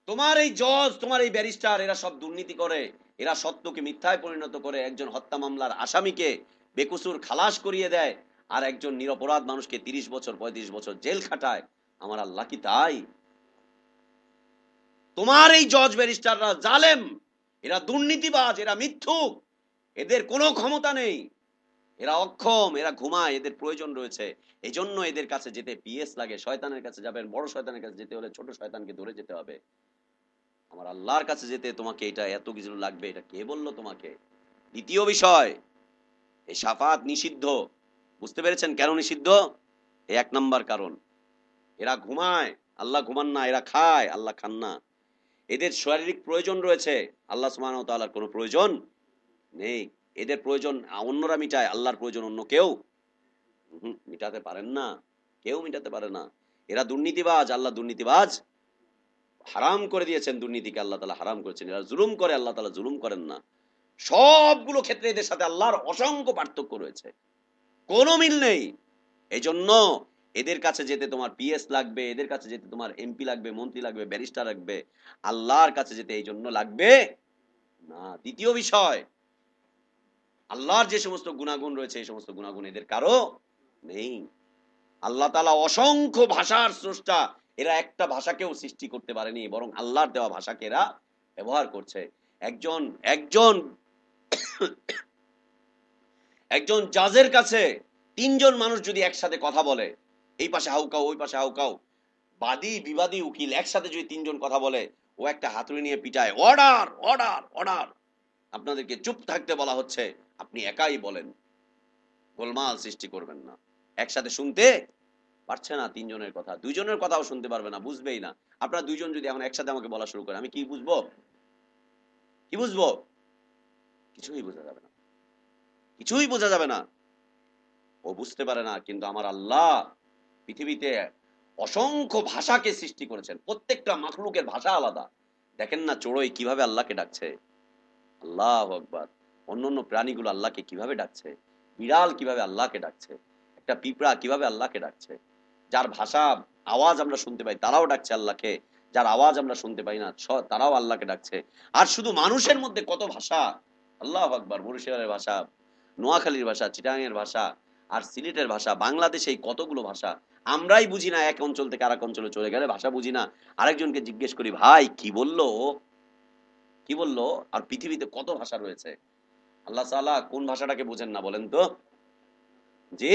তোমার এই জজ, তোমার এই ব্যারিস্টার, এরা সব দুর্নীতি করে। এরা সত্যকে মিথ্যায় পরিণত করে, একজন হত্যা মামলার আসামিকে বেকসুর খালাস করিয়ে দেয়, আর একজন নিরপরাধ মানুষকে 30 বছর 35 বছর জেল খাটায়। আমার আল্লাহ কি তাই? তোমার এই জজ ব্যারিস্টাররা জালেম, এরা দুর্নীতিবাজ, এরা মিথ্যুক, এদের কোনো ক্ষমতা নেই, এরা অক্ষম, এরা ঘুমায়, এদের প্রয়োজন রয়েছে। এই জন্য এদের কাছে যেতে পিএস লাগে। শয়তানের কাছে যাবেন, বড় শয়তানের কাছে যেতে হলে ছোট শয়তানকে ধরে যেতে হবে। আমার আল্লাহর কাছে যেতে তোমাকে এটা এত কিছু লাগবে, এটা কে বললো তোমাকে? দ্বিতীয় বিষয়, এই শাফাত নিষিদ্ধ। বুঝতে পেরেছেন কেন নিষিদ্ধ? এই 1 নাম্বার কারণ, এরা ঘুমায়, আল্লাহ ঘুমান না। এরা খায়, আল্লাহ খান না। এদের শারীরিক প্রয়োজন রয়েছে, আল্লাহ সুবহানাহু ওয়া তাআলার কোনো প্রয়োজন নেই। এদের প্রয়োজন অন্যরা মিটায়, আল্লাহর প্রয়োজন অন্য কেউ মিটাতে পারেন না, কেউ মিটাতে পারে না। এরা দুর্নীতিবাজ, আল্লাহ দুর্নীতিবাজ হারাম করে দিয়েছেন, দুর্নীতিকে আল্লাহ তাআলা হারাম করেছেন। এরা জুলুম করে, আল্লাহ তাআলা জুলুম করেন না। সবগুলো ক্ষেত্রে এদের সাথে আল্লাহর অসংখ্য পার্থক্য রয়েছে, কোনো মিল নেই। এই জন্য এদের কাছে যেতে তোমার পিএস লাগবে, এদের কাছে যেতে তোমার এমপি লাগবে, মন্ত্রী লাগবে, ব্যারিস্টার লাগবে। আল্লাহর কাছে যেতে এই জন্য লাগবে না। দ্বিতীয় বিষয়, আল্লাহর যে সমস্ত গুণাগুণ রয়েছে এই সমস্ত গুণাগুণ এদের কারো নেই। আল্লাহ তাআলা অসংখ্য ভাষার স্রষ্টা, এরা একটা ভাষাকেও সৃষ্টি করতে পারেনি, বরং আল্লাহর দেওয়া ভাষাকে এরা ব্যবহার করছে। একজন একজন একজন জাজের কাছে তিনজন মানুষ যদি একসাথে কথা বলে, এই পাশে হাউকাও ওই পাশে হাউকাও, বাদী বিবাদী উকিল একসাথে যদি তিনজন কথা বলে, ও একটা হাতুড়ি নিয়ে পিটায়, অর্ডার অর্ডার অর্ডার, আপনাদেরকে চুপ থাকতে বলা হচ্ছে, আপনি একাই বলেন, গোলমাল সৃষ্টি করবেন না। একসাথে শুনতে পারছে না তিনজনের কথা, দুইজনের কথাও শুনতে পারবে না, বুঝবেই না। আপনারা দুইজন যদি এখন একসাথে আমাকে বলা শুরু করে, আমি কি বুঝবো? কি বুঝবো? কিছুই বোঝা যাবে না, কিছুই বোঝা যাবে না। ও বুঝতে পারে না, কিন্তু আমার আল্লাহ পৃথিবীতে অসংখ্য ভাষাকে সৃষ্টি করেছেন, প্রত্যেকটা মাখলুকের ভাষা আলাদা। দেখেন না চড়ুই কিভাবে আল্লাহকে ডাকছে, আল্লাহু আকবার। অন্যান্য প্রাণীগুলো আল্লাহকে কিভাবে ডাকছে, বিড়াল কিভাবে আল্লাহকে ডাকছে, একটা পিঁপড়া কিভাবে আল্লাহকে ডাকছে। যার ভাষা আওয়াজ আমরা শুনতে পাই তারাও ডাকছে আল্লাহকে, যার আওয়াজ আমরা শুনতে পাই না তারাও আল্লাহকে ডাকছে। আর শুধু মানুষের মধ্যে কত ভাষা, আল্লাহু আকবার। বরিশালের ভাষা, নোয়াখালীর ভাষা, চিটাগাংয়ের ভাষা, আর সিলেটের ভাষা, বাংলাদেশে এই কতগুলো ভাষা আমরাই বুঝি না। এক অঞ্চল থেকে আরেক অঞ্চলে চলে গেলে ভাষা বুঝি না, আরেকজনকে জিজ্ঞেস করি, ভাই কি বললো, কি বললো। আর পৃথিবীতে কত ভাষা রয়েছে, আল্লাহ তাআলা কোন ভাষাটাকে বোঝেন না বলেন তো? জি,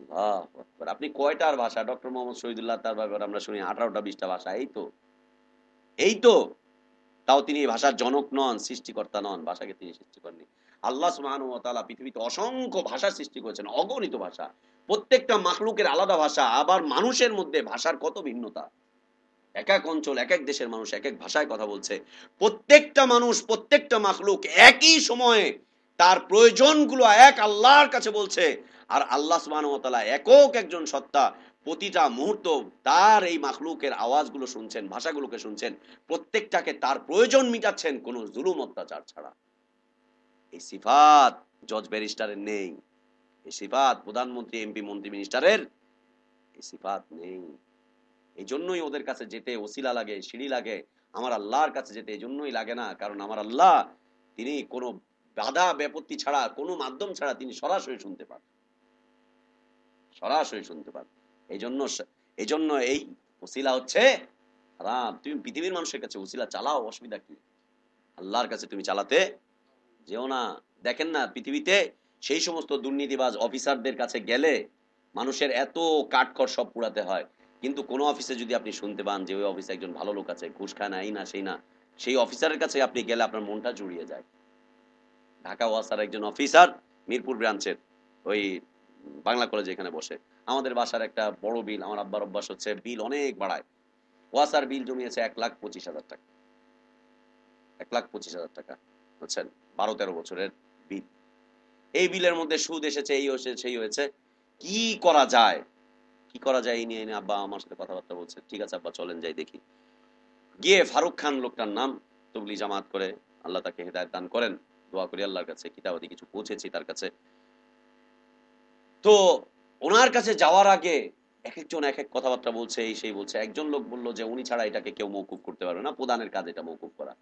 আল্লাহু আকবার। আপনি কয়টার ভাষা, ডক্টর মোহাম্মদ শহীদুল্লাহ তার ব্যাপারে আমরা শুনি 18টা 20টা ভাষা, এই তো, এই তো। তাও তিনি এই ভাষার জনক নন, সৃষ্টিকর্তা নন, ভাষাকে তিনি সৃষ্টি করেননি। আল্লাহ সুবহানাহু ওয়া তাআলা পৃথিবীতে অসংখ্য ভাষা সৃষ্টি করেছেন, অগণিত ভাষা। প্রত্যেকটা মাখলুকের আলাদা ভাষা। আবার মানুষের মধ্যে ভাষার কত ভিন্নতা, এক এক অঞ্চল এক এক দেশের মানুষ এক এক ভাষায় কথা বলছে। প্রত্যেকটা মানুষ প্রত্যেকটা মাখলুক একই সময়ে তার প্রয়োজনগুলো এক আল্লাহর কাছে বলছে। আর আল্লাহ সুবহানাহু ওয়া তাআলা একক একজন সত্তা, প্রতিটা মুহূর্ত তার এই মাখলুকের আওয়াজগুলো শুনছেন, ভাষাগুলোকে শুনছেন, প্রত্যেকটাকে তার প্রয়োজন মিটাচ্ছেন, কোনো জুলুম অত্যাচার ছাড়া। এই সিফাত জজ ব্যারিস্টারের নেই, এই সিফাত প্রধানমন্ত্রী এমপি মন্ত্রী মিনিস্টারের এই সিফাত নেই। এই জন্যই ওদের কাছে যেতে ওসিলা লাগে, সিঁড়ি লাগে। আমার আল্লাহর কাছে যেতে এই জন্যই লাগে না, কারণ আমার আল্লাহ তিনি কোনো বাধা বিপত্তি ছাড়া, কোনো মাধ্যম ছাড়া তিনি সরাসরি শুনতে পান, সরাসরি শুনতে পান। এই জন্য এই জন্য এই ওসিলা হচ্ছে হারাম। তুমি পৃথিবীর মানুষের কাছে ওসিলা চালাও, অসুবিধা কি? আল্লাহর কাছে তুমি চালাতে যেও না। দেখেন না পৃথিবীতে সেই সমস্ত দুর্নীতিবাজ অফিসারদের কাছে গেলে মানুষের এত কাঠখড় সব পুড়াতে হয়, কিন্তু কোন অফিসে যদি আপনি শুনতে পান যে ওই অফিসে একজন ভালো লোক আছে, ঘুষ খায় না, এই না সেই না, সেই অফিসারের কাছে আপনি গেলে আপনার মনটা জুড়িয়ে যায়। ঢাকা ওয়াসার একজন অফিসার, মিরপুর ব্রাঞ্চের, ওই বাংলা কলেজে এখানে বসে। আমাদের বাসার একটা বড় বিল, আমার আব্বার অভ্যাস হচ্ছে বিল অনেক বাড়ায়। ওয়াসার বিল জমিয়েছে 1,25,000 টাকা, 1,25,000 টাকা, বুঝছেন, 12-13 বছরের বিল। এই বিলের মধ্যে সুদ এসেছে, এই হয়েছে সেই হয়েছে, কি করা যায়, কি করা যায় এই নিয়ে আব্বা আমার সাথে কথাবার্তা বলছে। ঠিক আছে আব্বা চলেন যাই দেখি। গিয়ে ফারুক খান লোকটার নাম, তবলি জামাত করে, আল্লাহ তাকে হেদায়েত দান করেন, দোয়া করি আল্লাহর কাছে, কিতাবাদি কিছু পৌঁছেছি তার কাছে। তো ওনার কাছে যাওয়ার আগে এক একজন এক এক কথাবার্তা বলছে, এই সেই বলছে। একজন লোক বললো যে উনি ছাড়া এটাকে কেউ মওকুফ করতে পারবে না, প্রধানের কাজ এটা মওকুফ করা।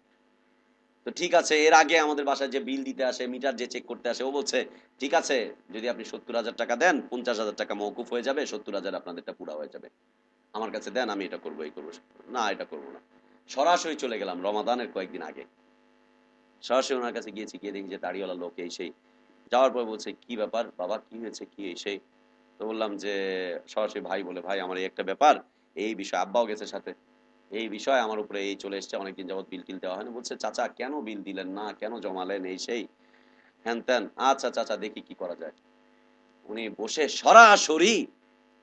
তো ঠিক আছে, এর আগে আমাদের বাসায় যে বিল দিতে আসে, মিটার যে চেক করতে আসে, ও বলছে ঠিক আছে যদি আপনি 70,000 টাকা দেন 50,000 টাকা মওকুফ হয়ে যাবে, 70,000 আপনাদেরটা পুরা হয়ে যাবে, আমার কাছে দেন, আমি এটা করবো, এই করবো। না এটা করবো না। সরাসরি চলে গেলাম রমাদানের কয়েকদিন আগে, সরাসরি ওনার কাছে গিয়েছি, গিয়ে দেখি যে দাড়িওয়ালা লোক এই সেই। যাওয়ার পর বলছে কি ব্যাপার বাবা, কি হয়েছে, কি এই সেই। তো বললাম যে সরাসরি ভাই বলে, ভাই আমার এই একটা ব্যাপার, এই বিষয়, আব্বাও গেছে সাথে, এই বিষয় আমার উপরে এই চলে এসছে, অনেকদিন যাবত বিল টিল দেওয়া হয়নি। বলছে চাচা কেন বিল দিলেন না, কেন জমালেন, এই সেই হ্যান ত্যান। আচ্ছা চাচা দেখি কি করা যায়। উনি বসে সরাসরি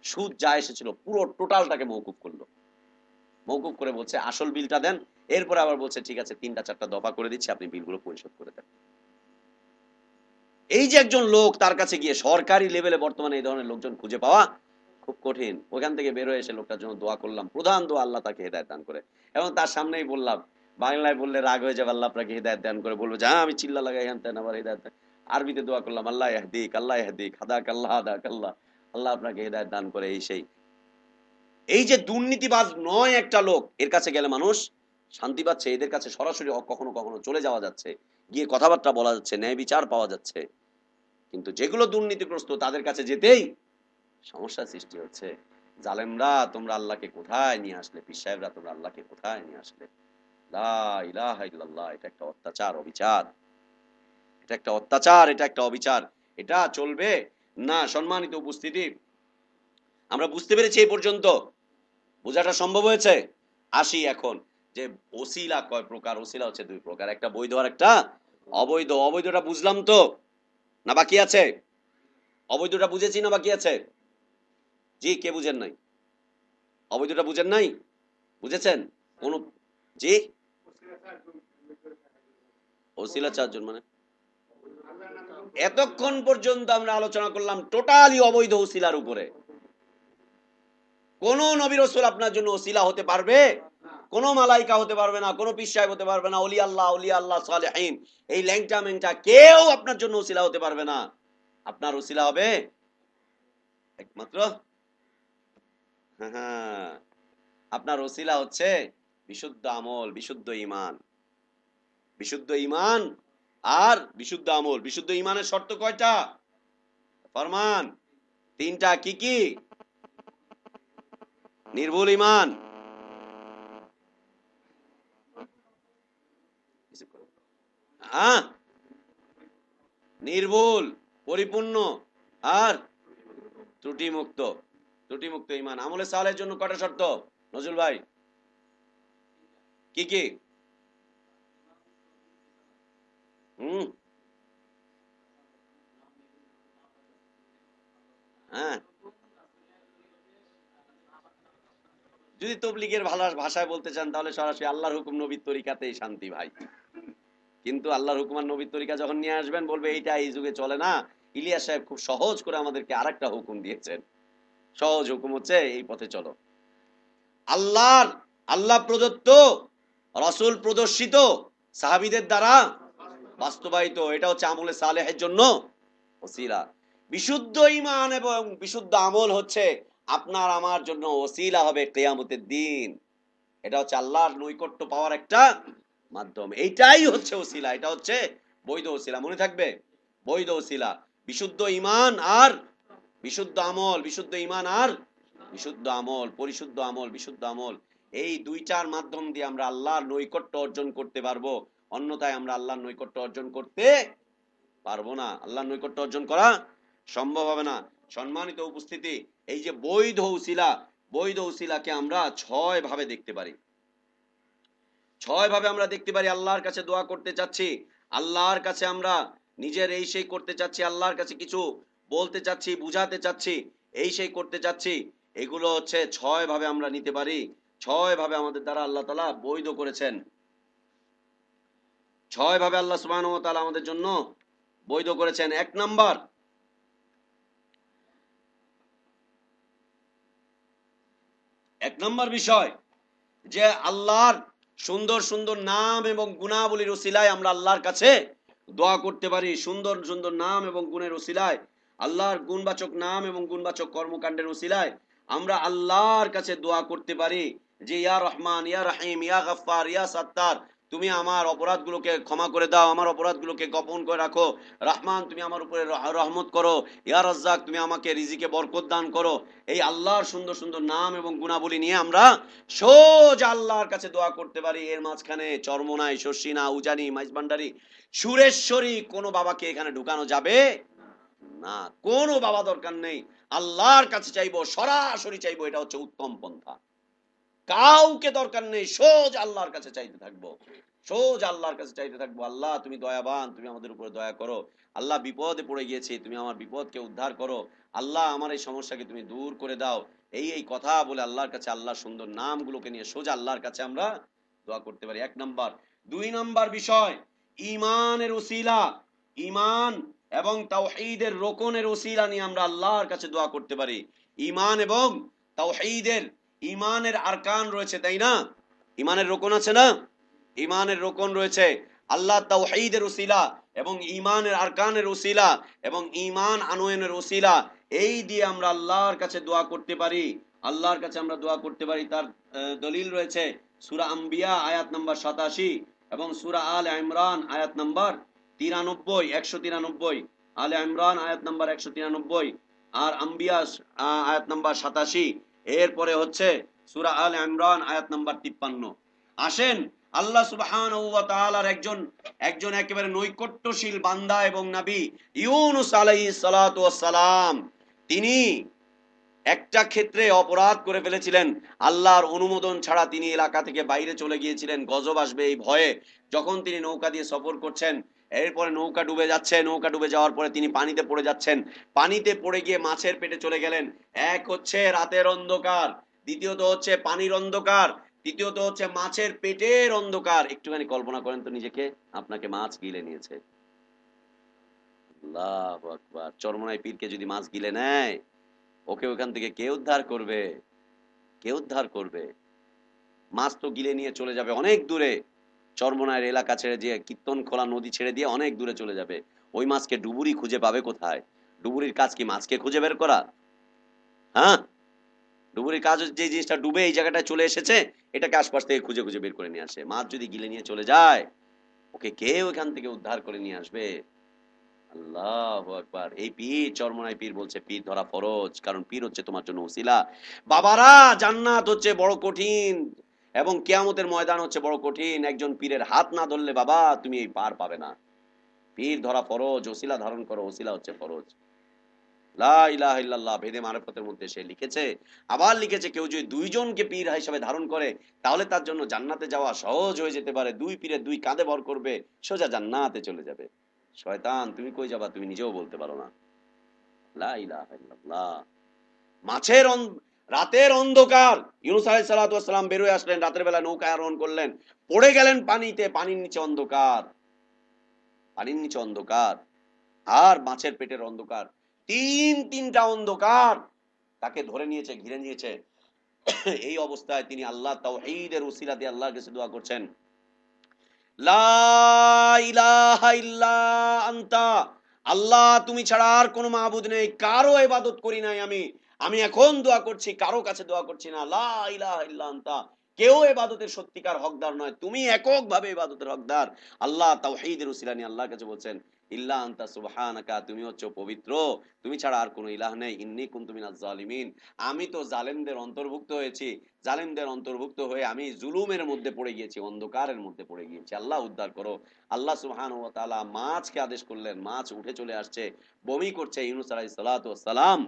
সুদ যা এসেছিল পুরো টোটালটাকে মওকুফ করলো। মওকুফ করে বলছে আসল বিলটা দেন, এরপরে আবার বলছে ঠিক আছে 3টা 4টা দফা করে দিচ্ছি, আপনি বিলগুলো পরিশোধ করে দেন। এই যে একজন লোক, তার কাছে গিয়ে সরকারি লেভেলে বর্তমানে এই ধরনের লোকজন খুঁজে পাওয়া খুব কঠিন। ওখান থেকে বের হয়ে এসে লোকটার জন্য দোয়া করলাম, প্রধান দোয়া আল্লাহ তাকে হেদায়েত দান করে। এবং তার সামনেই বললাম, বাংলায় বললে রাগ হয়ে যাবে, আল্লাহ আপনাকে হেদায়েত দান করে, বলবো যে হ্যাঁ আমি চিল্লা লাগাই হ্যান তেন আবার হেদায়েত। আরবিতে দোয়া করলাম, আল্লাহ ইয়াহদিক, আল্লাহ ইয়াহদিক, হাদাক আল্লাহ, হাদাক আল্লাহ, আল্লাহ আপনাকে হেদায়েত দান করে। এই সেই এই যে দুর্নীতিবাজ নয় একটা লোক, এর কাছে গেলে মানুষ শান্তি পাচ্ছে, এদের কাছে সরাসরি কখনো কখনো চলে যাওয়া যাচ্ছে, গিয়ে কথাবার্তা বলা যাচ্ছে, ন্যায় বিচার পাওয়া যাচ্ছে। কিন্তু যেগুলো দুর্নীতিগ্রস্ত তাদের কাছে যেতেই সমস্যা সৃষ্টি হচ্ছে। জালেমরা তোমরা আল্লাহকে কোথায় নিয়ে আসলে, পীর সাহেবরা তোমরা আল্লাহকে কোথায় নিয়ে আসলে। লা ইলাহা ইল্লাল্লাহ, এটা একটা অত্যাচার, অবিচার, এটা একটা অত্যাচার, এটা একটা অবিচার, এটা চলবে না। সম্মানিত উপস্থিতি, আমরা বুঝতে পেরেছি এই পর্যন্ত, বোঝাটা সম্ভব হয়েছে। আসি এখন যে ওসিলা কয় প্রকার। ওসিলা হচ্ছে দুই প্রকার, একটা বৈধ আর একটা অবৈধ। অবৈধটা বুঝলাম তো, না বাকি আছে? অবৈধটা বুঝেছি না বাকি আছে? জি, কে বুঝেন নাই? অবৈধটা বুঝেন নাই? বুঝেছেন কোন? জি, ওসিলা চারজন মানে এতক্ষণ পর্যন্ত আমরা আলোচনা করলাম টোটালি অবৈধ ওসিলার উপরে। কোন নবী রাসূল আপনার জন্য ওসিলা হতে পারবে? কোন মালাইকা হতে পারবে না, কোন পীর সাহেব হতে পারবে না, ওলি আল্লাহ সালেহিন, এই ল্যাংটা ম্যাংটা কেউ আপনার জন্য ওসিলা হতে পারবে না। আপনার ওসিলা হবে একমাত্র, হ্যাঁ, আপনার ওসিলা হচ্ছে বিশুদ্ধ আমল, বিশুদ্ধ ঈমান। বিশুদ্ধ ঈমান আর বিশুদ্ধ আমল। বিশুদ্ধ ঈমানের শর্ত কয়টা? ফরমান তিনটা। কি কি? নির্ভুল ঈমান, হ্যাঁ, নির্ভুল, পরিপূর্ণ, আর ত্রুটিমুক্ত। ত্রুটিমুক্ত ঈমান। আমলে সালের জন্য কয়টা শর্ত নজরুল ভাই? কি কি? হুম, হ্যাঁ, যদি তবলিগের ভাষায় বলতে চান তাহলে সরাসরি আল্লাহর হুকুম নবীর তরিকাতেই শান্তি ভাই। কিন্তু আল্লাহর হুকুম আর নবীর তরিকা যখন নিয়ে আসবেন, বলবে এইটা এই যুগে চলে না। ইলিয়াস সাহেব খুব সহজ করে আমাদেরকে আরেকটা হুকুম দিয়েছেন। সহজ হুকুম হচ্ছে এই পথে চলো। আল্লাহর, আল্লাহ প্রদত্ত, রাসূল প্রদর্শিত, সাহাবীদের দ্বারা বাস্তবায়িত, এটা হচ্ছে আমলে সালেহের জন্য ওসিলা। বিশুদ্ধ ঈমান এবং বিশুদ্ধ আমল হচ্ছে আপনার আমার জন্য ওসিলা হবে কিয়ামতের দিন। এটা হচ্ছে আল্লাহর নৈকট্য পাওয়ার একটা মাধ্যম। এইটাই হচ্ছে ওসিলা, এটা হচ্ছে বৈধ ওসিলা। মনে থাকবে, বৈধ ওসিলা বিশুদ্ধ ঈমান আর বিশুদ্ধ আমল, বিশুদ্ধ ঈমান আর বিশুদ্ধ আমল, পরিশুদ্ধ আমল, বিশুদ্ধ আমল। এই দুইটার মাধ্যম দিয়ে আমরা আল্লাহর নৈকট্য অর্জন করতে পারবো, অন্যথায় আমরা আল্লাহর নৈকট্য অর্জন করতে পারবো না। আল্লাহর নৈকট্য অর্জন করা সম্ভব হবে না। সম্মানিত উপস্থিতি, এই যে বৈধ উসিলা, বৈধ উসিলাকে আমরা ছয় ভাবে দেখতে পারি। ছয় ভাবে আমরা দেখতে পারি। আল্লাহর কাছে দোয়া করতে চাচ্ছি, আল্লাহর কাছে আমরা নিজের এই সেই করতে চাচ্ছি, আল্লাহর কাছে কিছু বলতে চাচ্ছি, বুঝাতে চাচ্ছি, এই সেই করতে চাচ্ছি, এগুলো হচ্ছে ছয় ভাবে আমরা নিতে পারি। ছয় ভাবে আমাদের দ্বারা আল্লাহ তাআলা বৈধ করেছেন। ছয় ভাবে আল্লাহ সুবহানাহু ওয়া তাআলা আমাদের জন্য বৈধ করেছেন। এক নম্বর বিষয় যে আল্লাহর সুন্দর সুন্দর নাম এবং গুণাবলীর ওসিলায় আমরা আল্লাহর কাছে দোয়া করতে পারি। সুন্দর সুন্দর নাম এবং গুণের ওসিলায়, আল্লাহর গুণবাচক নাম এবং গুণবাচক কর্মকাণ্ডের ওসিলায় আমরা আল্লাহর কাছে দোয়া করতে পারি যে ইয়া রহমান, ইয়া রহিম, ইয়া গফফার, ইয়া সাত্তার, তুমি আমার অপরাধগুলোকে ক্ষমা করে দাও, আমার অপরাধগুলোকে গোপন করে রাখো। রহমান, তুমি আমার উপরে রহমত করো। ইয়া রাজ্জাক, তুমি আমাকে রিজিকে বরকত দান করো। এই আল্লাহর সুন্দর সুন্দর নাম এবং গুণাবলী নিয়ে আমরা সোজা আল্লাহর কাছে দোয়া করতে পারি। এর মাঝখানে চরমোনাই, শর্ষিনা, উজানি, মাইজভান্ডারি, সুরেশ্বরী কোনো বাবাকে এখানে ঢুকানো যাবে না। কোনো বাবা দরকার নেই, আল্লাহর কাছে চাইবো, সরাসরি চাইবো, এটা হচ্ছে উত্তম পন্থা। কাউকে দরকার নেই, সোজা আল্লাহর কাছে চাইতে থাকবো, সোজা আল্লাহর কাছে চাইতে থাকবো। আল্লাহ তুমি দয়াবান, তুমি আমাদের উপরে দয়া করো। আল্লাহ বিপদে পড়ে গিয়েছি, তুমি আমার বিপদকে উদ্ধার করো। আল্লাহ আমার এই সমস্যাকে তুমি দূর করে দাও। এই এই কথা বলে আল্লাহর কাছে, আল্লাহর সুন্দর নামগুলোকে নিয়ে সোজা আল্লাহর কাছে আমরা দোয়া করতে পারি। এক নাম্বার। দুই নাম্বার বিষয়, ঈমানের ওসিলা, ঈমান এবং তাওহীদের রোকনের ওসিলা নিয়ে আমরা আল্লাহর কাছে দোয়া করতে পারি। ঈমান এবং তাওহীদের, ঈমানের আরকান রয়েছে, তাই না? ঈমানের রোকন আছে না? ঈমানের রোকন রয়েছে। আল্লাহ তাওহীদের উসিলা এবং ঈমানের আরকানের উসিলা এবং ঈমান আনয়নের উসিলা, এই দিয়ে আমরা আল্লাহর কাছে দোয়া করতে পারি। আল্লাহর কাছে আমরা দোয়া করতে পারি। তার দলিল রয়েছে সূরা আম্বিয়া আয়াত নাম্বার 87 এবং সূরা আলে ইমরান আয়াত নাম্বার 93, 193। আলে ইমরান আয়াত নাম্বার 193 আর আম্বিয়া আয়াত নাম্বার 87। এরপরে হচ্ছে সূরা আলে ইমরান আয়াত নাম্বার 53। আসেন আল্লাহ সুবহানাহু ওয়া তাআলার একজন একেবারে নৈকট্যশীল বান্দা এবং নবী ইউনূস আলাইহিস সালাতু ওয়াস সালাম, তিনি একটা ক্ষেত্রে অপরাধ করে ফেলেছিলেন। আল্লাহর অনুমোদন ছাড়া তিনি এলাকা থেকে বাইরে চলে গিয়েছিলেন গজব আসবে এই ভয়ে। যখন তিনি নৌকা দিয়ে সফর করছেন, এরপরে নৌকা ডুবে যাচ্ছে, নৌকা ডুবে যাওয়ার পরে তিনি পানিতে পড়ে যাচ্ছেন। পানিতে পড়ে গিয়ে মাছের পেটে চলে গেলেন। এক হচ্ছে রাতের অন্ধকার, দ্বিতীয়ত হচ্ছে পানির অন্ধকার, তৃতীয়ত হচ্ছে মাছের পেটের অন্ধকার। একটুখানি কল্পনা করেন তো নিজেকে, আপনাকে মাছ গিলে নিয়েছে। আল্লাহু আকবার। চরমোনাই পীরকে যদি মাছ গিলে নেয়, ওকে ওখান থেকে কে উদ্ধার করবে? কে উদ্ধার করবে? মাছ তো গিলে নিয়ে চলে যাবে অনেক দূরে। চরমোনাইয়ের এলাকা ছেড়ে দিয়ে, কীর্তন খোলা নদী ছেড়ে দিয়ে অনেক দূরে চলে যাবে। ওই মাছকে ডুবুরি খুঁজে পাবে কোথায়? ডুবুরির কাজ কি মাছকে খুঁজে বের করা? হ্যাঁ, ডুবুরির কাজ যে জিনিসটা ডুবে এই জায়গাটায় চলে এসেছে, এটাকে আশপাশ থেকে খুঁজে খুঁজে বের করে নিয়ে আসে। মাছ যদি গিলে নিয়ে চলে যায়, ওকে কে ওখান থেকে উদ্ধার করে নিয়ে আসবে? আল্লাহু আকবার। এই পীর, চরমোনাই পীর বলছে পীর ধরা ফরজ, কারণ পীর হচ্ছে তোমার জন্য উসিলা। বাবারা, জান্নাত হচ্ছে বড় কঠিন এবং কিয়ামতের ময়দান হচ্ছে বড় কঠিন। একজন পীরের হাত না ধরলে বাবা তুমি এই পার পাবে না। পীর ধরা ফরজ, ওসিলা ধারণ করো, ওসিলা হচ্ছে ফরজ। লা ইলাহা ইল্লাল্লাহ ভেদে মারেফতের মধ্যে সে লিখেছে, আবার লিখেছে কেউ যদি দুইজনকে পীর হিসাবে ধারণ করে তাহলে তার জন্য জান্নাতে যাওয়া সহজ হয়ে যেতে পারে। দুই পীরের দুই কাঁধে ভর করবে, সোজা জান্নাতে চলে যাবে। শয়তান, তুমি কই যাবা তুমি নিজেও বলতে পারো না। লা ইলাহা ইল্লাল্লাহ। মাছের রাতের অন্ধকার, ইউনূস আলাইহিস সালাতু ওয়াস সালাম বের হয়ে আসলেন, রাতের বেলা নৌকা আরোহণ করলেন, পড়ে গেলেন পানিতে। পানির নিচে অন্ধকার, পানির নিচে অন্ধকার আর মাছের পেটের অন্ধকার, তিনটা অন্ধকার তাকে ধরে নিয়েছে, ঘিরে নিয়েছে। এই অবস্থায় তিনি আল্লাহ তাওহীদের উসিলা দিয়ে আল্লাহর কাছে দোয়া করছেন, লা ইলাহা ইল্লা আনতা, আল্লাহ তুমি ছাড়া আর কোনো মাবুদ নেই, কারো ইবাদত করি নাই আমি। আমি এখন দোয়া করছি, কারো কাছে দোয়া করছি না। লা ইলাহা ইল্লা আনতা, কেউ ইবাদতের সত্যিকার হকদার নয়, তুমি এককভাবে ইবাদতের হকদার। আল্লাহ তাওহীদের উসিলা নিয়ে আল্লাহর কাছে বলছেন, ইল্লা আনতা সুবহানাকা, তুমি হচ্ছে পবিত্র, তুমি ছাড়া আর কোনো ইলাহ নেই। ইন্নী কুনতু মিনাজ জালিমিন, আমি তো জালেমদের অন্তর্ভুক্ত হয়েছি। জালেমদের অন্তর্ভুক্ত হয়ে আমি জুলুমের মধ্যে পড়ে গিয়েছি, অন্ধকারের মধ্যে পড়ে গিয়েছি। আল্লাহ উদ্ধার করো। আল্লাহ সুবহানাহু ওয়া তাআলা মাছকে আদেশ করলেন, মাছ উঠে চলে আসছে, বমি করছে। ইউনূস আলাইহিস সালাতু ওয়াস সালাম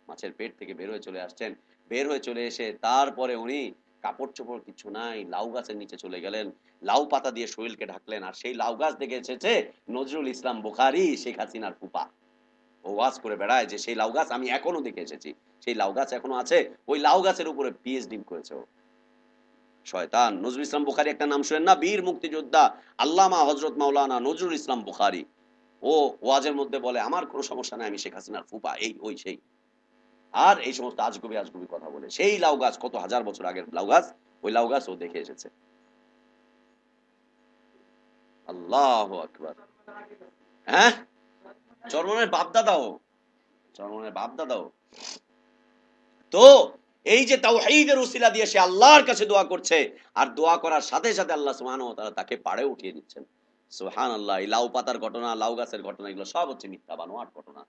মাছের পেট থেকে বের হয়ে চলে আসছেন। বের হয়ে চলে এসে তারপরে উনি কাপড় চোপড় কিছু নাই, লাউ গাছের নিচে চলে গেলেন, লাউ পাতা দিয়ে শরীরকে ঢাকলেন। আর সেই লাউ গাছ দেখে এসেছে নজরুল ইসলাম বুখারী, শেখ হাসিনার ফুপা। ও ওয়াজ করে বেড়ায় যে সেই লাউ গাছ আমি এখনো দেখে এসেছি, সেই লাউ গাছ এখনো আছে। ওই লাউ গাছের উপরে পিএইচডি করেছে ও। শয়তান। নজরুল ইসলাম বুখারী একটা নাম শুনেন না? বীর মুক্তিযোদ্ধা আল্লামা হযরত মাওলানা নজরুল ইসলাম বুখারী। ও ওয়াজের মধ্যে বলে আমার কোনো সমস্যা নাই, আমি শেখ হাসিনার ফুপা, এই ওই সেই। আর এই সমস্ত আজগুবি আজগুবি কথা বলে। সেই লাউ গাছ কত হাজার বছর আগের লাউ গাছ, ওই লাউ গাছ ও দেখে এসেছে। আল্লাহু আকবার। হ্যাঁ, চরমনের বাপ দাদাও, চরমনের বাপ দাদাও। তো এই যে তাওহীদের উসিলা দিয়ে সে আল্লাহর কাছে দোয়া করছে, আর দোয়া করার সাথে সাথে আল্লাহ সুবহানাহু ওয়া তাআলা তাকে পাড়ে উঠিয়ে দিচ্ছেন। সুবহানাল্লাহ। এই লাউ পাতার ঘটনা, লাউ গাছের ঘটনা, এগুলো সব হচ্ছে মিথ্যা, বানোয়াট ঘটনা,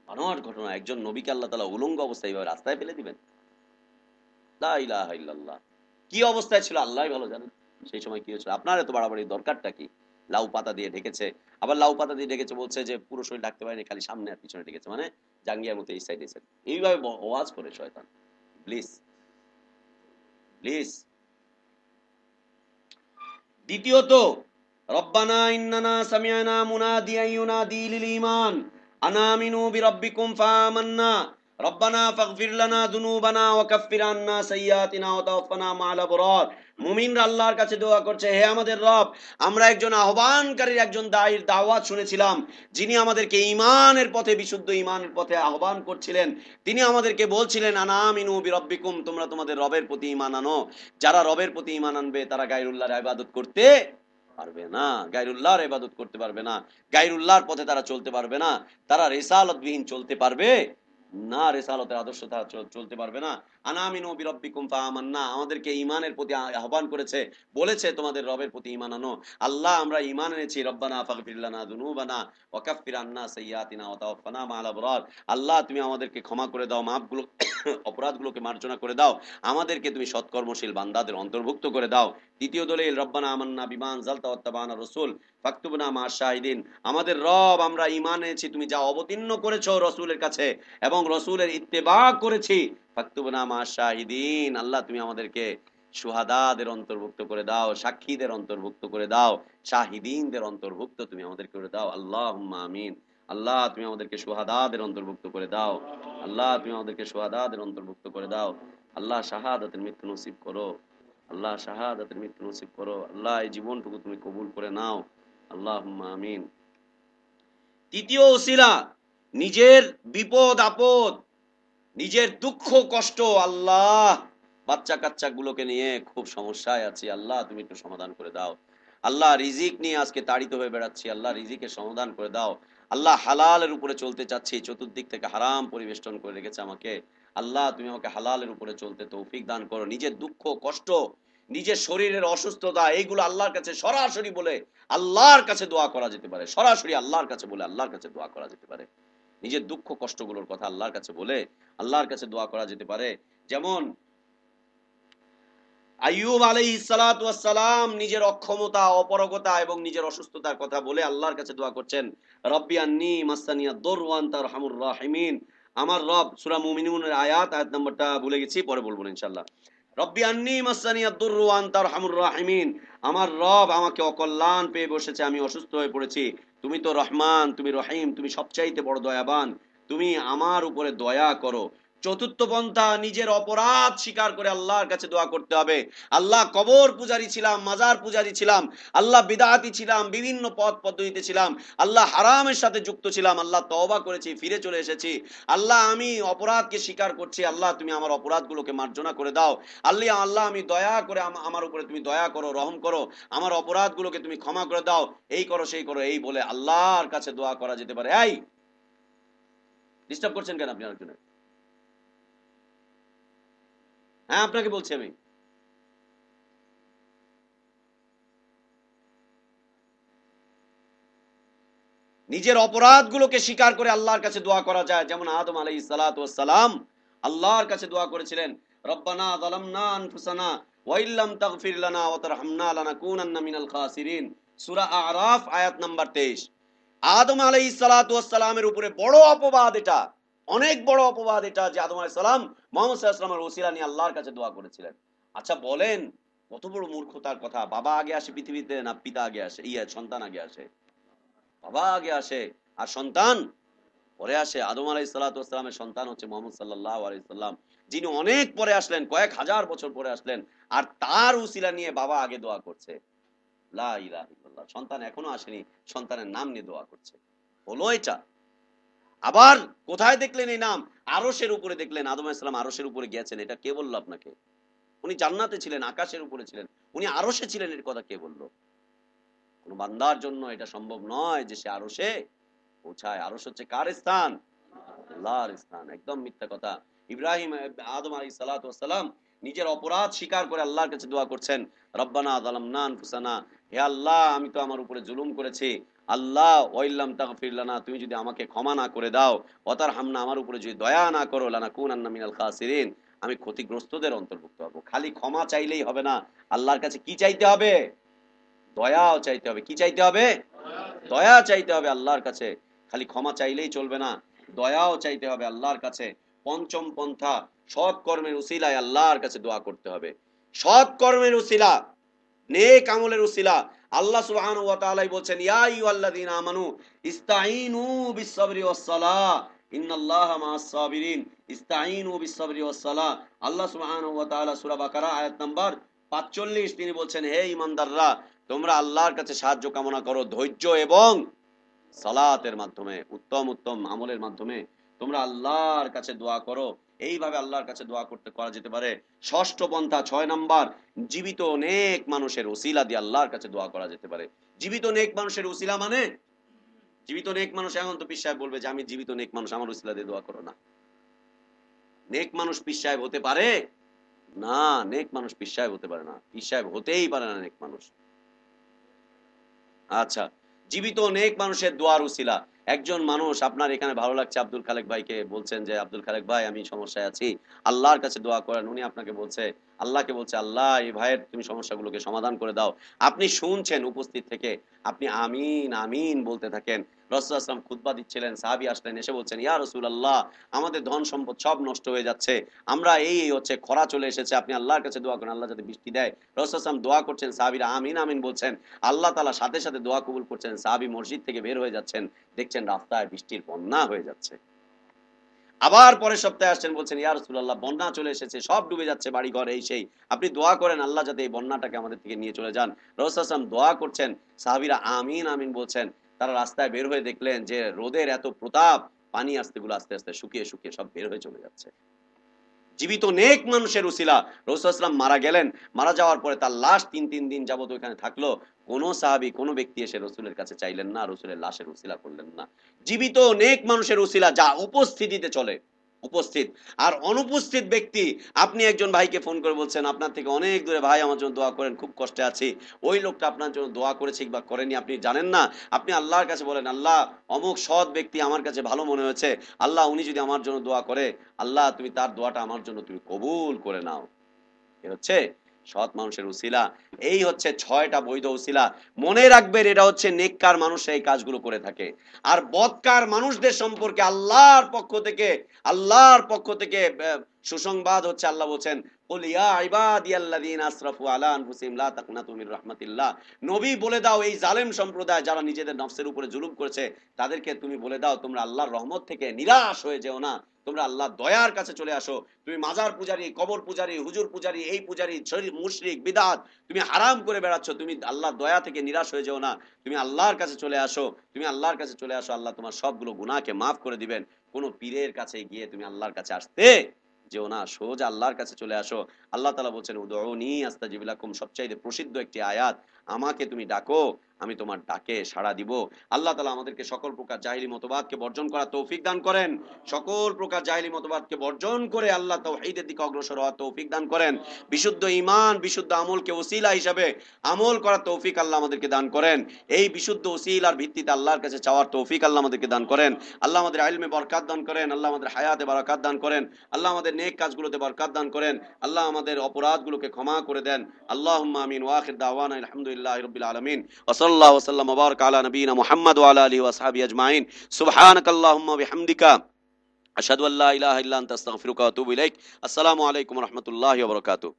বানোয়াট ঘটনা। একজন নবীকে আল্লাহ তাআলা উলঙ্গ অবস্থায় এইভাবে রাস্তায় ফেলে দিবেন? লা ইলাহা ইল্লাল্লাহ। কি অবস্থায় ছিল আল্লাহই ভালো জানেন সেই সময় কি হয়েছিল। আপনার এত বাড়াবাড়ি দরকারটা কি? লাউ পাতা দিয়ে ঢেকেছে, আবার লাউ পাতা দিয়ে ঢেকেছে বলছে যে পুরো শরীর ঢাকতে পারেনি, খালি সামনে আর পিছনে ঢেকেছে, মানে জাঙ্গিয়ার মতো এই সাইড এই সাইড। এইভাবে ওয়াজ করে শয়তান। Please please. দ্বিতীয়ত, রব্বানা ইন্নানা সামিআনা মুনাদিয়ান ইউনাদি লিল ঈমান আনা আমিনু বিরাব্বিকুম ফাআমান্না রব্বানা ফাগফির লানা যুনুবানা ওয়া কাফফির আন্না সাইয়্যাতিনা ওয়া তাওফানা মা'আল আবরার মুমিনরা আল্লাহর কাছে দোয়া করছে, হে আমাদের রব, আমরা একজন আহ্বানকারীর, একজন দায়ীর দাওয়াত শুনেছিলাম, যিনি আমাদেরকে ঈমানের পথে, বিশুদ্ধ ঈমানের পথে আহ্বান করছিলেন। তিনি আমাদেরকে বলছিলেন, আনামিনু বিরব্বিকুম, তোমরা তোমাদের রবের প্রতি ঈমান আনো। যারা রবের প্রতি ঈমান আনবে তারা গায়রুল্লাহর ইবাদত করতে পারবে না, গায়রুল্লাহর ইবাদত করতে পারবে না, গায়রুল্লাহর পথে তারা চলতে পারবে না, তারা রিসালাতবিহীন চলতে পারবে না, রিসালতের আদর্শ তারা চলতে পারবে না। আনামিনু বিরব্বিকুম ফাআমান্না, আমাদেরকে ঈমানের প্রতি আহ্বান করেছে, বলেছে তোমাদের রবের প্রতি ঈমান আনো। আল্লাহ আমরা ঈমান এনেছি, রব্বানা ফাগফির লানা যুনুবানা ওয়া কাফফির আন্না সাইয়্যাতিনা ওয়া তাওয়াফানা মা'আল আবরার। আল্লাহ তুমি আমাদেরকে ক্ষমা করে দাও, মাফগুলো অপরাধগুলোকে মার্জনা করে দাও, আমাদেরকে তুমি সৎকর্মশীল বান্দাদের অন্তর্ভুক্ত করে দাও। দ্বিতীয় দলিল, রব্বানা আমান্না বিমা আনজালতা ওয়াত্তাবা'না রাসূল ফাকতুবনা মা'আশ শাহিদিন, আমাদের রব আমরা ঈমান এনেছি তুমি যা অবতীর্ণ করেছো রাসূলের কাছে এবং রাসূলের ইত্তেবা করেছি, ফাকতুবনা মা'আশ শাহিদিন, আল্লাহ তুমি আমাদেরকে শুহাদাদের অন্তর্ভুক্ত করে দাও, সাক্ষীদের অন্তর্ভুক্ত করে দাও, শাহিদিনদের অন্তর্ভুক্ত তুমি আমাদেরকে করে দাও। আল্লাহুম্মা আমিন। আল্লাহ তুমি আমাদেরকে শুহাদাদের অন্তর্ভুক্ত করে দাও, আল্লাহ তুমি আমাদেরকে শুহাদাদের অন্তর্ভুক্ত করে দাও। আল্লাহ শাহাদাতের মৃত্যু নসিব করো, আল্লাহ শাহাদাতের মৃত্যু নসিব করো। আল্লাহ এই জীবনটুকু তুমি কবুল করে নাও। আল্লাহুম্মা আমিন। তৃতীয় ওসিলা, নিজের বিপদ আপদ, নিজের দুঃখ কষ্ট, আল্লাহ বাচ্চা কাচ্চা গুলোকে নিয়ে খুব সমস্যায় আছি, আল্লাহ তুমি একটু সমাধান করে দাও। আল্লাহ রিজিক নিয়ে আজকে তাড়িত হয়ে বেড়াচ্ছি, আল্লাহ রিজিকের সমাধান করে দাও। আল্লাহ হালালের উপরে চলতে চাচ্ছি, চতুর্দিক থেকে হারাম পরিবেষ্টন করে রেখেছে আমাকে, আল্লাহ তুমি আমাকে হালালের উপরে চলতে তৌফিক দান করো। নিজের দুঃখ কষ্ট, নিজের শরীরের অসুস্থতা, এইগুলো আল্লাহর কাছে সরাসরি বলে আল্লাহর কাছে দোয়া করা যেতে পারে, সরাসরি আল্লাহর কাছে বলে আল্লাহর কাছে দোয়া করা যেতে পারে। নিজের দুঃখ কষ্টগুলোর কথা আল্লাহর কাছে বলে আল্লাহর কাছে দোয়া করা যেতে পারে। যেমন আইয়ুব আলাইহিস সালাতু ওয়াস সালাম নিজের অক্ষমতা, অপারগতা এবং নিজের অসুস্থতার কথা বলে আল্লাহর কাছে দোয়া করছেন, রব্বি আন্নী মাসানিয়াদ দুর ওয়া আনতা আরহামুর রাহিমিন। আমার রব, সূরা মুমিনুনের আয়াত নাম্বারটা ভুলে গেছি, পরে বলবো ইনশাআল্লাহ। রব্বি আন্নী মাসানিয়াদ দুর ওয়া আনতা আরহামুর রাহিমিন, আমার রব আমাকে অকল্যাণ পেয়ে বসেছে, আমি অসুস্থ হয়ে পড়েছি, তুমি তো রহমান, তুমি রহিম, তুমি সবচাইতে বড় দয়াবান, তুমি আমার উপরে দয়া করো। চতুর্থ পন্থা, নিজের অপরাধ স্বীকার করে আল্লাহর কাছে দোয়া করতে হবে। আল্লাহ কবর পূজারী ছিলাম, মাজার পূজারী ছিলাম, আল্লাহ বিদআতি ছিলাম, বিভিন্ন পথ পদ্ধতিতে ছিলাম, আল্লাহ হারামের সাথে যুক্ত ছিলাম, আল্লাহ তওবা করেছি, ফিরে চলে এসেছি, আল্লাহ আমি অপরাধকে স্বীকার করছি, আল্লাহ তুমি আমার অপরাধগুলোকে মার্জনা করে দাও। আল্লাহ আমি দয়া করে, আমার উপরে তুমি দয়া করো, রহম করো, আমার অপরাধগুলোকে তুমি ক্ষমা করে দাও, এই করো সেই করো, এই বলে আল্লাহর কাছে দোয়া করা যেতে পারে। এই ডিস্টার্ব করছেন কেন আপনি আরেকজনের? হ্যাঁ আপনাকে বলছি আমি। নিজের অপরাধগুলোকে স্বীকার করে আল্লাহর কাছে দোয়া করা যায়। যেমন আদম আলাইহিস সালাতু ওয়াস সালাম আল্লাহর কাছে দোয়া করেছিলেন, রব্বানা যালামনা আনফুসানা ওয়া ইল্লাম তাগফির লানা ওয়া তারহামনা লানাকুনান্না মিনাল খাসিরিন, সূরা আরাফ আয়াত নাম্বার 23। আদম আলাইহিস সালাতু ওয়াস সালামের উপরে বড় অপবাদ এটা, অনেক বড় অপবাদ এটা যে আদম আলাইহিস সালাম মুহাম্মদ সাল্লাল্লাহু আলাইহি ওয়াসাল্লামের ওসিলা নিয়ে আল্লাহর কাছে দোয়া করেছিলেন। আচ্ছা বলেন, কত বড় মূর্খতার কথা! বাবা আগে আসে পৃথিবীতে না পিতা আগে আসে? সন্তান আগে আসে? বাবা আগে আসে আর সন্তান পরে আসে। আদম আলাইহিস সালাতু ওয়াস সালামের সন্তান হচ্ছে মুহাম্মদ সাল্লাল্লাহু আলাইহি সাল্লাম, যিনি অনেক পরে আসলেন, কয়েক হাজার বছর পরে আসলেন, আর তার উসিলা নিয়ে বাবা আগে দোয়া করছে। লা ইলাহা ইল্লাল্লাহ। সন্তান এখনো আসেনি, সন্তানের নাম নিয়ে দোয়া করছে, হলো এটা? আবার কোথায় দেখলেন এই নাম? আরশের উপরে দেখলেন, আদম আলাইহিস সালাম আরশের উপরে গিয়েছেন, এটা কে বললো আপনাকে? উনি জান্নাতে ছিলেন, আকাশের উপরে ছিলেন, উনি আরশে ছিলেন, এর কথা কে বললো? কোন বান্দার জন্য এটা সম্ভব নয় যে সে আরশে পৌঁছায়। আরশ হচ্ছে কার স্থান? আল্লাহর স্থান। একদম মিথ্যা কথা। ইব্রাহিম, আদম আলাইহিস সালাতু ওয়াস সালাম নিজের অপরাধ স্বীকার করে আল্লাহর কাছে দোয়া করছেন, রব্বানা যালামনা আনফুসানা, হে আল্লাহ আমি তো আমার উপরে জুলুম করেছি, আল্লাহ ওয়া ইল্লাম তাগফির লানা, তুমি যদি আমাকে ক্ষমা না করে দাও, ওয়া তারহামনা, আমার উপরে যদি দয়া না করো, লানাকুনান্না মিনাল খাসিরিন, আমি ক্ষতিগ্রস্তদের অন্তর্ভুক্ত হব। খালি ক্ষমা চাইলেই হবে না, আল্লাহর কাছে কি চাইতে হবে? দয়াও চাইতে হবে। কি চাইতে হবে? দয়া চাইতে হবে আল্লাহর কাছে। খালি ক্ষমা চাইলেই চলবে না, দয়াও চাইতে হবে আল্লাহর কাছে। পঞ্চম পন্থা, সৎ কর্মের উসিলায় আল্লাহর কাছে দোয়া করতে হবে। সৎ কর্মের উসিলা, নেক আমলের উসিলা। আল্লাহ সুবহানাহু ওয়া তাআলা বলেন, ইয়া আইয়ুহাল্লাযীনা আমানু ইস্তাঈনু বিস-সাবরি ওয়াস-সালাহ ইন্নাল্লাহা মা'আস-সাবিরিন। ইস্তাঈনু বিস-সাবরি ওয়াস-সালাহ, আল্লাহ সুবহানাহু ওয়া তাআলা সূরা বাকারা আয়াত নাম্বার 45 তিনি বলছেন, হে ইমানদাররা, তোমরা আল্লাহর কাছে সাহায্য কামনা করো ধৈর্য এবং সালাতের মাধ্যমে, উত্তম উত্তম আমলের মাধ্যমে তোমরা আল্লাহর কাছে দোয়া করো। এইভাবে আল্লাহর কাছে দোয়া করতে করা যেতে পারে। ষষ্ঠ পন্থা 6 নাম্বার, জীবিত নেক মানুষের উসিলা দিয়ে আল্লাহর কাছে দোয়া করা যেতে পারে। জীবিত নেক মানুষের উসিলা মানে, জীবিত নেক মানুষ, এখন তো পীর সাহেব বলবে যে আমি জীবিত নেক মানুষ, আমার উসিলা দিয়ে দোয়া করো না। নেক মানুষ পীর সাহেব হতে পারে না, নেক মানুষ পীর সাহেব হতে পারে না, পীর সাহেব হতেই পারে না নেক মানুষ। আচ্ছা, জীবিত নেক মানুষের দোয়ার উসিলা। একজন মানুষ আপনার এখানে ভালো লাগছে আব্দুল খালেক ভাইকে, বলছেন যে আব্দুল খালেক ভাই আমি সমস্যায় আছি, আল্লাহর কাছে দোয়া করেন। উনি আপনাকে বলছে, আল্লাহকে বলছে, আল্লাহ এই ভাইয়ের তুমি সমস্যাগুলোকে সমাধান করে দাও। আপনি শুনছেন উপস্থিত থেকে, আপনি আমিন আমিন বলতে থাকেন। রাসূলুল্লাহ সাল্লাল্লাহু আলাইহি ওয়াসাল্লাম খুতবা দিচ্ছিলেন, সাহাবী আসলেন, এসে বলছেন, ইয়া রাসূলুল্লাহ, আমাদের ধন সম্পদ সব নষ্ট হয়ে যাচ্ছে, আমরা এই হচ্ছে খরা চলে এসেছে, আপনি আল্লাহর কাছে দোয়া করেন, আল্লাহ যাতে বৃষ্টি দেয়। রাসূলুল্লাহ সাল্লাল্লাহু আলাইহি ওয়াসাল্লাম দোয়া করছেন, সাহাবীরা আমিন আমিন বলছেন, আল্লাহ তাআলা সাথে সাথে দোয়া কবুল করছেন। সাহাবী মসজিদ থেকে বের হয়ে যাচ্ছেন, দেখছেন রাস্তায় বৃষ্টির বন্যা হয়ে যাচ্ছে। আবার পরের সপ্তাহে আসছেন, বলছেন, ইয়া রাসূলুল্লাহ, বন্যা চলে এসেছে, সব ডুবে যাচ্ছে, বাড়ি ঘর এই সেই, আপনি দোয়া করেন আল্লাহ যাতে এই বন্যাটাকে আমাদের থেকে নিয়ে চলে যান। রাসূলুল্লাহ সাল্লাল্লাহু আলাইহি ওয়াসাল্লাম দোয়া করছেন, সাহাবীরা আমিন আমিন বলছেন। তারা রাস্তায় বের হয়ে দেখলেন যে রোদের এত প্রতাপ, পানি আস্তেগুলো আস্তে আস্তে শুকিয়ে শুকিয়ে সব বের হয়ে চলে যাচ্ছে। জীবিত নেক মানুষের উসিলা। রাসূলুল্লাহ সাল্লাল্লাহু আলাইহি ওয়াসাল্লাম মারা গেলেন, মারা যাওয়ার পরে তার লাশ 3 দিন যাবত ওখানে থাকলো, কোন সাহাবী কোন ব্যক্তি এসে রাসূলের কাছে চাইলেন না, রাসূলের লাশের উসিলা করলেন না। জীবিত নেক মানুষের উসিলা যা উপস্থিতিতে চলে, উপস্থিত। আর অনুপস্থিত ব্যক্তি, আপনি একজন ভাইকে ফোন করে বলছেন আপনার থেকে অনেক দূরে, ভাই আমার জন্য দোয়া করেন, খুব কষ্টে আছি, ওই লোকটা আপনার জন্য দোয়া করেছে বা করেনি আপনি জানেন না, আপনি আল্লাহর কাছে বলেন, আল্লাহ অমুক সৎ ব্যক্তি আমার কাছে ভালো মনে হয়েছে, আল্লাহ উনি যদি আমার জন্য দোয়া করে, আল্লাহ তুমি তার দোয়াটা আমার জন্য তুমি কবুল করে নাও। এ হচ্ছে সৎ মানুষের উসিলা। এই হচ্ছে 6টা বৈধ উসিলা। মনে রাখবেন এটা হচ্ছে নেককার মানুষ এই কাজগুলো করে থাকে। আর বদকার মানুষদের সম্পর্কে আল্লাহর পক্ষ থেকে সুসংবাদ হচ্ছে, আল্লাহ বলছেন, কুল ইয়া ইবাদিয়াল্লাযীনা আসরাফু আলা আনফুসিহিম লা তাকনাতু মির রাহমাতিল্লাহ, নবী বলে দাও এই জালেম সম্প্রদায় যারা নিজেদের নফসের উপরে জুলুম করেছে, তাদেরকে তুমি বলে দাও তোমরা আল্লাহর রহমত থেকে নিরাশ হয়ে যেও না, তোমরা আল্লাহর দয়ার কাছে চলে আসো। তুমি মাজার পূজারী, কবর পূজারী, হুজুর পূজারী, এই পূজারী, মুশরিক, বিদআত তুমি হারাম করে বেড়াচ্ছ, তুমি আল্লাহর দয়া থেকে নিরাশ হয়ে যেও না, তুমি আল্লাহর কাছে চলে আসো, তুমি আল্লাহর কাছে চলে আসো, আল্লাহ তোমার সবগুলো গুনাহকে মাফ করে দিবেন। কোন পীরের কাছে গিয়ে তুমি আল্লাহর কাছে আসতে যেও না, সোজা আল্লাহর কাছে চলে আসো। আল্লাহ তাআলা বলছেন, উদউনি আস্তাজিব লাকুম, সবচেয়ে প্রসিদ্ধ একটি আয়াত, আমাকে তুমি ডাকো আমি তোমার ডাকে সাড়া দিব। আল্লাহ তাআলা আমাদেরকে সকল প্রকার জাহিলি মতবাদকে বর্জন করার তৌফিক দান করেন, সকল প্রকার জাহিলি মতবাদকে বর্জন করে আল্লাহ তাওহীদের দিকে অগ্রসর হওয়ার তৌফিক দান করেন। বিশুদ্ধ ঈমান, বিশুদ্ধ আমলকে ওসিলা হিসাবে আমল করার তৌফিক আল্লাহ আমাদেরকে দান করেন। এই বিশুদ্ধ ওসিলার ভিত্তিতে আল্লাহর কাছে চাওয়ার তৌফিক আল্লাহ আমাদেরকে দান করেন। আল্লাহ আমাদের ইলমে বরকত দান করেন, আল্লাহ আমাদের হায়াতে বারাকাত দান করেন, আল্লাহ আমাদের নেক কাজগুলোতে বরকত দান করেন, আল্লাহ আমাদের অপরাধগুলোকে ক্ষমা করে দেন। আল্লাহুম্মা আমিন। ওয়া আখির দাওয়ানা আলহামদুলিল্লাহি রাব্বিল আলামিন। ওয়া সাল্লাল্লাহু ওয়া সাল্লাম ওয়া বারাকা আলা নবিয়িনা মুহাম্মদ ওয়া আলা আলিহি ওয়া আসহাবিহি আজমাইন। সুবহানাকাল্লাহুম্মা ওয়া বিহামদিকা আশহাদু আল্লা ইলাহা ইল্লা আনতা আস্তাগফিরুকা ওয়া আতুবু ইলাইক। আসসালামু আলাইকুম ওয়া রাহমাতুল্লাহি ওয়া বারাকাতুহু।